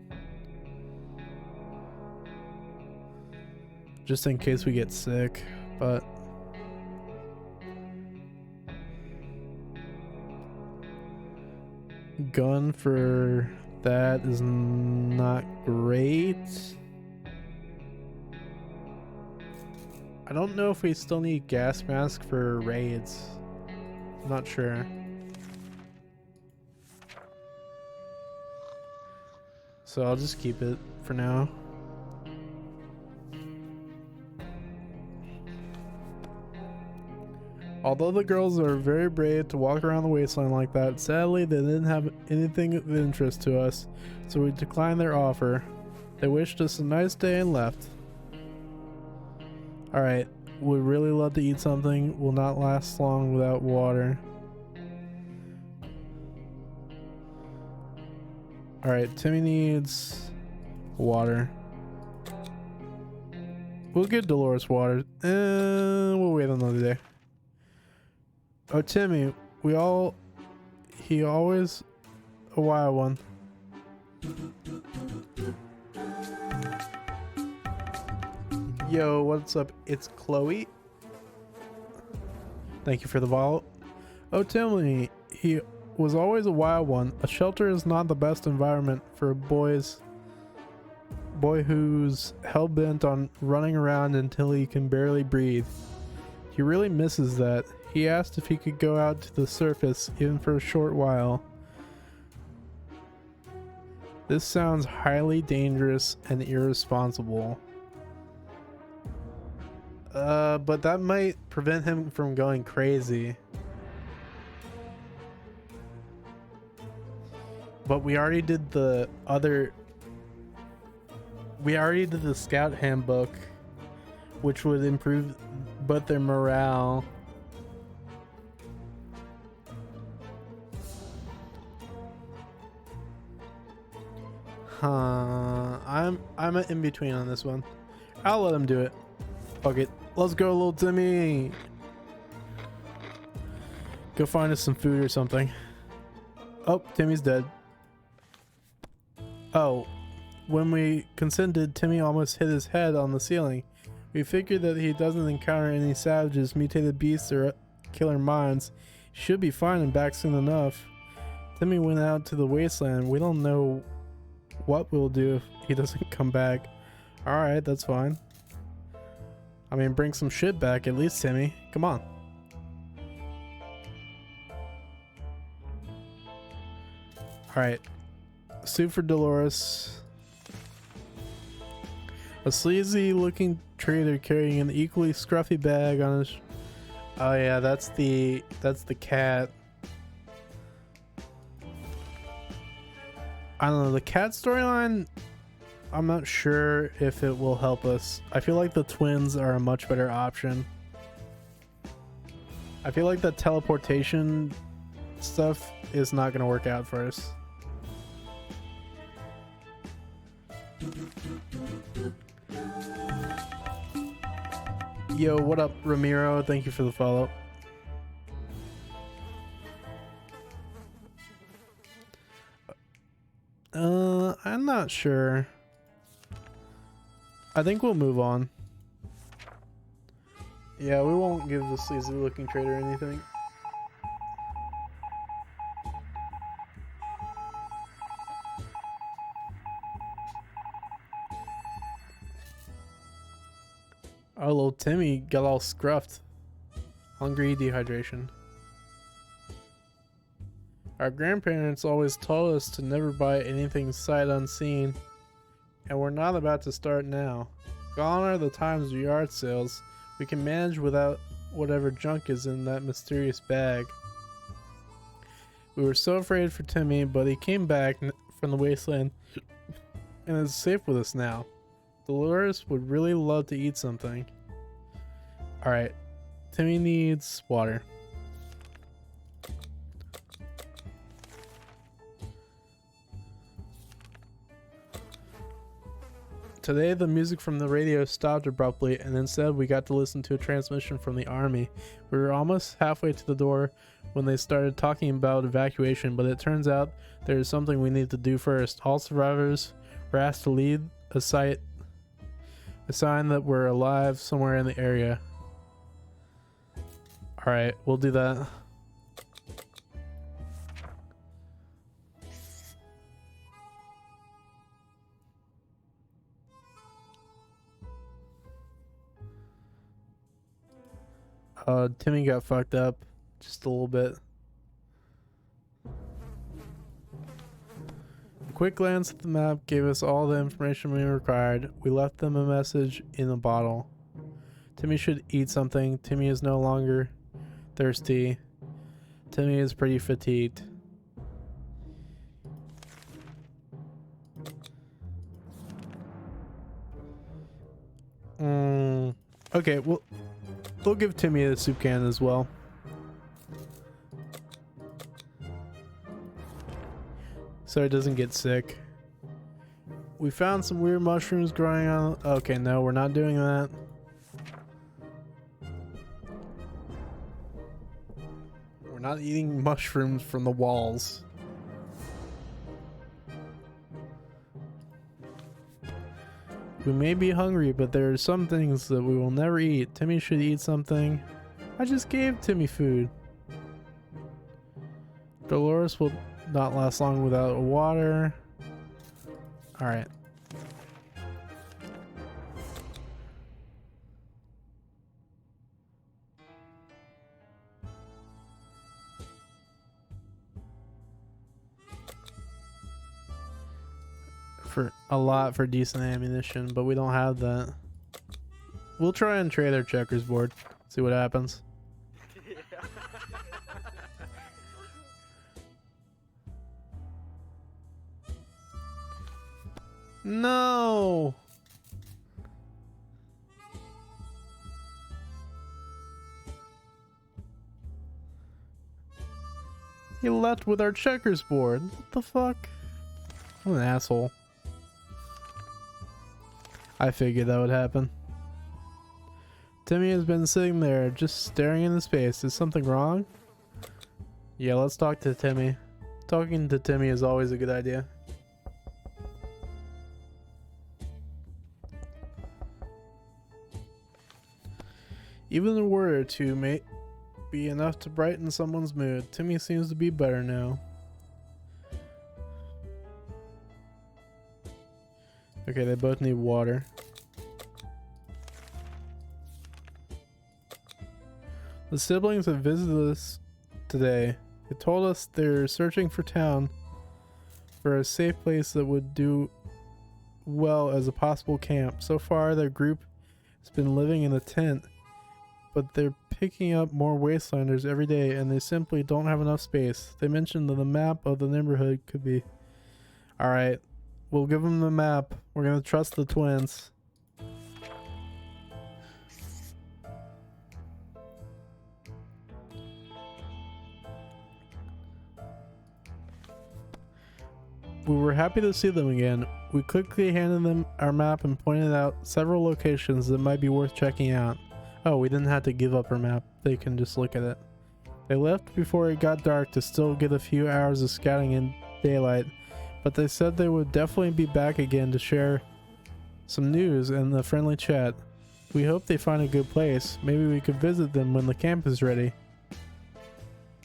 Just in case we get sick, but gun for that is not great. I don't know if we still need gas mask for raids. I'm not sure. So I'll just keep it for now. Although the girls are very brave to walk around the wasteland like that, sadly they didn't have anything of interest to us, so we declined their offer. They wished us a nice day and left. Alright, would really love to eat something, will not last long without water. Alright, Timmy needs water. We'll get Dolores water, and we'll wait another day. Oh, Timmy, he always a wild one. Yo, what's up? It's Chloe. Thank you for the follow. Oh, Timmy, he was always a wild one. A shelter is not the best environment for a boy who's hell-bent on running around until he can barely breathe. He really misses that. He asked if he could go out to the surface, even for a short while. This sounds highly dangerous and irresponsible. But that might prevent him from going crazy. But we already did the scout handbook, which would improve both their morale. I'm in between on this one. I'll let him do it. Fuck it. Let's go, little Timmy. Go find us some food or something. Oh, Timmy's dead. Oh, when we consented, Timmy almost hit his head on the ceiling. We figured that he doesn't encounter any savages, mutated beasts, or killer mines. He should be fine and back soon enough. Timmy went out to the wasteland. We don't know what we'll do if he doesn't come back. Alright, that's fine. I mean, bring some shit back at least, Timmy. Come on. Alright. Soup for Dolores. A sleazy looking trader carrying an equally scruffy bag on his... Oh yeah, that's the cat. I don't know, the cat storyline, I'm not sure if it will help us. I feel like the twins are a much better option. I feel like the teleportation stuff is not going to work out for us. Yo, what up, Ramiro? Thank you for the follow. I'm not sure. I think we'll move on. Yeah, we won't give the sleazy looking trader anything. Oh, little Timmy got all scruffed. Hungry, dehydration. Our grandparents always told us to never buy anything sight unseen, and we're not about to start now. Gone are the times of yard sales. We can manage without whatever junk is in that mysterious bag. We were so afraid for Timmy, but he came back from the wasteland and is safe with us now. Dolores would really love to eat something. Alright, Timmy needs water. Today, the music from the radio stopped abruptly, and instead we got to listen to a transmission from the army. We were almost halfway to the door when they started talking about evacuation, but it turns out there is something we need to do first. All survivors were asked to lead a sign that we're alive somewhere in the area. Alright, we'll do that. Timmy got fucked up just a little bit. A quick glance at the map gave us all the information we required. We left them a message in a bottle. Timmy should eat something. Timmy is no longer thirsty. Timmy is pretty fatigued. Okay, we'll give Timmy a soup can as well. So he doesn't get sick. We found some weird mushrooms growing on... Okay, no, we're not doing that. We're not eating mushrooms from the walls. We may be hungry, but there are some things that we will never eat. Timmy should eat something. I just gave Timmy food. Dolores will not last long without water. Alright. For a lot for decent ammunition, but we don't have that. We'll try and trade our checkers board. See what happens. No. He left with our checkers board. What the fuck? What an asshole. I figured that would happen. Timmy has been sitting there just staring into space. Is something wrong? Yeah, let's talk to Timmy. Talking to Timmy is always a good idea. Even a word or two may be enough to brighten someone's mood. Timmy seems to be better now. Okay, they both need water. The siblings have visited us today. They told us they're searching for town for a safe place that would do well as a possible camp. So far, their group has been living in a tent, but they're picking up more wastelanders every day and they simply don't have enough space. They mentioned that the map of the neighborhood could be... Alright, we'll give them the map. We're gonna trust the twins. We were happy to see them again. We quickly handed them our map and pointed out several locations that might be worth checking out. Oh, we didn't have to give up our map. They can just look at it. They left before it got dark to still get a few hours of scouting in daylight, but they said they would definitely be back again to share some news and a friendly chat. We hope they find a good place. Maybe we could visit them when the camp is ready.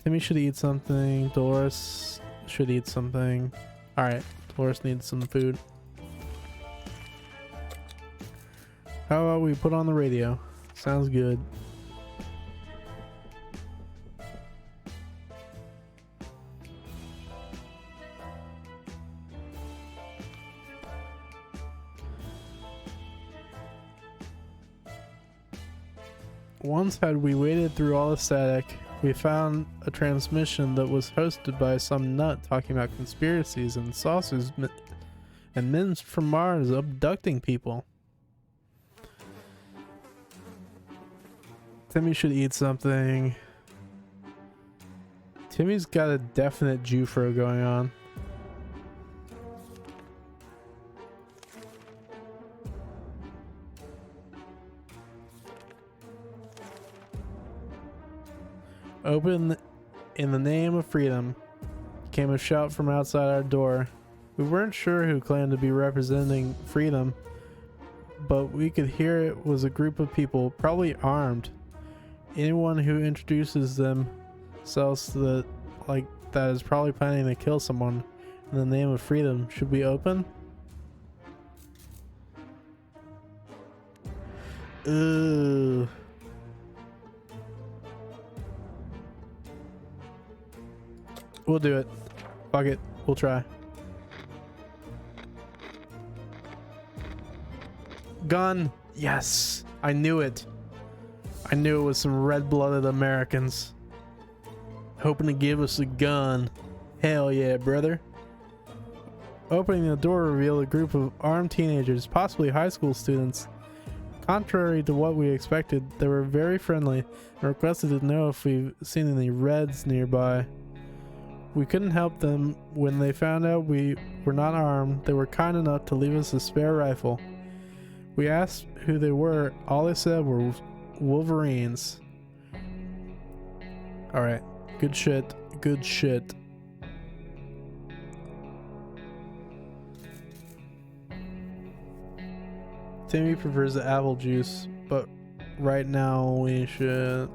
Timmy should eat something. Dolores should eat something. Alright, Dolores needs some food. How about we put on the radio? Sounds good. Once had we waited through all the static, we found a transmission that was hosted by some nut talking about conspiracies and saucers and men from Mars abducting people. Timmy should eat something. Timmy's got a definite Jufro going on. Open in the name of freedom, came a shout from outside our door. We weren't sure who claimed to be representing freedom, but we could hear it was a group of people, probably armed. Anyone who introduces themselves to that is probably planning to kill someone in the name of freedom. Should we open? Ooh. We'll do it. Fuck it. We'll try. Gun. Yes. I knew it. I knew it was some red-blooded Americans hoping to give us a gun. Hell yeah, brother. Opening the door revealed a group of armed teenagers, possibly high school students. Contrary to what we expected, they were very friendly and requested to know if we've seen any Reds nearby. We couldn't help them when they found out we were not armed. They were kind enough to leave us a spare rifle. We asked who they were. All they said were Wolverines. Alright. Good shit. Good shit. Timmy prefers the apple juice, but right now we should...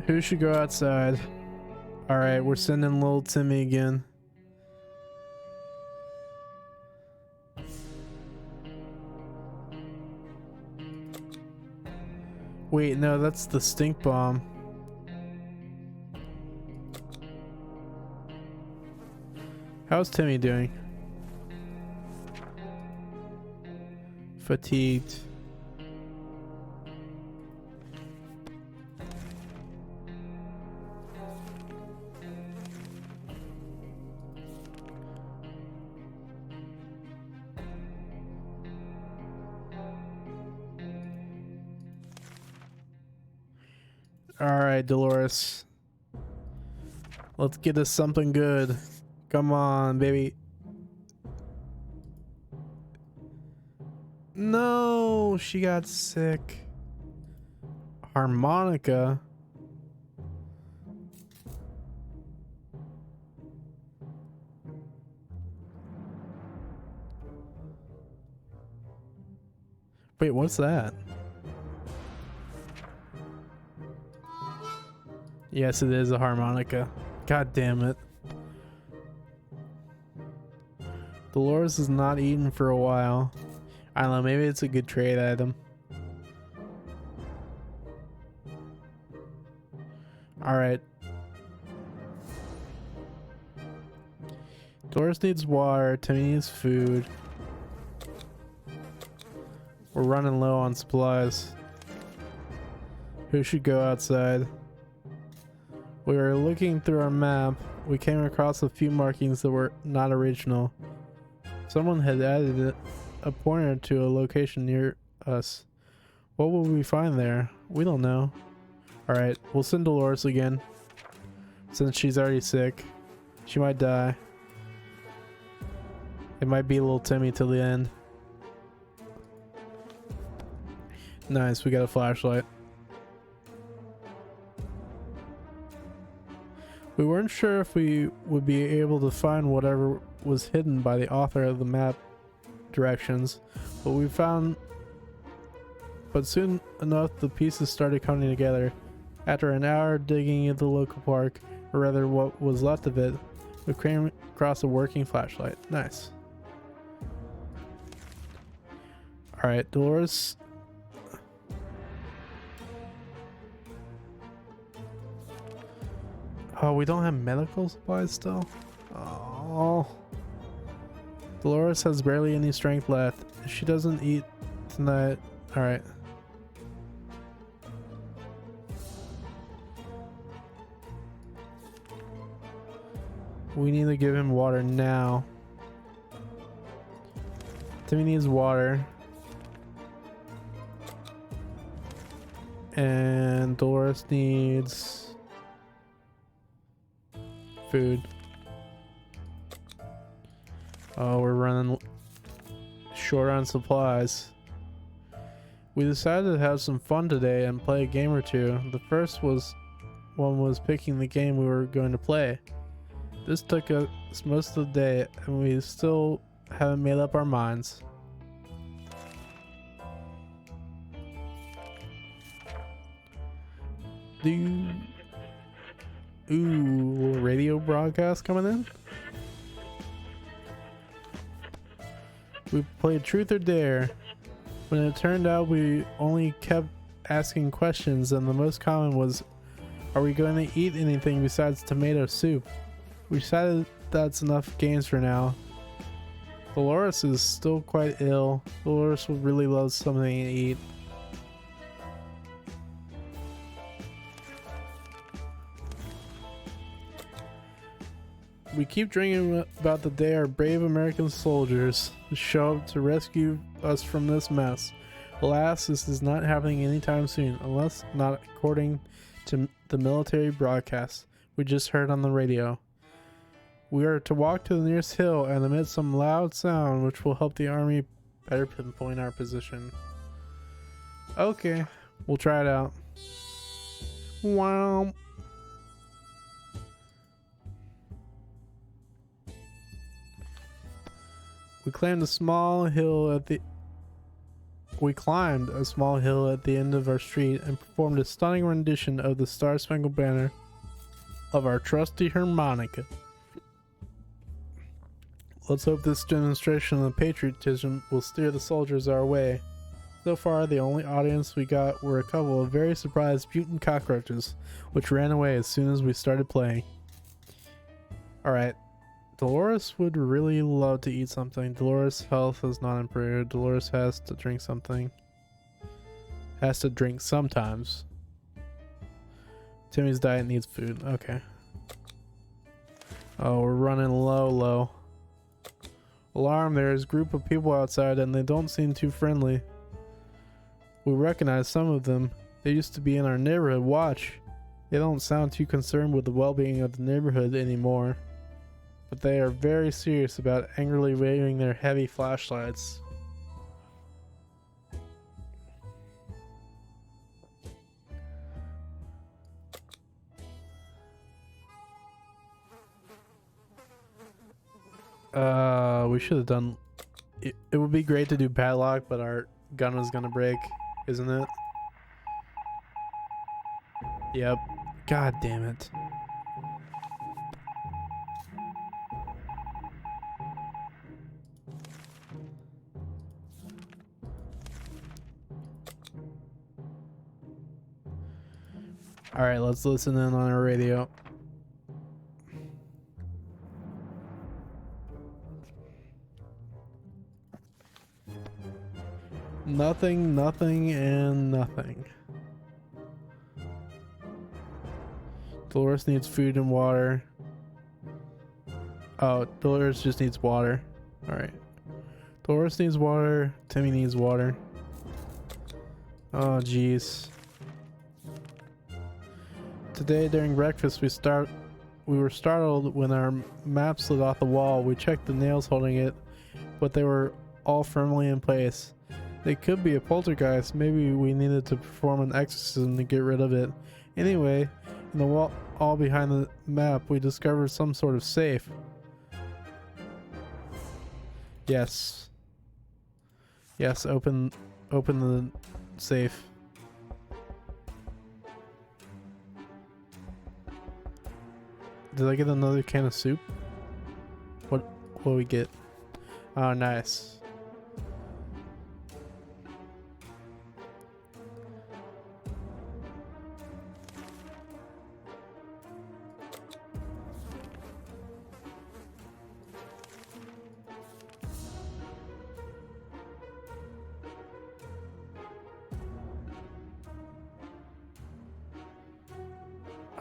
Who should go outside? Alright, we're sending little Timmy again. Wait, no, that's the stink bomb. How's Timmy doing? Fatigued. Alright, Dolores. Let's get us something good. Come on, baby. No, she got sick. Harmonica. Wait, what's that? Yes, it is a harmonica. God damn it. Dolores has not eaten for a while. I don't know, maybe it's a good trade item. Alright. Dolores needs water, Timmy needs food. We're running low on supplies. Who should go outside? We were looking through our map. We came across a few markings that were not original. Someone had added a pointer to a location near us. What will we find there? We don't know. Alright, we'll send Dolores again. Since she's already sick. She might die. It might be little Timmy till the end. Nice, we got a flashlight. We weren't sure if we would be able to find whatever was hidden by the author of the map directions, but soon enough the pieces started coming together. After an hour digging into the local park, or rather what was left of it, we came across a working flashlight. Nice. Alright, Dolores. Oh, we don't have medical supplies still? Oh. Dolores has barely any strength left. If she doesn't eat tonight... Alright. We need to give him water now. Timmy needs water. And Dolores needs... food. Oh, we're running short on supplies. We decided to have some fun today and play a game or two. The first one was picking the game we were going to play. This took us most of the day and we still haven't made up our minds. Ooh, radio broadcast coming in? We played Truth or Dare. When it turned out we only kept asking questions and the most common was, are we going to eat anything besides tomato soup? We decided that's enough games for now. Dolores is still quite ill. Dolores would really love something to eat. We keep dreaming about the day our brave American soldiers show up to rescue us from this mess. Alas, this is not happening anytime soon, unless not according to the military broadcast we just heard on the radio. We are to walk to the nearest hill and emit some loud sound which will help the army better pinpoint our position. Okay, we'll try it out. Wow. We climbed a small hill at the end of our street and performed a stunning rendition of the Star Spangled Banner of our trusty harmonica. Let's hope this demonstration of patriotism will steer the soldiers our way. So far, the only audience we got were a couple of very surprised mutant cockroaches, which ran away as soon as we started playing. Alright. Dolores would really love to eat something. Dolores' health has not improved. Dolores has to drink something. Has to drink sometimes. Timmy's diet needs food. Okay. Oh, we're running low. Alarm, there is a group of people outside and they don't seem too friendly. We recognize some of them. They used to be in our neighborhood. Watch. They don't sound too concerned with the well-being of the neighborhood anymore. But they are very serious about angrily waving their heavy flashlights. We should have done... It would be great to do padlock, but our gun is gonna break, isn't it? Yep. God damn it. Alright, let's listen in on our radio. Nothing, and nothing. Dolores needs food and water. Oh, Dolores just needs water. Alright. Dolores needs water. Timmy needs water. Oh, jeez. Today during breakfast we were startled when our map slid off the wall. We checked the nails holding it, but they were all firmly in place. They could be a poltergeist. Maybe we needed to perform an exorcism to get rid of it. Anyway, in the wall all behind the map we discovered some sort of safe. Yes. Yes, open the safe. Did I get another can of soup? What will we get? Oh, nice.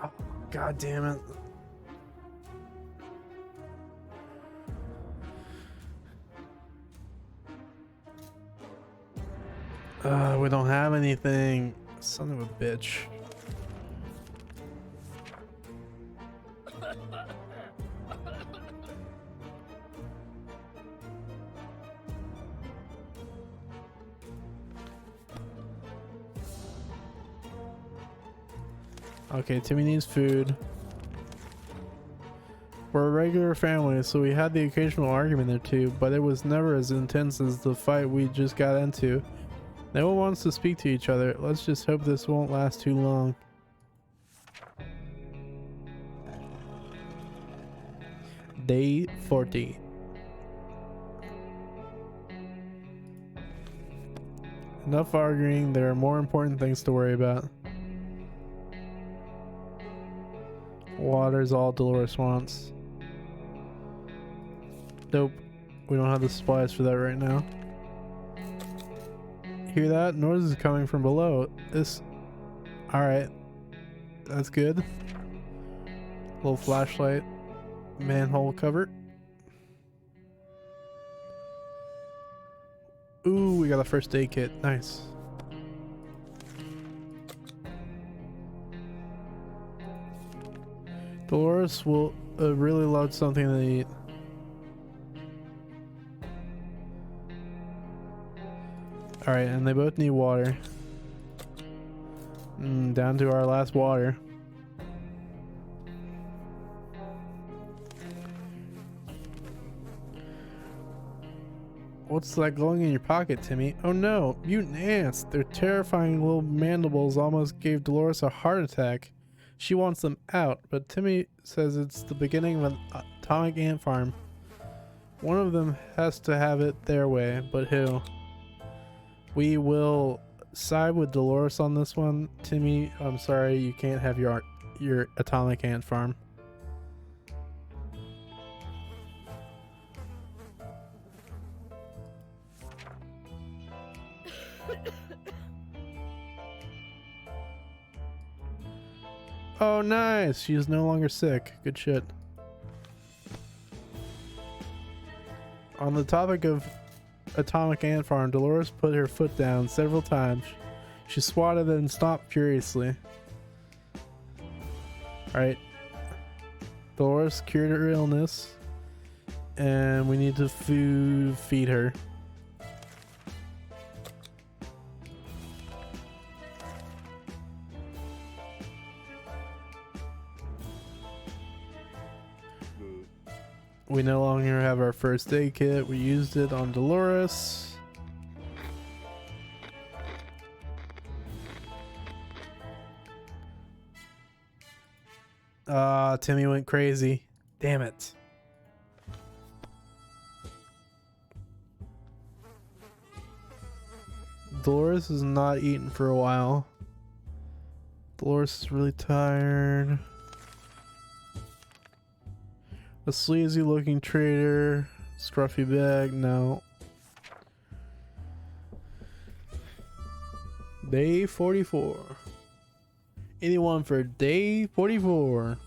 Oh, God damn it. We don't have anything. Son of a bitch. Okay, Timmy needs food. We're a regular family, so we had the occasional argument or two, but it was never as intense as the fight we just got into. No one wants to speak to each other. Let's just hope this won't last too long. Day 40. Enough arguing, there are more important things to worry about. Water's all Dolores wants. Nope, we don't have the supplies for that right now. Hear that? Noise is coming from below. Alright. That's good. Little flashlight. Manhole cover. Ooh, we got a first aid kit. Nice. Dolores will really love something to eat. Alright, and they both need water. Down to our last water. What's that glowing in your pocket, Timmy? Oh no, mutant ants! Their terrifying little mandibles almost gave Dolores a heart attack. She wants them out, but Timmy says it's the beginning of an atomic ant farm. One of them has to have it their way, but who? We will side with Dolores on this one. Timmy, I'm sorry, you can't have your atomic ant farm. Oh, nice. She is no longer sick. Good shit. On the topic of atomic ant farm, Dolores put her foot down several times. She swatted and stomped furiously. Alright. Dolores cured her illness. And we need to feed her. We no longer have our first aid kit. We used it on Dolores. Timmy went crazy. Damn it. Dolores is not eating for a while. Dolores is really tired. A sleazy looking trader. Scruffy bag. No. Day 44. Anyone for day 44?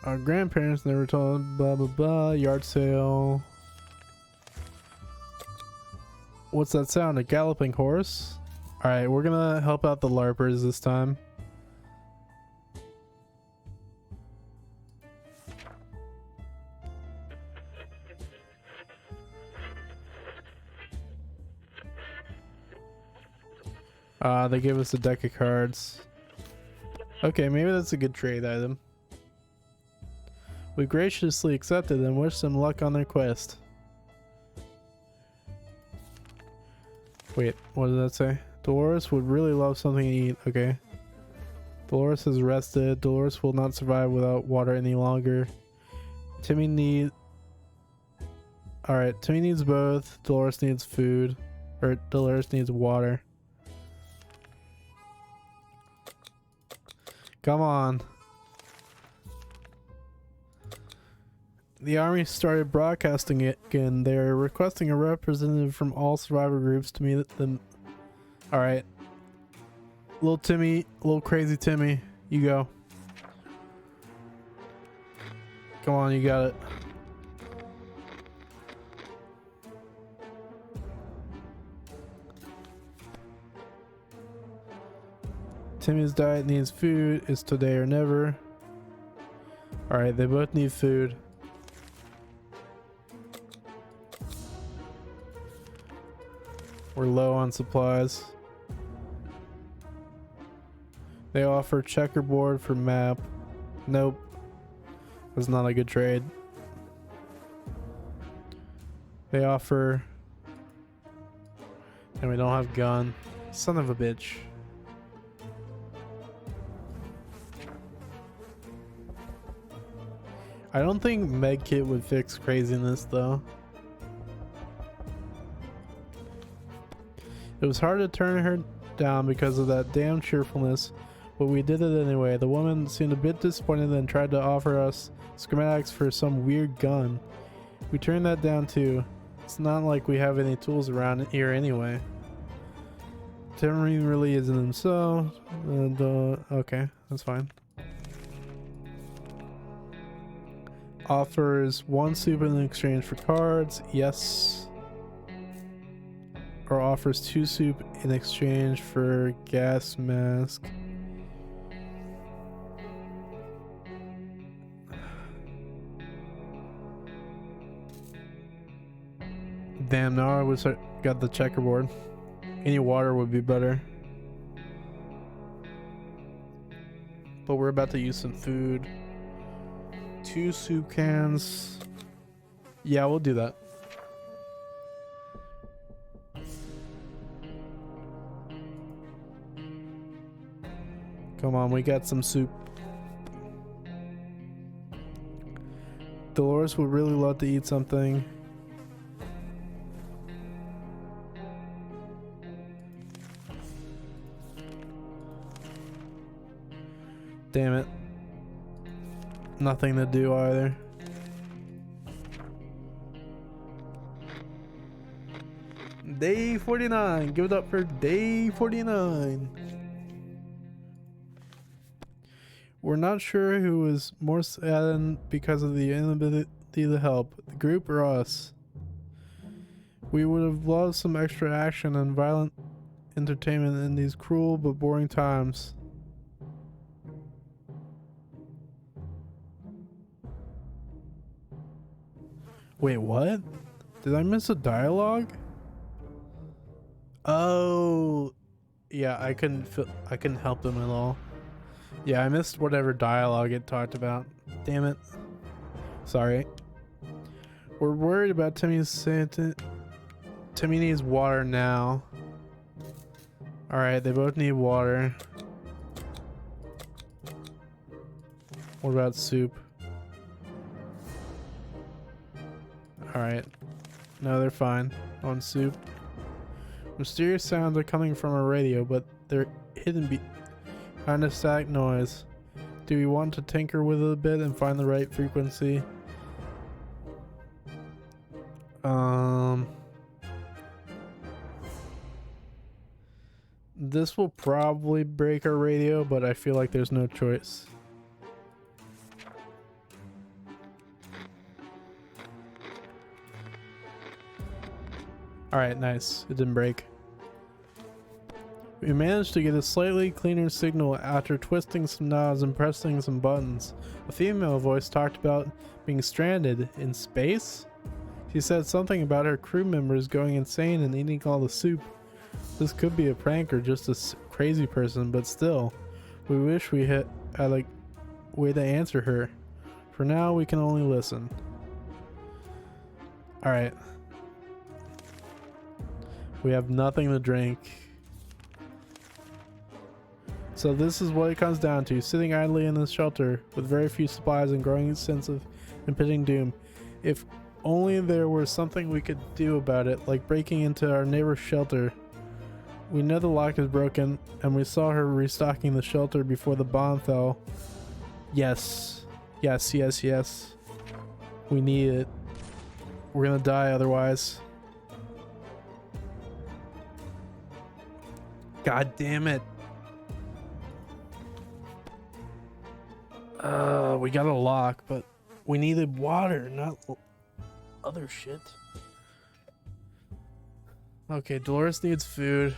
Our grandparents never told blah blah blah. Yard sale. What's that sound? A galloping horse? Alright, we're gonna help out the LARPers this time. They gave us a deck of cards. Okay, maybe that's a good trade item. We graciously accepted and wish them luck on their quest. Wait, what did that say? Dolores would really love something to eat. Okay. Dolores has rested. Dolores will not survive without water any longer. Timmy needs... Alright, Timmy needs both. Dolores needs food. Or Dolores needs water. Come on. The army started broadcasting it again. They're requesting a representative from all survivor groups to meet them. Alright. Little Timmy, little crazy Timmy, you go. Come on, you got it. Timmy's diet needs food. It's today or never. Alright, they both need food. We're low on supplies. They offer checkerboard for map. Nope. That's not a good trade. They offer... And we don't have gun. Son of a bitch. I don't think medkit would fix craziness though. It was hard to turn her down because of that damn cheerfulness, but we did it anyway. The woman seemed a bit disappointed and tried to offer us schematics for some weird gun. We turned that down too. It's not like we have any tools around here anyway. Tamarind really isn't himself. And, okay, that's fine. Offers 1 soup in exchange for cards. Yes. Or offers 2 soup in exchange for gas mask. Damn, now I wish I got the checkerboard. Any water would be better. But we're about to use some food. 2 soup cans. Yeah, we'll do that. Come on, we got some soup. Dolores would really love to eat something. Damn it. Nothing to do either. Day 49. Give it up for day 49. We're not sure who was more saddened because of the inability to help, the group or us. We would have loved some extra action and violent entertainment in these cruel but boring times. Wait, what? Did I miss a dialogue? Oh, yeah, I couldn't help them at all. Yeah, I missed whatever dialogue it talked about. Damn it. Sorry. We're worried about Timmy needs water now. Alright, they both need water. What about soup? Alright. No, they're fine. On soup. Mysterious sounds are coming from a radio, but they're hidden behind a static noise. Do we want to tinker with it a bit and find the right frequency? This will probably break our radio, but I feel like there's no choice. Alright, nice. It didn't break. We managed to get a slightly cleaner signal after twisting some knobs and pressing some buttons. A female voice talked about being stranded in space? She said something about her crew members going insane and eating all the soup. This could be a prank or just a crazy person, but still, we wish we had a way to answer her. For now, we can only listen. Alright. We have nothing to drink. So this is what it comes down to, sitting idly in this shelter with very few supplies and growing sense of impending doom. If only there were something we could do about it, like breaking into our neighbor's shelter. We know the lock is broken, and we saw her restocking the shelter before the bomb fell. Yes. Yes, yes, yes. We need it. We're gonna die otherwise. God damn it. We got a lock, but we needed water, not other shit. Okay, Dolores needs food.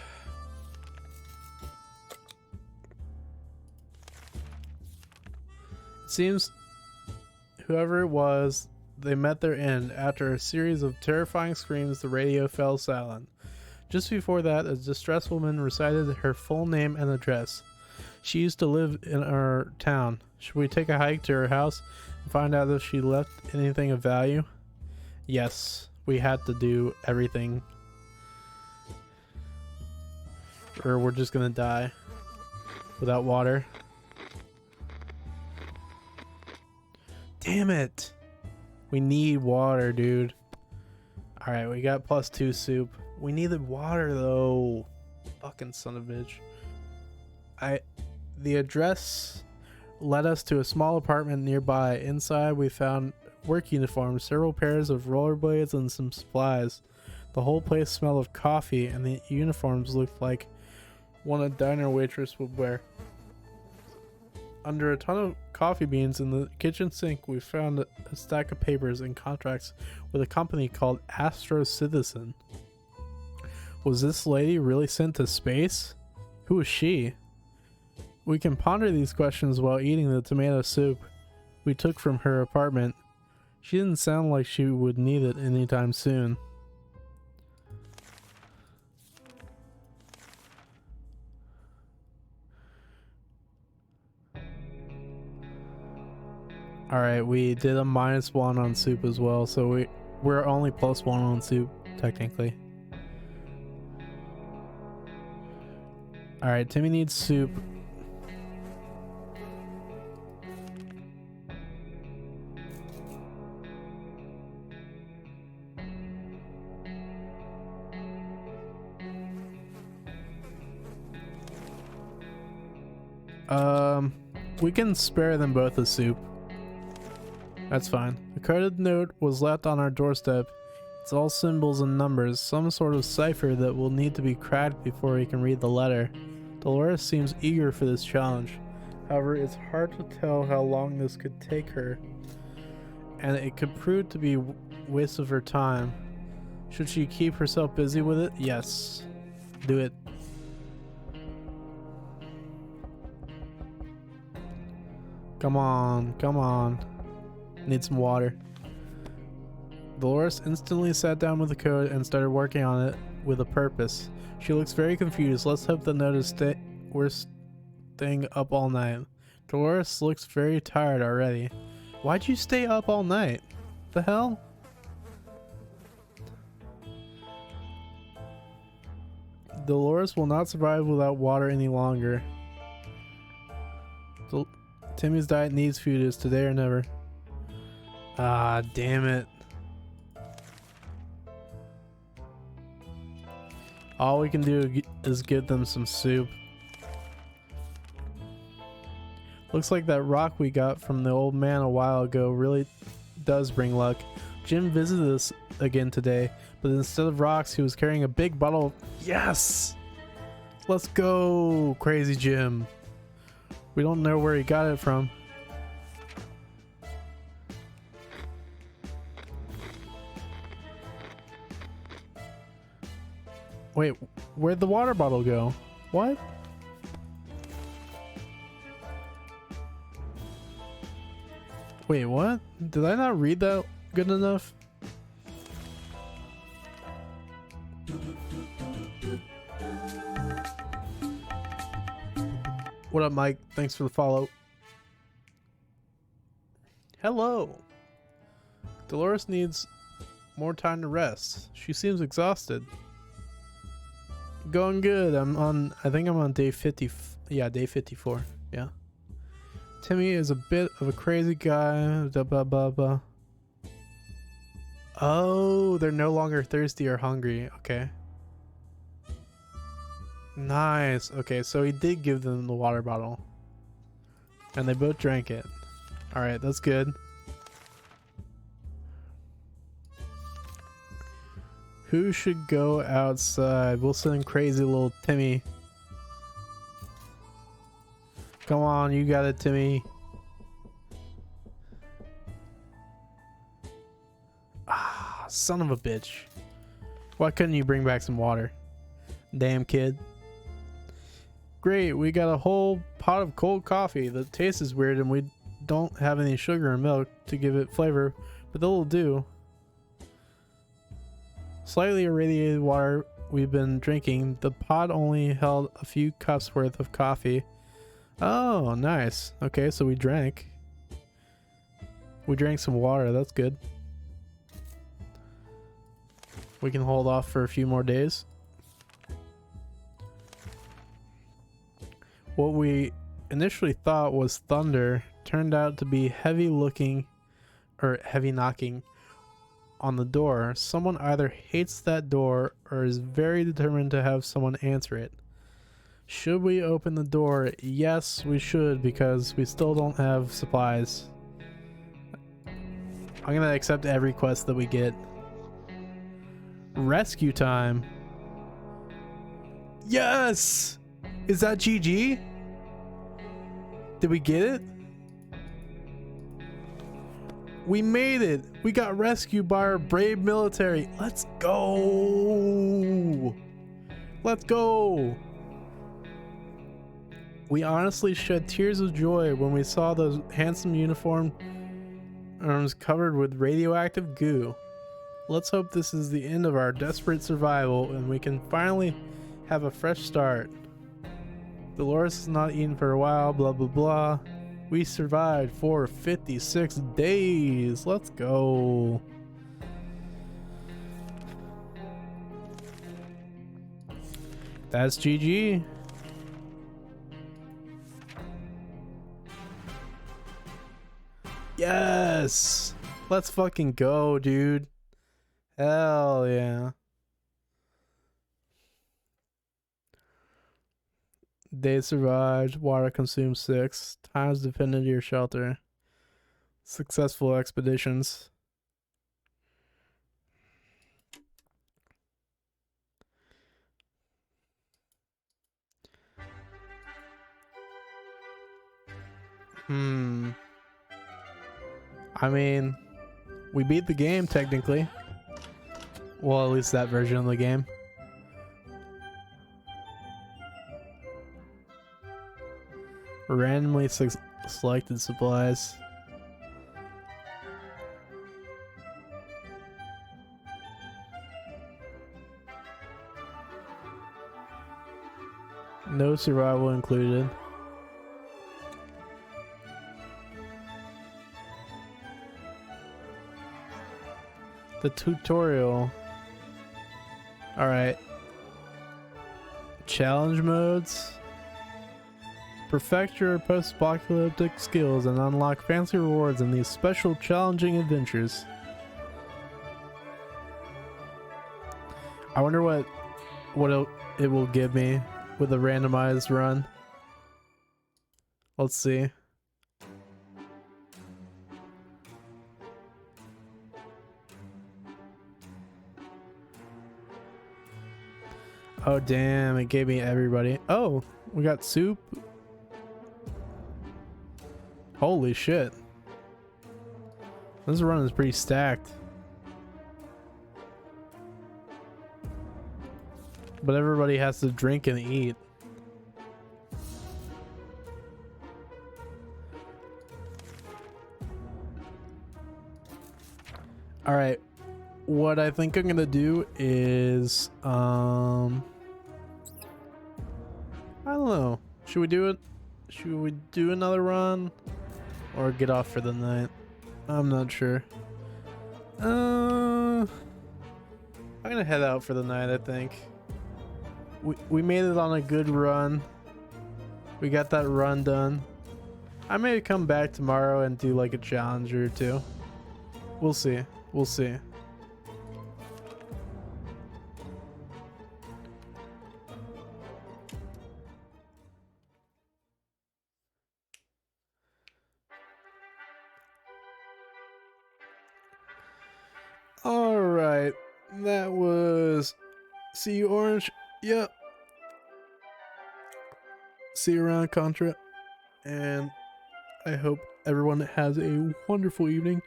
It seems whoever it was, they met their end. After a series of terrifying screams, the radio fell silent. Just before that, a distressed woman recited her full name and address. She used to live in our town. Should we take a hike to her house and find out if she left anything of value? Yes, we had to do everything, or we're just gonna die without water. Damn it! We need water, dude. Alright, we got +2 soup. We needed water though. Fucking son of a bitch. The address led us to a small apartment nearby. Inside we found work uniforms, several pairs of rollerblades, and some supplies. The whole place smelled of coffee, and the uniforms looked like one a diner waitress would wear. Under a ton of coffee beans in the kitchen sink, we found a stack of papers and contracts with a company called Astro Citizen. Was this lady really sent to space? Who was she? We can ponder these questions while eating the tomato soup we took from her apartment. She didn't sound like she would need it anytime soon. Alright, we did a -1 on soup as well, so we're only +1 on soup, technically. Alright, Timmy needs soup. We can spare them both the soup. That's fine. A coded note was left on our doorstep. It's all symbols and numbers, some sort of cipher that will need to be cracked before we can read the letter. Dolores seems eager for this challenge. However, it's hard to tell how long this could take her, and it could prove to be a waste of her time. Should she keep herself busy with it? Yes. Do it. Come on, come on. Need some water. Dolores instantly sat down with the code and started working on it with a purpose. She looks very confused. Let's hope the note is we're staying up all night. Dolores looks very tired already. Why'd you stay up all night? The hell? Dolores will not survive without water any longer. Timmy's diet needs food. Is today or never. Ah, damn it. All we can do is give them some soup. Looks like that rock we got from the old man a while ago really does bring luck. Jim visited us again today, but instead of rocks, he was carrying a big bottle of... Yes! Let's go, crazy Jim. We don't know where he got it from. Wait, where'd the water bottle go? What? Wait, what? Did I not read that good enough? What up, Mike? Thanks for the follow. Hello. Dolores needs more time to rest. She seems exhausted. Going good. I think I'm on day 50. Yeah, day 54. Yeah. Timmy is a bit of a crazy guy. Blah, blah, blah, blah. Oh, they're no longer thirsty or hungry. Okay. Nice. Okay, so he did give them the water bottle. And they both drank it. Alright, that's good. Who should go outside? We'll send crazy little Timmy. Come on, you got it, Timmy. Ah, son of a bitch. Why couldn't you bring back some water? Damn kid. Great, we got a whole pot of cold coffee. The taste is weird and we don't have any sugar or milk to give it flavor, but that'll do. Slightly irradiated water we've been drinking. The pot only held a few cups worth of coffee. Oh, nice. Okay, so we drank. We drank some water. That's good. We can hold off for a few more days. What we initially thought was thunder turned out to be heavy knocking on the door. Someone either hates that door or is very determined to have someone answer it. Should we open the door? Yes, we should, because we still don't have supplies. I'm gonna accept every quest that we get. Rescue time. Yes! Is that GG? Did we get it? We made it! We got rescued by our brave military. Let's go! Let's go! We honestly shed tears of joy when we saw those handsome uniformed arms covered with radioactive goo. Let's hope this is the end of our desperate survival and we can finally have a fresh start. Dolores has not eaten for a while, blah blah blah. We survived for 56 days. Let's go. That's GG. Yes! Let's fucking go, dude. Hell yeah. They survived. Water consumed 6 times. Defended your shelter. Successful expeditions. I mean, we beat the game technically. Well, at least that version of the game. Randomly selected supplies. No survival included. The tutorial. Alright. Challenge modes. Perfect your post-apocalyptic skills and unlock fancy rewards in these special challenging adventures. I wonder what it will give me with a randomized run. Let's see. Oh damn, it gave me everybody. Oh, we got soup. Holy shit. This run is pretty stacked. But everybody has to drink and eat. Alright. What I think I'm gonna do is I don't know. Should we do it? Should we do another run? Or get off for the night? I'm not sure. I'm gonna head out for the night, I think. We made it on a good run. We got that run done. I may come back tomorrow and do like a challenge or two. We'll see. We'll see. Alright, that was See You Orange. Yep. See you around, Contra. And I hope everyone has a wonderful evening.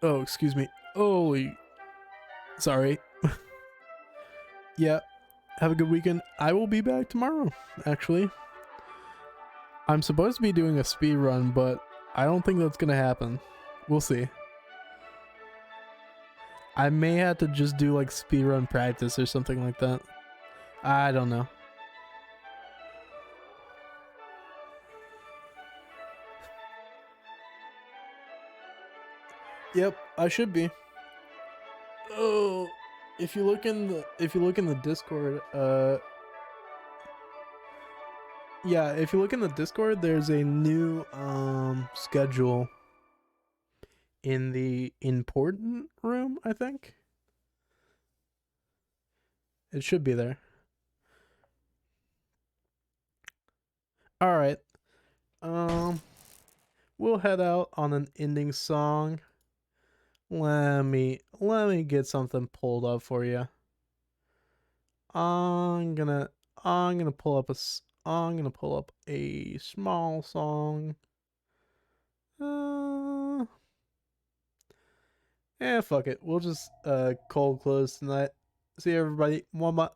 Oh, excuse me. Holy. Sorry. Yeah. Have a good weekend. I will be back tomorrow, actually. I'm supposed to be doing a speed run, but I don't think that's going to happen. We'll see. I may have to just do like speedrun practice or something like that. I don't know. Yep, I should be. Oh, if you look in the Discord, yeah, if you look in the Discord, there's a new schedule in the important room, I think. It should be there. All right. Um we'll head out on an ending song. Let me get something pulled up for you. I'm gonna I'm gonna pull up a small song. Uh fuck it. We'll just cold close tonight. See everybody. Mwah.